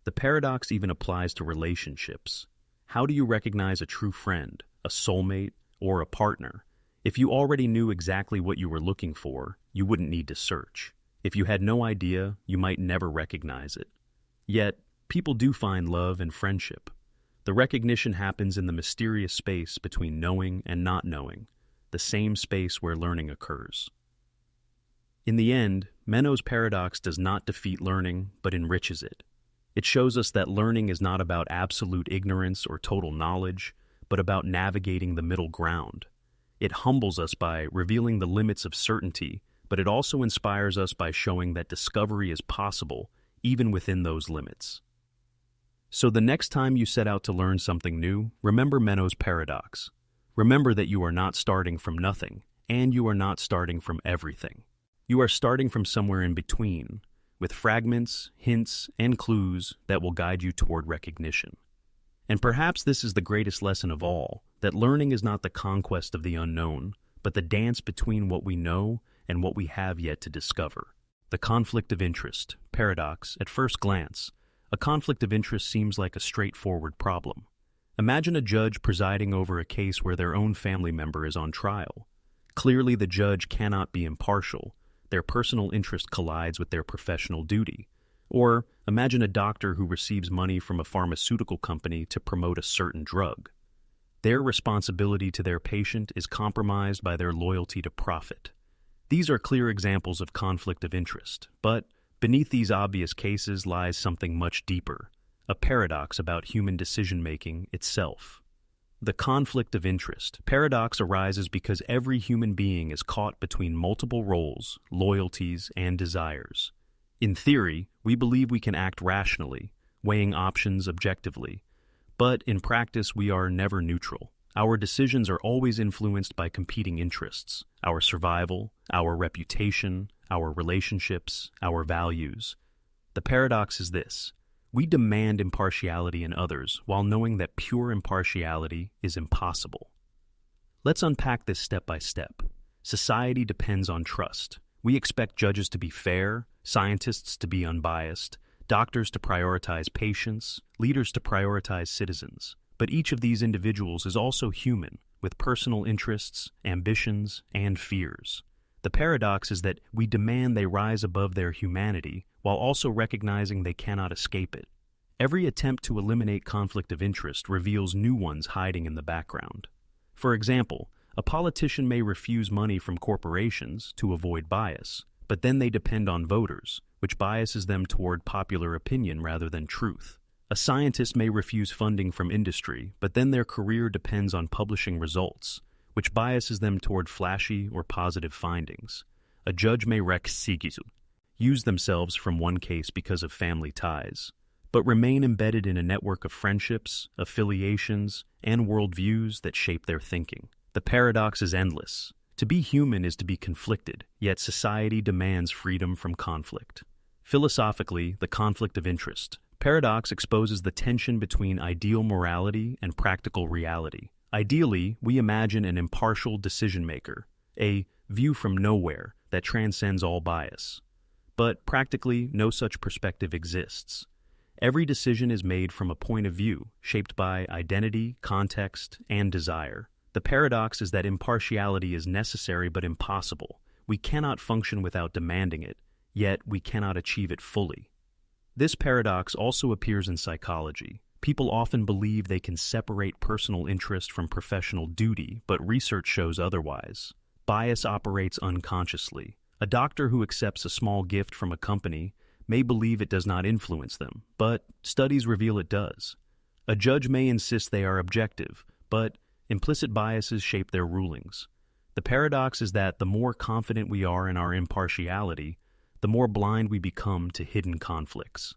The paradox even applies to relationships. How do you recognize a true friend, a soulmate, or a partner? If you already knew exactly what you were looking for, you wouldn't need to search. If you had no idea, you might never recognize it. Yet, people do find love and friendship. The recognition happens in the mysterious space between knowing and not knowing, the same space where learning occurs. In the end, Meno's paradox does not defeat learning, but enriches it. It shows us that learning is not about absolute ignorance or total knowledge, but about navigating the middle ground. It humbles us by revealing the limits of certainty, but it also inspires us by showing that discovery is possible, even within those limits. So the next time you set out to learn something new, remember Meno's paradox. Remember that you are not starting from nothing, and you are not starting from everything. You are starting from somewhere in between, with fragments, hints, and clues that will guide you toward recognition. And perhaps this is the greatest lesson of all, that learning is not the conquest of the unknown, but the dance between what we know and what we have yet to discover. The conflict of interest, paradox, at first glance. A conflict of interest seems like a straightforward problem. Imagine a judge presiding over a case where their own family member is on trial. Clearly, the judge cannot be impartial. Their personal interest collides with their professional duty. Or imagine a doctor who receives money from a pharmaceutical company to promote a certain drug. Their responsibility to their patient is compromised by their loyalty to profit. These are clear examples of conflict of interest, but beneath these obvious cases lies something much deeper, a paradox about human decision-making itself. The conflict of interest. Paradox arises because every human being is caught between multiple roles, loyalties, and desires. In theory, we believe we can act rationally, weighing options objectively. But in practice, we are never neutral. Our decisions are always influenced by competing interests, our survival, our reputation, our relationships, our values. The paradox is this. We demand impartiality in others while knowing that pure impartiality is impossible. Let's unpack this step by step. Society depends on trust. We expect judges to be fair, scientists to be unbiased, doctors to prioritize patients, leaders to prioritize citizens. But each of these individuals is also human, with personal interests, ambitions, and fears. The paradox is that we demand they rise above their humanity while also recognizing they cannot escape it. Every attempt to eliminate conflict of interest reveals new ones hiding in the background. For example, a politician may refuse money from corporations to avoid bias, but then they depend on voters, which biases them toward popular opinion rather than truth. A scientist may refuse funding from industry, but then their career depends on publishing results, which biases them toward flashy or positive findings. A judge may use themselves from one case because of family ties, but remain embedded in a network of friendships, affiliations, and worldviews that shape their thinking. The paradox is endless. To be human is to be conflicted, yet society demands freedom from conflict. Philosophically, the conflict of interest. Paradox exposes the tension between ideal morality and practical reality. Ideally, we imagine an impartial decision-maker, a view from nowhere that transcends all bias. But practically, no such perspective exists. Every decision is made from a point of view, shaped by identity, context, and desire. The paradox is that impartiality is necessary but impossible. We cannot function without demanding it, yet we cannot achieve it fully. This paradox also appears in psychology. People often believe they can separate personal interest from professional duty, but research shows otherwise. Bias operates unconsciously. A doctor who accepts a small gift from a company may believe it does not influence them, but studies reveal it does. A judge may insist they are objective, but implicit biases shape their rulings. The paradox is that the more confident we are in our impartiality, the more blind we become to hidden conflicts.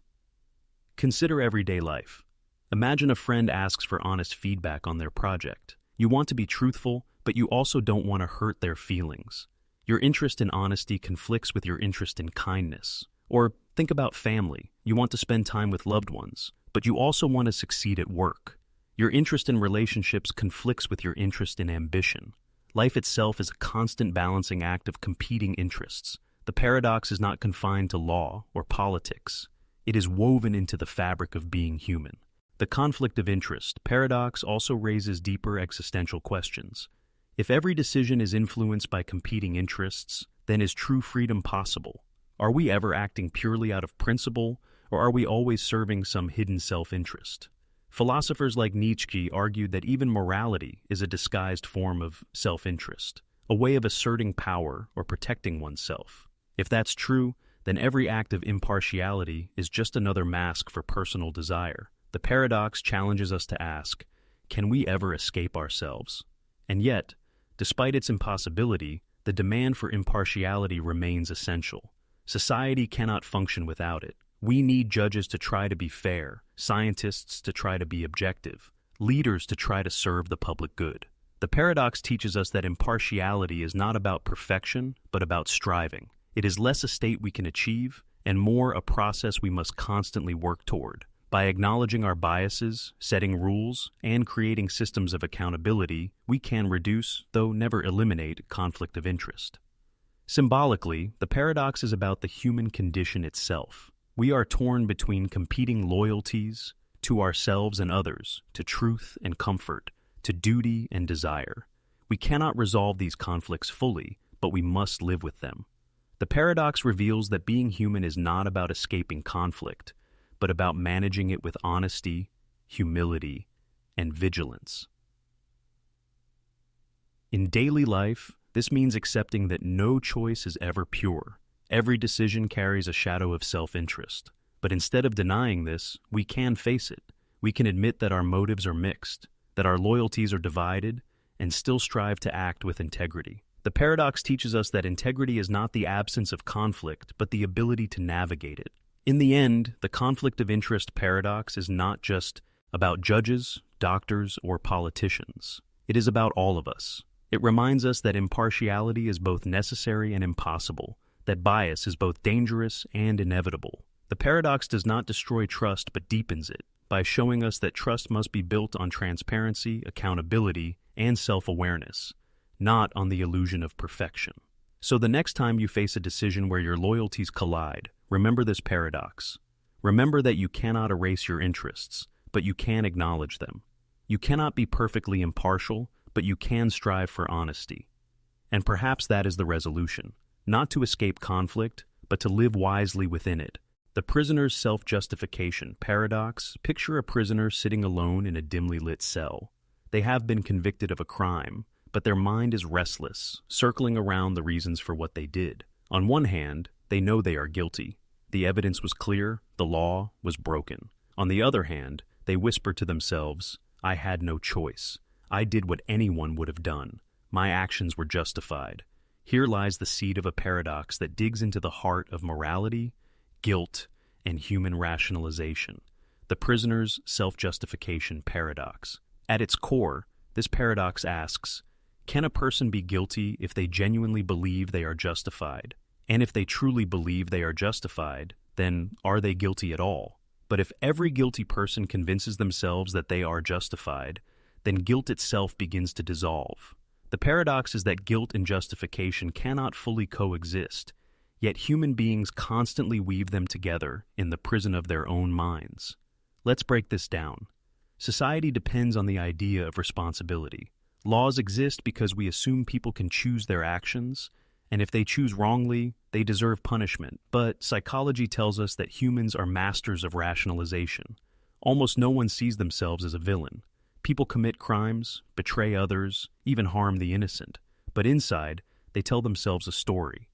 Consider everyday life. Imagine a friend asks for honest feedback on their project. You want to be truthful, but you also don't want to hurt their feelings. Your interest in honesty conflicts with your interest in kindness. Or think about family. You want to spend time with loved ones, but you also want to succeed at work. Your interest in relationships conflicts with your interest in ambition. Life itself is a constant balancing act of competing interests. The paradox is not confined to law or politics. It is woven into the fabric of being human. The conflict of interest paradox also raises deeper existential questions. If every decision is influenced by competing interests, then is true freedom possible? Are we ever acting purely out of principle, or are we always serving some hidden self-interest? Philosophers like Nietzsche argued that even morality is a disguised form of self-interest, a way of asserting power or protecting oneself. If that's true, then every act of impartiality is just another mask for personal desire. The paradox challenges us to ask, can we ever escape ourselves? And yet, despite its impossibility, the demand for impartiality remains essential. Society cannot function without it. We need judges to try to be fair, scientists to try to be objective, leaders to try to serve the public good. The paradox teaches us that impartiality is not about perfection, but about striving. It is less a state we can achieve, and more a process we must constantly work toward. By acknowledging our biases, setting rules, and creating systems of accountability, we can reduce, though never eliminate, conflict of interest. Symbolically, the paradox is about the human condition itself. We are torn between competing loyalties to ourselves and others, to truth and comfort, to duty and desire. We cannot resolve these conflicts fully, but we must live with them. The paradox reveals that being human is not about escaping conflict, but about managing it with honesty, humility, and vigilance. In daily life, this means accepting that no choice is ever pure. Every decision carries a shadow of self-interest. But instead of denying this, we can face it. We can admit that our motives are mixed, that our loyalties are divided, and still strive to act with integrity. The paradox teaches us that integrity is not the absence of conflict, but the ability to navigate it. In the end, the conflict of interest paradox is not just about judges, doctors, or politicians. It is about all of us. It reminds us that impartiality is both necessary and impossible, that bias is both dangerous and inevitable. The paradox does not destroy trust but deepens it, by showing us that trust must be built on transparency, accountability, and self-awareness, not on the illusion of perfection. So the next time you face a decision where your loyalties collide, remember this paradox. Remember that you cannot erase your interests, but you can acknowledge them. You cannot be perfectly impartial, but you can strive for honesty. And perhaps that is the resolution, not to escape conflict, but to live wisely within it. The prisoner's self-justification paradox. Picture a prisoner sitting alone in a dimly lit cell. They have been convicted of a crime, but their mind is restless, circling around the reasons for what they did. On one hand, they know they are guilty. The evidence was clear, the law was broken. On the other hand, they whisper to themselves, I had no choice. I did what anyone would have done. My actions were justified. Here lies the seed of a paradox that digs into the heart of morality, guilt, and human rationalization. The prisoner's self-justification paradox. At its core, this paradox asks, can a person be guilty if they genuinely believe they are justified? And if they truly believe they are justified, then are they guilty at all? But if every guilty person convinces themselves that they are justified, then guilt itself begins to dissolve. The paradox is that guilt and justification cannot fully coexist, yet human beings constantly weave them together in the prison of their own minds. Let's break this down. Society depends on the idea of responsibility. Laws exist because we assume people can choose their actions, and if they choose wrongly, they deserve punishment. But psychology tells us that humans are masters of rationalization. Almost no one sees themselves as a villain. People commit crimes, betray others, even harm the innocent. But inside, they tell themselves a story.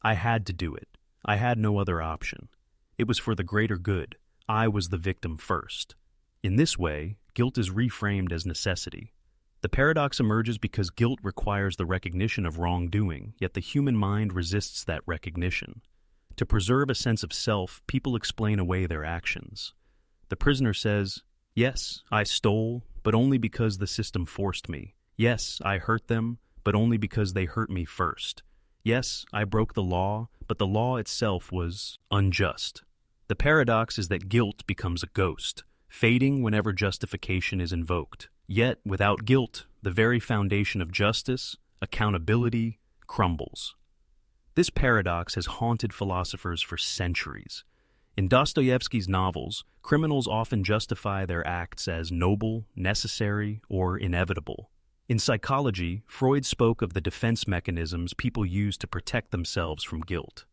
I had to do it. I had no other option. It was for the greater good. I was the victim first. In this way, guilt is reframed as necessity. The paradox emerges because guilt requires the recognition of wrongdoing, yet the human mind resists that recognition. To preserve a sense of self, people explain away their actions. The prisoner says, yes, I stole, but only because the system forced me. Yes, I hurt them, but only because they hurt me first. Yes, I broke the law, but the law itself was unjust. The paradox is that guilt becomes a ghost, fading whenever justification is invoked. Yet, without guilt, the very foundation of justice, accountability, crumbles. This paradox has haunted philosophers for centuries. In Dostoevsky's novels, criminals often justify their acts as noble, necessary, or inevitable. In psychology, Freud spoke of the defense mechanisms people use to protect themselves from guilt.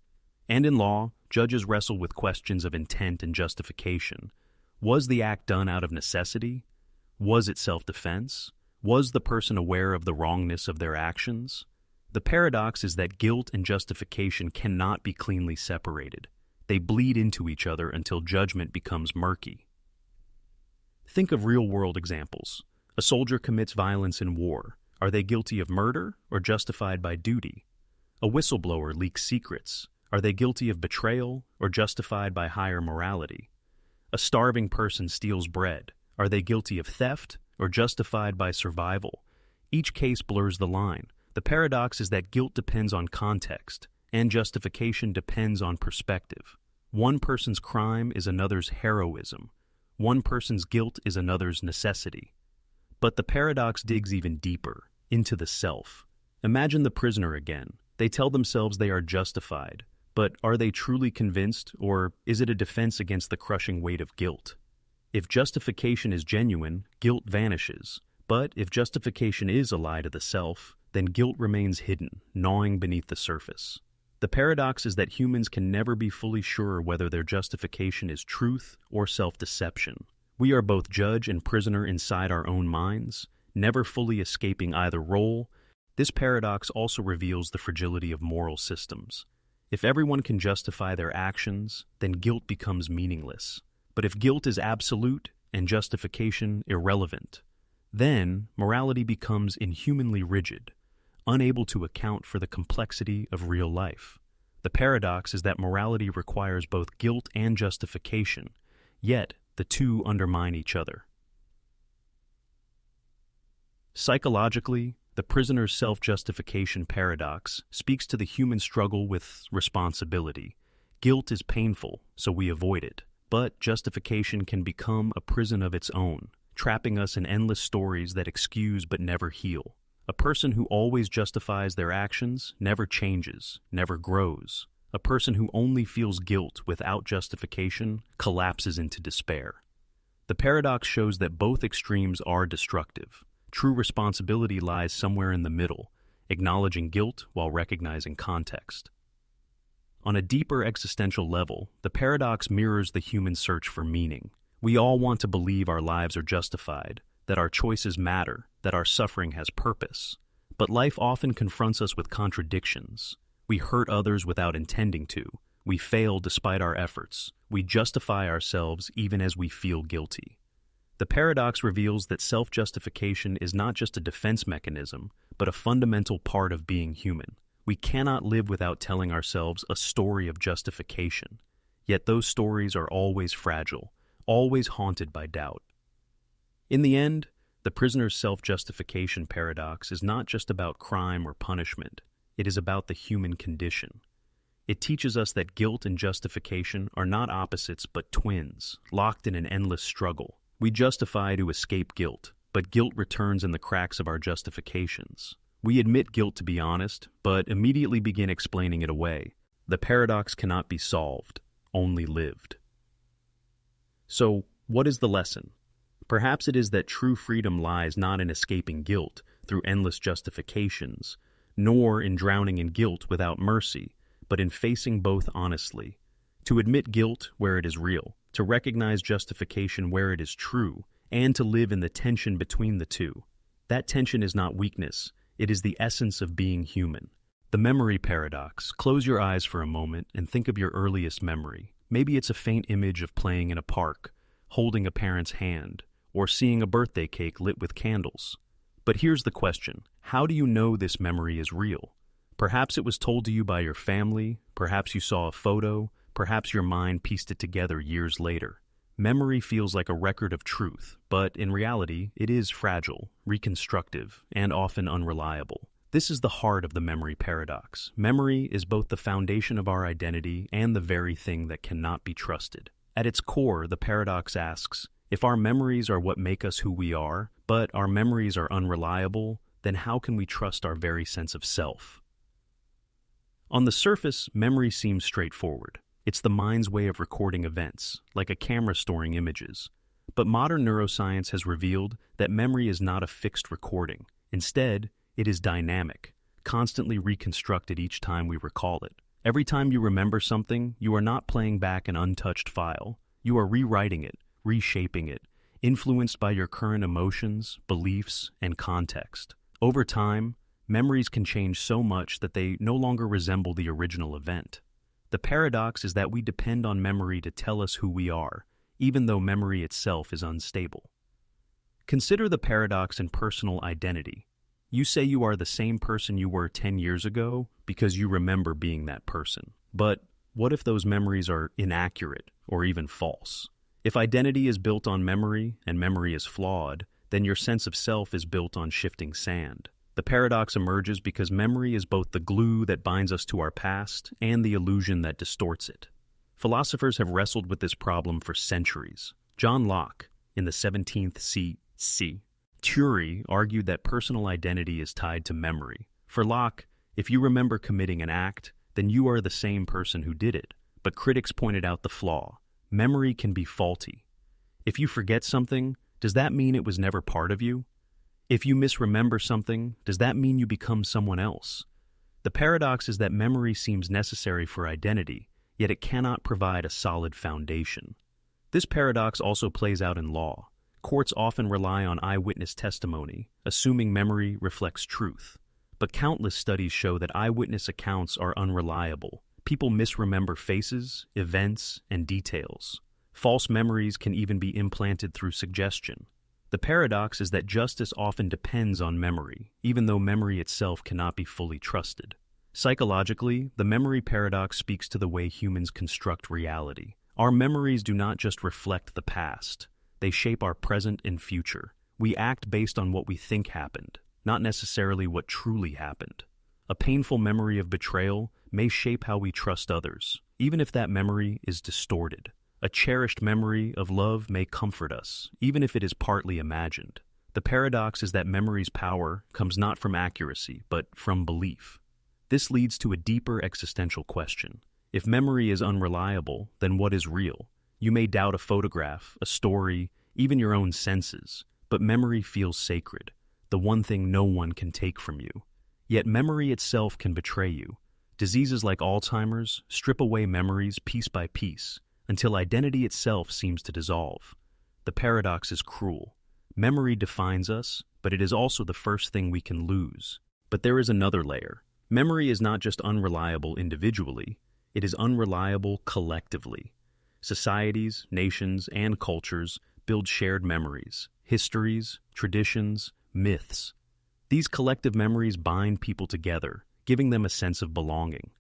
And in law, judges wrestle with questions of intent and justification. Was the act done out of necessity? Was it self-defense? Was the person aware of the wrongness of their actions? The paradox is that guilt and justification cannot be cleanly separated. They bleed into each other until judgment becomes murky. Think of real-world examples. A soldier commits violence in war. Are they guilty of murder or justified by duty? A whistleblower leaks secrets. Are they guilty of betrayal or justified by higher morality? A starving person steals bread. Are they guilty of theft or justified by survival? Each case blurs the line. The paradox is that guilt depends on context, and justification depends on perspective. One person's crime is another's heroism. One person's guilt is another's necessity. But the paradox digs even deeper, into the self. Imagine the prisoner again. They tell themselves they are justified, but are they truly convinced, or is it a defense against the crushing weight of guilt? If justification is genuine, guilt vanishes. But if justification is a lie to the self, then guilt remains hidden, gnawing beneath the surface. The paradox is that humans can never be fully sure whether their justification is truth or self-deception. We are both judge and prisoner inside our own minds, never fully escaping either role. This paradox also reveals the fragility of moral systems. If everyone can justify their actions, then guilt becomes meaningless. But if guilt is absolute and justification irrelevant, then morality becomes inhumanly rigid, unable to account for the complexity of real life. The paradox is that morality requires both guilt and justification, yet the two undermine each other. Psychologically, the prisoner's self-justification paradox speaks to the human struggle with responsibility. Guilt is painful, so we avoid it. But justification can become a prison of its own, trapping us in endless stories that excuse but never heal. A person who always justifies their actions never changes, never grows. A person who only feels guilt without justification collapses into despair. The paradox shows that both extremes are destructive. True responsibility lies somewhere in the middle, acknowledging guilt while recognizing context. On a deeper existential level, the paradox mirrors the human search for meaning. We all want to believe our lives are justified, that our choices matter, that our suffering has purpose. But life often confronts us with contradictions. We hurt others without intending to. We fail despite our efforts. We justify ourselves even as we feel guilty. The paradox reveals that self-justification is not just a defense mechanism, but a fundamental part of being human. We cannot live without telling ourselves a story of justification. Yet those stories are always fragile, always haunted by doubt. In the end, the prisoner's self-justification paradox is not just about crime or punishment. It is about the human condition. It teaches us that guilt and justification are not opposites but twins, locked in an endless struggle. We justify to escape guilt, but guilt returns in the cracks of our justifications. We admit guilt to be honest, but immediately begin explaining it away. The paradox cannot be solved, only lived. So, what is the lesson? Perhaps it is that true freedom lies not in escaping guilt through endless justifications, nor in drowning in guilt without mercy, but in facing both honestly. To admit guilt where it is real, to recognize justification where it is true, and to live in the tension between the two. That tension is not weakness, it is the essence of being human. The memory paradox. Close your eyes for a moment and think of your earliest memory. Maybe it's a faint image of playing in a park, holding a parent's hand, or seeing a birthday cake lit with candles. But here's the question. How do you know this memory is real? Perhaps it was told to you by your family, perhaps you saw a photo, perhaps your mind pieced it together years later. Memory feels like a record of truth, but in reality, it is fragile, reconstructive, and often unreliable. This is the heart of the memory paradox. Memory is both the foundation of our identity and the very thing that cannot be trusted. At its core, the paradox asks, if our memories are what make us who we are, but our memories are unreliable, then how can we trust our very sense of self? On the surface, memory seems straightforward. It's the mind's way of recording events, like a camera storing images. But modern neuroscience has revealed that memory is not a fixed recording. Instead, it is dynamic, constantly reconstructed each time we recall it. Every time you remember something, you are not playing back an untouched file. You are rewriting it, reshaping it, influenced by your current emotions, beliefs, and context. Over time, memories can change so much that they no longer resemble the original event. The paradox is that we depend on memory to tell us who we are, even though memory itself is unstable. Consider the paradox in personal identity. You say you are the same person you were 10 years ago because you remember being that person. But what if those memories are inaccurate or even false? If identity is built on memory and memory is flawed, then your sense of self is built on shifting sand. The paradox emerges because memory is both the glue that binds us to our past and the illusion that distorts it. Philosophers have wrestled with this problem for centuries. John Locke, in the 17th CE, Theory argued that personal identity is tied to memory. For Locke, if you remember committing an act, then you are the same person who did it. But critics pointed out the flaw. Memory can be faulty. If you forget something, does that mean it was never part of you? If you misremember something, does that mean you become someone else? The paradox is that memory seems necessary for identity, yet it cannot provide a solid foundation. This paradox also plays out in law. Courts often rely on eyewitness testimony, assuming memory reflects truth. But countless studies show that eyewitness accounts are unreliable. People misremember faces, events, and details. False memories can even be implanted through suggestion. The paradox is that justice often depends on memory, even though memory itself cannot be fully trusted. Psychologically, the memory paradox speaks to the way humans construct reality. Our memories do not just reflect the past. They shape our present and future. We act based on what we think happened, not necessarily what truly happened. A painful memory of betrayal may shape how we trust others, even if that memory is distorted. A cherished memory of love may comfort us, even if it is partly imagined. The paradox is that memory's power comes not from accuracy, but from belief. This leads to a deeper existential question. If memory is unreliable, then what is real? You may doubt a photograph, a story, even your own senses, but memory feels sacred, the one thing no one can take from you. Yet memory itself can betray you. Diseases like Alzheimer's strip away memories piece by piece, until identity itself seems to dissolve. The paradox is cruel. Memory defines us, but it is also the first thing we can lose. But there is another layer. Memory is not just unreliable individually, it is unreliable collectively. Societies, nations, and cultures build shared memories, histories, traditions, myths. These collective memories bind people together, giving them a sense of belonging.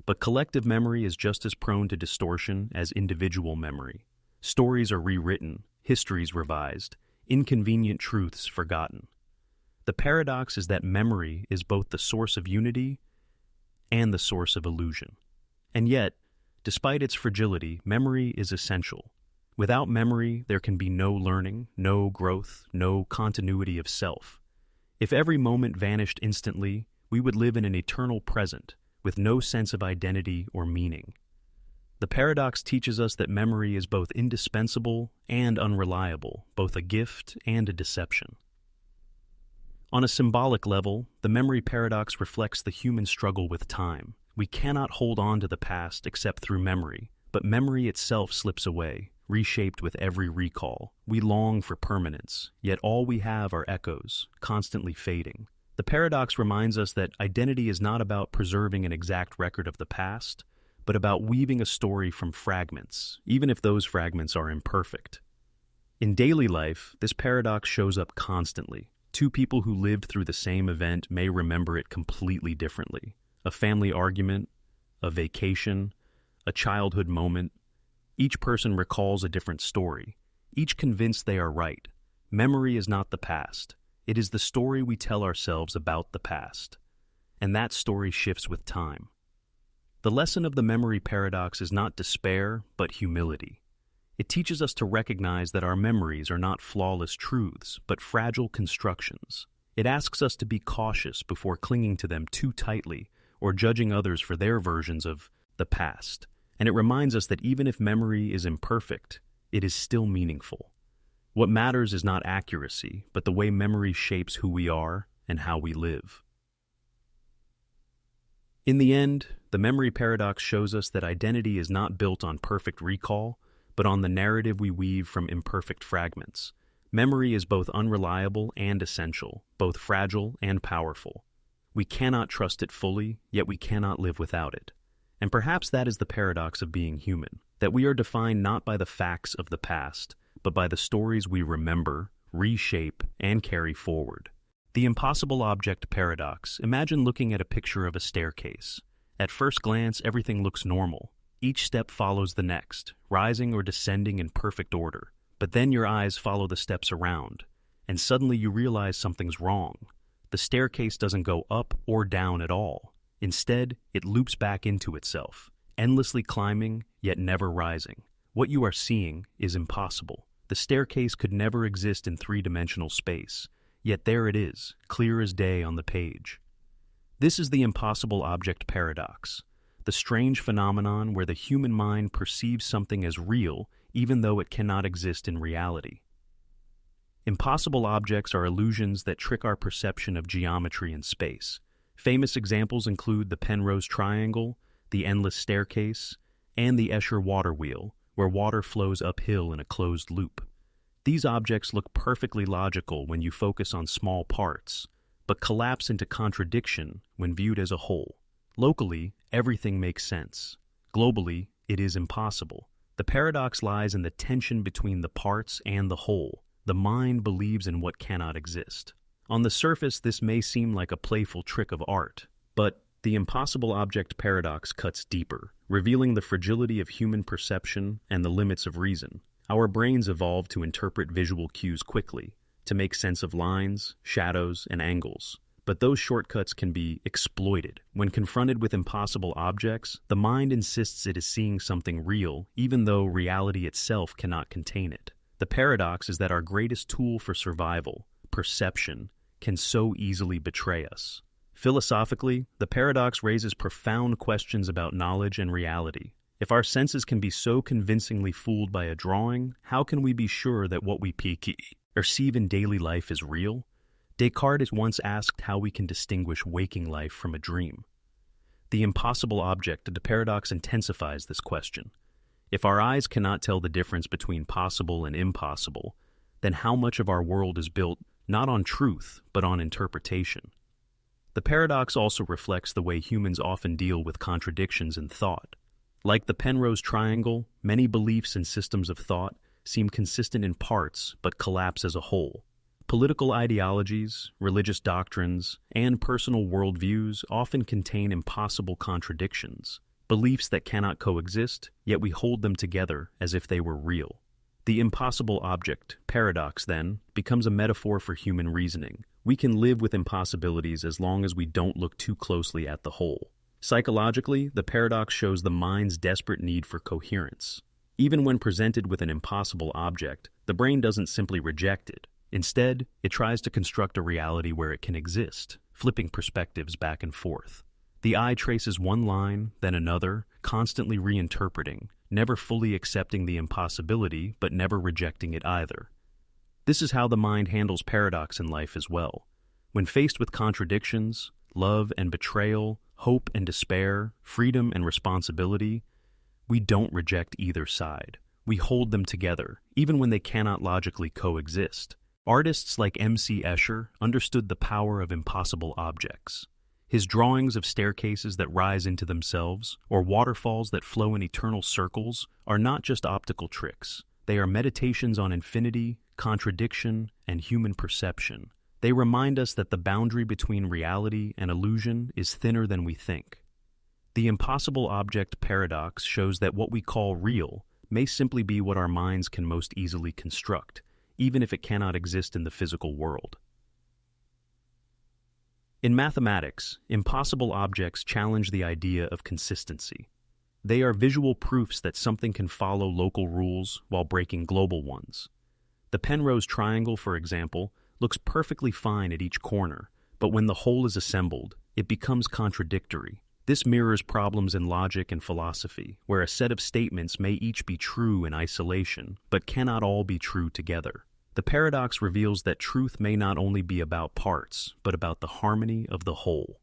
But collective memory is just as prone to distortion as individual memory. Stories are rewritten, histories revised, inconvenient truths forgotten. The paradox is that memory is both the source of unity and the source of illusion. And yet, despite its fragility, memory is essential. Without memory, there can be no learning, no growth, no continuity of self. If every moment vanished instantly, we would live in an eternal present, with no sense of identity or meaning. The paradox teaches us that memory is both indispensable and unreliable, both a gift and a deception. On a symbolic level, the memory paradox reflects the human struggle with time. We cannot hold on to the past except through memory, but memory itself slips away, reshaped with every recall. We long for permanence, yet all we have are echoes, constantly fading. The paradox reminds us that identity is not about preserving an exact record of the past, but about weaving a story from fragments, even if those fragments are imperfect. In daily life, this paradox shows up constantly. Two people who lived through the same event may remember it completely differently. A family argument, a vacation, a childhood moment. Each person recalls a different story, each convinced they are right. Memory is not the past. It is the story we tell ourselves about the past. And that story shifts with time. The lesson of the memory paradox is not despair, but humility. It teaches us to recognize that our memories are not flawless truths, but fragile constructions. It asks us to be cautious before clinging to them too tightly or judging others for their versions of the past. And it reminds us that even if memory is imperfect, it is still meaningful. What matters is not accuracy, but the way memory shapes who we are and how we live. In the end, the memory paradox shows us that identity is not built on perfect recall, but on the narrative we weave from imperfect fragments. Memory is both unreliable and essential, both fragile and powerful. We cannot trust it fully, yet we cannot live without it. And perhaps that is the paradox of being human, that we are defined not by the facts of the past, but by the stories we remember, reshape, and carry forward. The impossible object paradox. Imagine looking at a picture of a staircase. At first glance, everything looks normal. Each step follows the next, rising or descending in perfect order. But then your eyes follow the steps around, and suddenly you realize something's wrong. The staircase doesn't go up or down at all. Instead, it loops back into itself, endlessly climbing, yet never rising. What you are seeing is impossible. The staircase could never exist in three-dimensional space, yet there it is, clear as day on the page. This is the impossible object paradox, the strange phenomenon where the human mind perceives something as real even though it cannot exist in reality. Impossible objects are illusions that trick our perception of geometry and space. Famous examples include the Penrose triangle, the endless staircase, and the Escher water wheel, where water flows uphill in a closed loop. These objects look perfectly logical when you focus on small parts, but collapse into contradiction when viewed as a whole. Locally, everything makes sense. Globally, it is impossible. The paradox lies in the tension between the parts and the whole. The mind believes in what cannot exist. On the surface, this may seem like a playful trick of art, but the impossible object paradox cuts deeper, revealing the fragility of human perception and the limits of reason. Our brains evolved to interpret visual cues quickly, to make sense of lines, shadows, and angles. But those shortcuts can be exploited. When confronted with impossible objects, the mind insists it is seeing something real, even though reality itself cannot contain it. The paradox is that our greatest tool for survival, perception, can so easily betray us. Philosophically, the paradox raises profound questions about knowledge and reality. If our senses can be so convincingly fooled by a drawing, how can we be sure that what we perceive in daily life is real? Descartes once asked how we can distinguish waking life from a dream. The impossible object of the paradox intensifies this question. If our eyes cannot tell the difference between possible and impossible, then how much of our world is built not on truth, but on interpretation? The paradox also reflects the way humans often deal with contradictions in thought. Like the Penrose triangle, many beliefs and systems of thought seem consistent in parts but collapse as a whole. Political ideologies, religious doctrines, and personal worldviews often contain impossible contradictions, beliefs that cannot coexist, yet we hold them together as if they were real. The impossible object, paradox, then, becomes a metaphor for human reasoning. We can live with impossibilities as long as we don't look too closely at the whole. Psychologically, the paradox shows the mind's desperate need for coherence. Even when presented with an impossible object, the brain doesn't simply reject it. Instead, it tries to construct a reality where it can exist, flipping perspectives back and forth. The eye traces one line, then another, constantly reinterpreting, never fully accepting the impossibility, but never rejecting it either. This is how the mind handles paradox in life as well. When faced with contradictions, love and betrayal, hope and despair, freedom and responsibility, we don't reject either side. We hold them together, even when they cannot logically coexist. Artists like M.C. Escher understood the power of impossible objects. His drawings of staircases that rise into themselves, or waterfalls that flow in eternal circles, are not just optical tricks. They are meditations on infinity, contradiction, and human perception. They remind us that the boundary between reality and illusion is thinner than we think. The impossible object paradox shows that what we call real may simply be what our minds can most easily construct, even if it cannot exist in the physical world. In mathematics, impossible objects challenge the idea of consistency. They are visual proofs that something can follow local rules while breaking global ones. The Penrose triangle, for example, looks perfectly fine at each corner, but when the whole is assembled, it becomes contradictory. This mirrors problems in logic and philosophy, where a set of statements may each be true in isolation, but cannot all be true together. The paradox reveals that truth may not only be about parts, but about the harmony of the whole.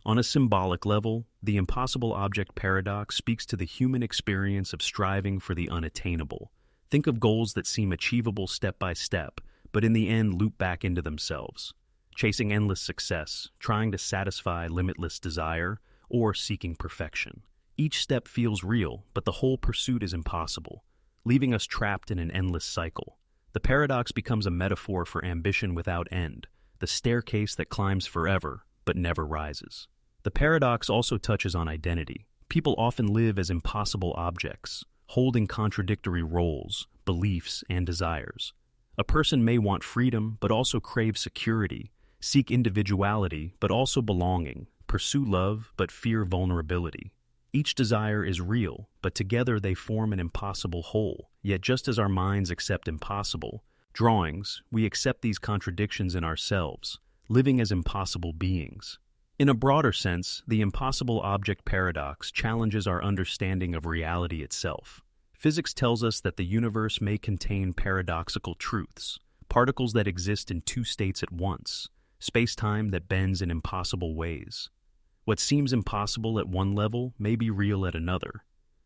On a symbolic level, the impossible object paradox speaks to the human experience of striving for the unattainable. Think of goals that seem achievable step by step, but in the end loop back into themselves. Chasing endless success, trying to satisfy limitless desire, or seeking perfection. Each step feels real, but the whole pursuit is impossible, leaving us trapped in an endless cycle. The paradox becomes a metaphor for ambition without end, the staircase that climbs forever, but never rises. The paradox also touches on identity. People often live as impossible objects, holding contradictory roles, beliefs, and desires. A person may want freedom, but also crave security, seek individuality, but also belonging, pursue love, but fear vulnerability. Each desire is real, but together they form an impossible whole. Yet just as our minds accept impossible drawings, we accept these contradictions in ourselves, living as impossible beings. In a broader sense, the impossible object paradox challenges our understanding of reality itself. Physics tells us that the universe may contain paradoxical truths, particles that exist in two states at once, space-time that bends in impossible ways. What seems impossible at one level may be real at another.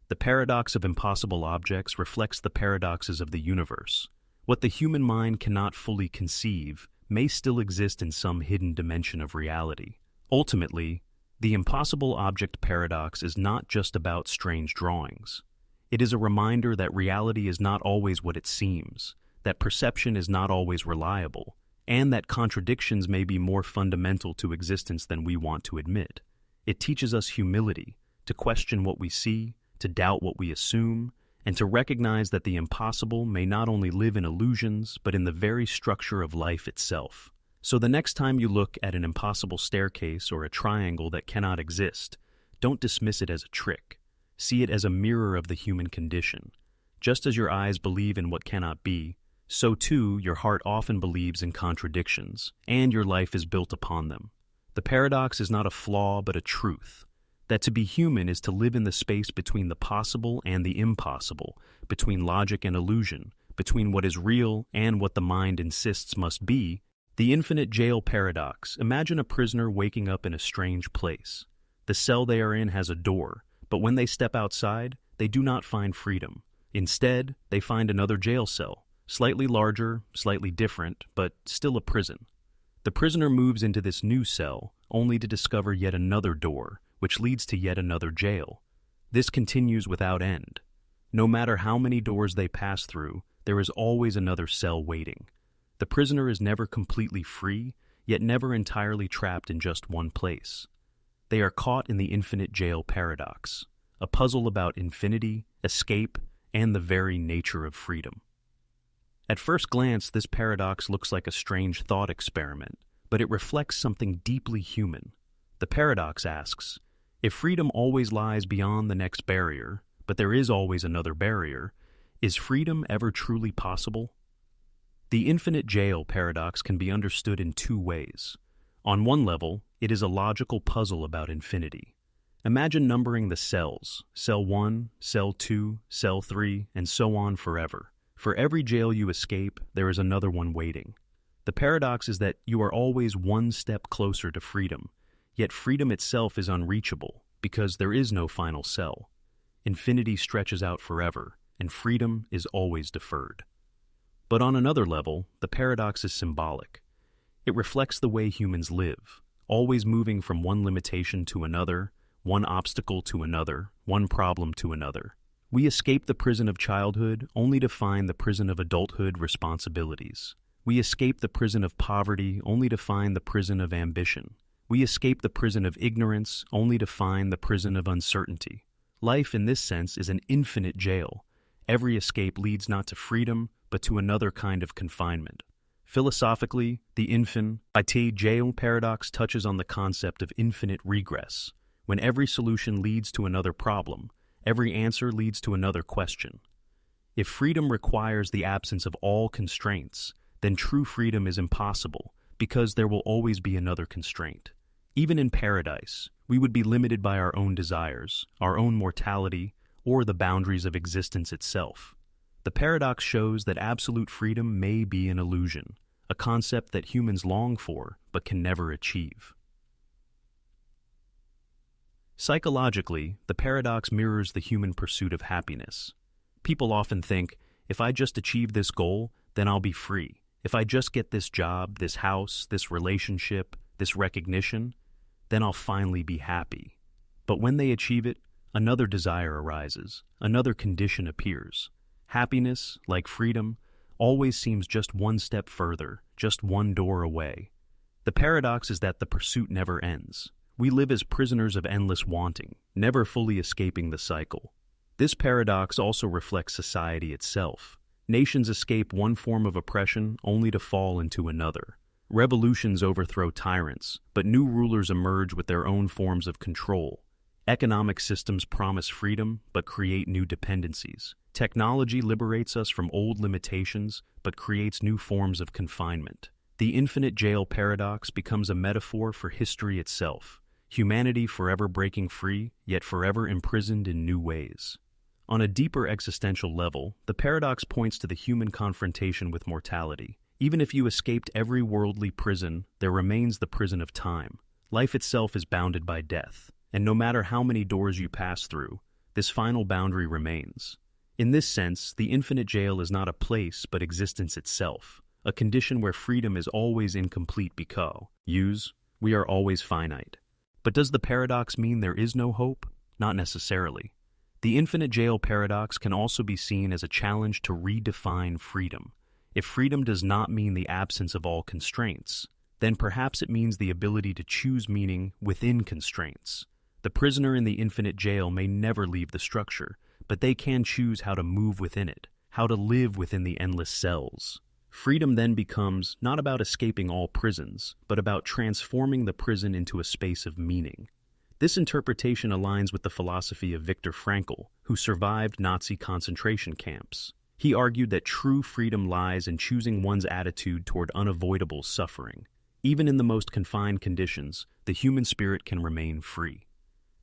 The paradox of impossible objects reflects the paradoxes of the universe. What the human mind cannot fully conceive may still exist in some hidden dimension of reality. Ultimately, the impossible object paradox is not just about strange drawings. It is a reminder that reality is not always what it seems, that perception is not always reliable, and that contradictions may be more fundamental to existence than we want to admit. It teaches us humility, to question what we see, to doubt what we assume, and to recognize that the impossible may not only live in illusions, but in the very structure of life itself. So the next time you look at an impossible staircase or a triangle that cannot exist, don't dismiss it as a trick. See it as a mirror of the human condition. Just as your eyes believe in what cannot be, so too your heart often believes in contradictions, and your life is built upon them. The paradox is not a flaw but a truth, that to be human is to live in the space between the possible and the impossible, between logic and illusion, between what is real and what the mind insists must be. The infinite jail paradox. Imagine a prisoner waking up in a strange place. The cell they are in has a door, but when they step outside, they do not find freedom. Instead, they find another jail cell, slightly larger, slightly different, but still a prison. The prisoner moves into this new cell, only to discover yet another door, which leads to yet another jail. This continues without end. No matter how many doors they pass through, there is always another cell waiting. The prisoner is never completely free, yet never entirely trapped in just one place. They are caught in the infinite jail paradox, a puzzle about infinity, escape, and the very nature of freedom. At first glance, this paradox looks like a strange thought experiment, but it reflects something deeply human. The paradox asks, if freedom always lies beyond the next barrier, but there is always another barrier, is freedom ever truly possible? The infinite jail paradox can be understood in two ways. On one level, it is a logical puzzle about infinity. Imagine numbering the cells, cell 1, cell 2, cell 3, and so on forever. For every jail you escape, there is another one waiting. The paradox is that you are always one step closer to freedom, yet freedom itself is unreachable because there is no final cell. Infinity stretches out forever, and freedom is always deferred. But on another level, the paradox is symbolic. It reflects the way humans live, always moving from one limitation to another, one obstacle to another, one problem to another. We escape the prison of childhood only to find the prison of adulthood responsibilities. We escape the prison of poverty only to find the prison of ambition. We escape the prison of ignorance only to find the prison of uncertainty. Life, in this sense, is an infinite jail. Every escape leads not to freedom, but to another kind of confinement. Philosophically, the infinite jail paradox touches on the concept of infinite regress. When every solution leads to another problem, every answer leads to another question. If freedom requires the absence of all constraints, then true freedom is impossible, because there will always be another constraint. Even in paradise, we would be limited by our own desires, our own mortality, or the boundaries of existence itself. The paradox shows that absolute freedom may be an illusion, a concept that humans long for but can never achieve. Psychologically, the paradox mirrors the human pursuit of happiness. People often think, if I just achieve this goal, then I'll be free. If I just get this job, this house, this relationship, this recognition, then I'll finally be happy. But when they achieve it, another desire arises, another condition appears. Happiness, like freedom, always seems just one step further, just one door away. The paradox is that the pursuit never ends. We live as prisoners of endless wanting, never fully escaping the cycle. This paradox also reflects society itself. Nations escape one form of oppression only to fall into another. Revolutions overthrow tyrants, but new rulers emerge with their own forms of control. Economic systems promise freedom, but create new dependencies. Technology liberates us from old limitations, but creates new forms of confinement. The infinite jail paradox becomes a metaphor for history itself. Humanity forever breaking free, yet forever imprisoned in new ways. On a deeper existential level, the paradox points to the human confrontation with mortality. Even if you escaped every worldly prison, there remains the prison of time. Life itself is bounded by death, and no matter how many doors you pass through, this final boundary remains. In this sense, the infinite jail is not a place but existence itself, a condition where freedom is always incomplete because we are always finite. But does the paradox mean there is no hope? Not necessarily. The infinite jail paradox can also be seen as a challenge to redefine freedom. If freedom does not mean the absence of all constraints, then perhaps it means the ability to choose meaning within constraints. The prisoner in the infinite jail may never leave the structure, but they can choose how to move within it, how to live within the endless cells. Freedom then becomes not about escaping all prisons, but about transforming the prison into a space of meaning. This interpretation aligns with the philosophy of Viktor Frankl, who survived Nazi concentration camps. He argued that true freedom lies in choosing one's attitude toward unavoidable suffering. Even in the most confined conditions, the human spirit can remain free.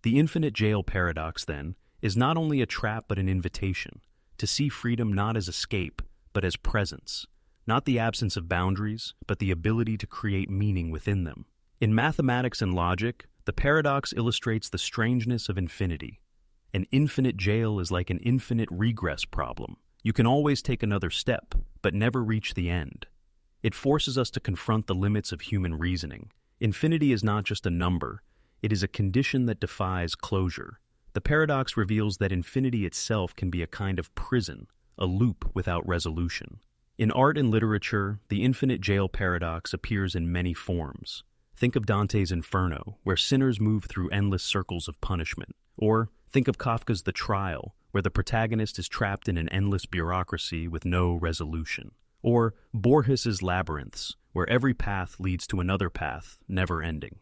The infinite jail paradox, then, is not only a trap but an invitation to see freedom not as escape, but as presence, not the absence of boundaries, but the ability to create meaning within them. In mathematics and logic, the paradox illustrates the strangeness of infinity. An infinite jail is like an infinite regress problem. You can always take another step, but never reach the end. It forces us to confront the limits of human reasoning. Infinity is not just a number, it is a condition that defies closure. The paradox reveals that infinity itself can be a kind of prison, a loop without resolution. In art and literature, the infinite jail paradox appears in many forms. Think of Dante's Inferno, where sinners move through endless circles of punishment. Or think of Kafka's The Trial, where the protagonist is trapped in an endless bureaucracy with no resolution. Or Borges's Labyrinths, where every path leads to another path, never ending.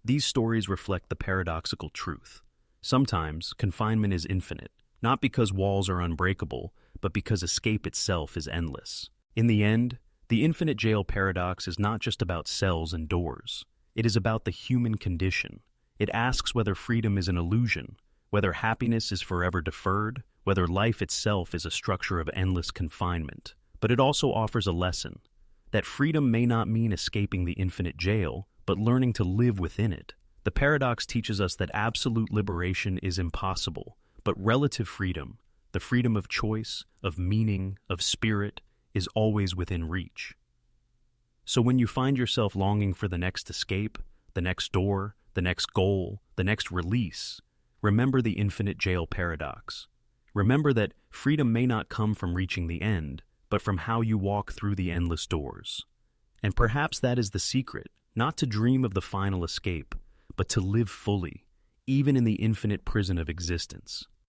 These stories reflect the paradoxical truth. Sometimes, confinement is infinite, not because walls are unbreakable, but because escape itself is endless. In the end, the infinite jail paradox is not just about cells and doors. It is about the human condition. It asks whether freedom is an illusion, whether happiness is forever deferred, whether life itself is a structure of endless confinement. But it also offers a lesson, that freedom may not mean escaping the infinite jail, but learning to live within it. The paradox teaches us that absolute liberation is impossible, but relative freedom, the freedom of choice, of meaning, of spirit, is always within reach. So when you find yourself longing for the next escape, the next door, the next goal, the next release, remember the infinite jail paradox. Remember that freedom may not come from reaching the end, but from how you walk through the endless doors. And perhaps that is the secret, not to dream of the final escape, but to live fully, even in the infinite prison of existence.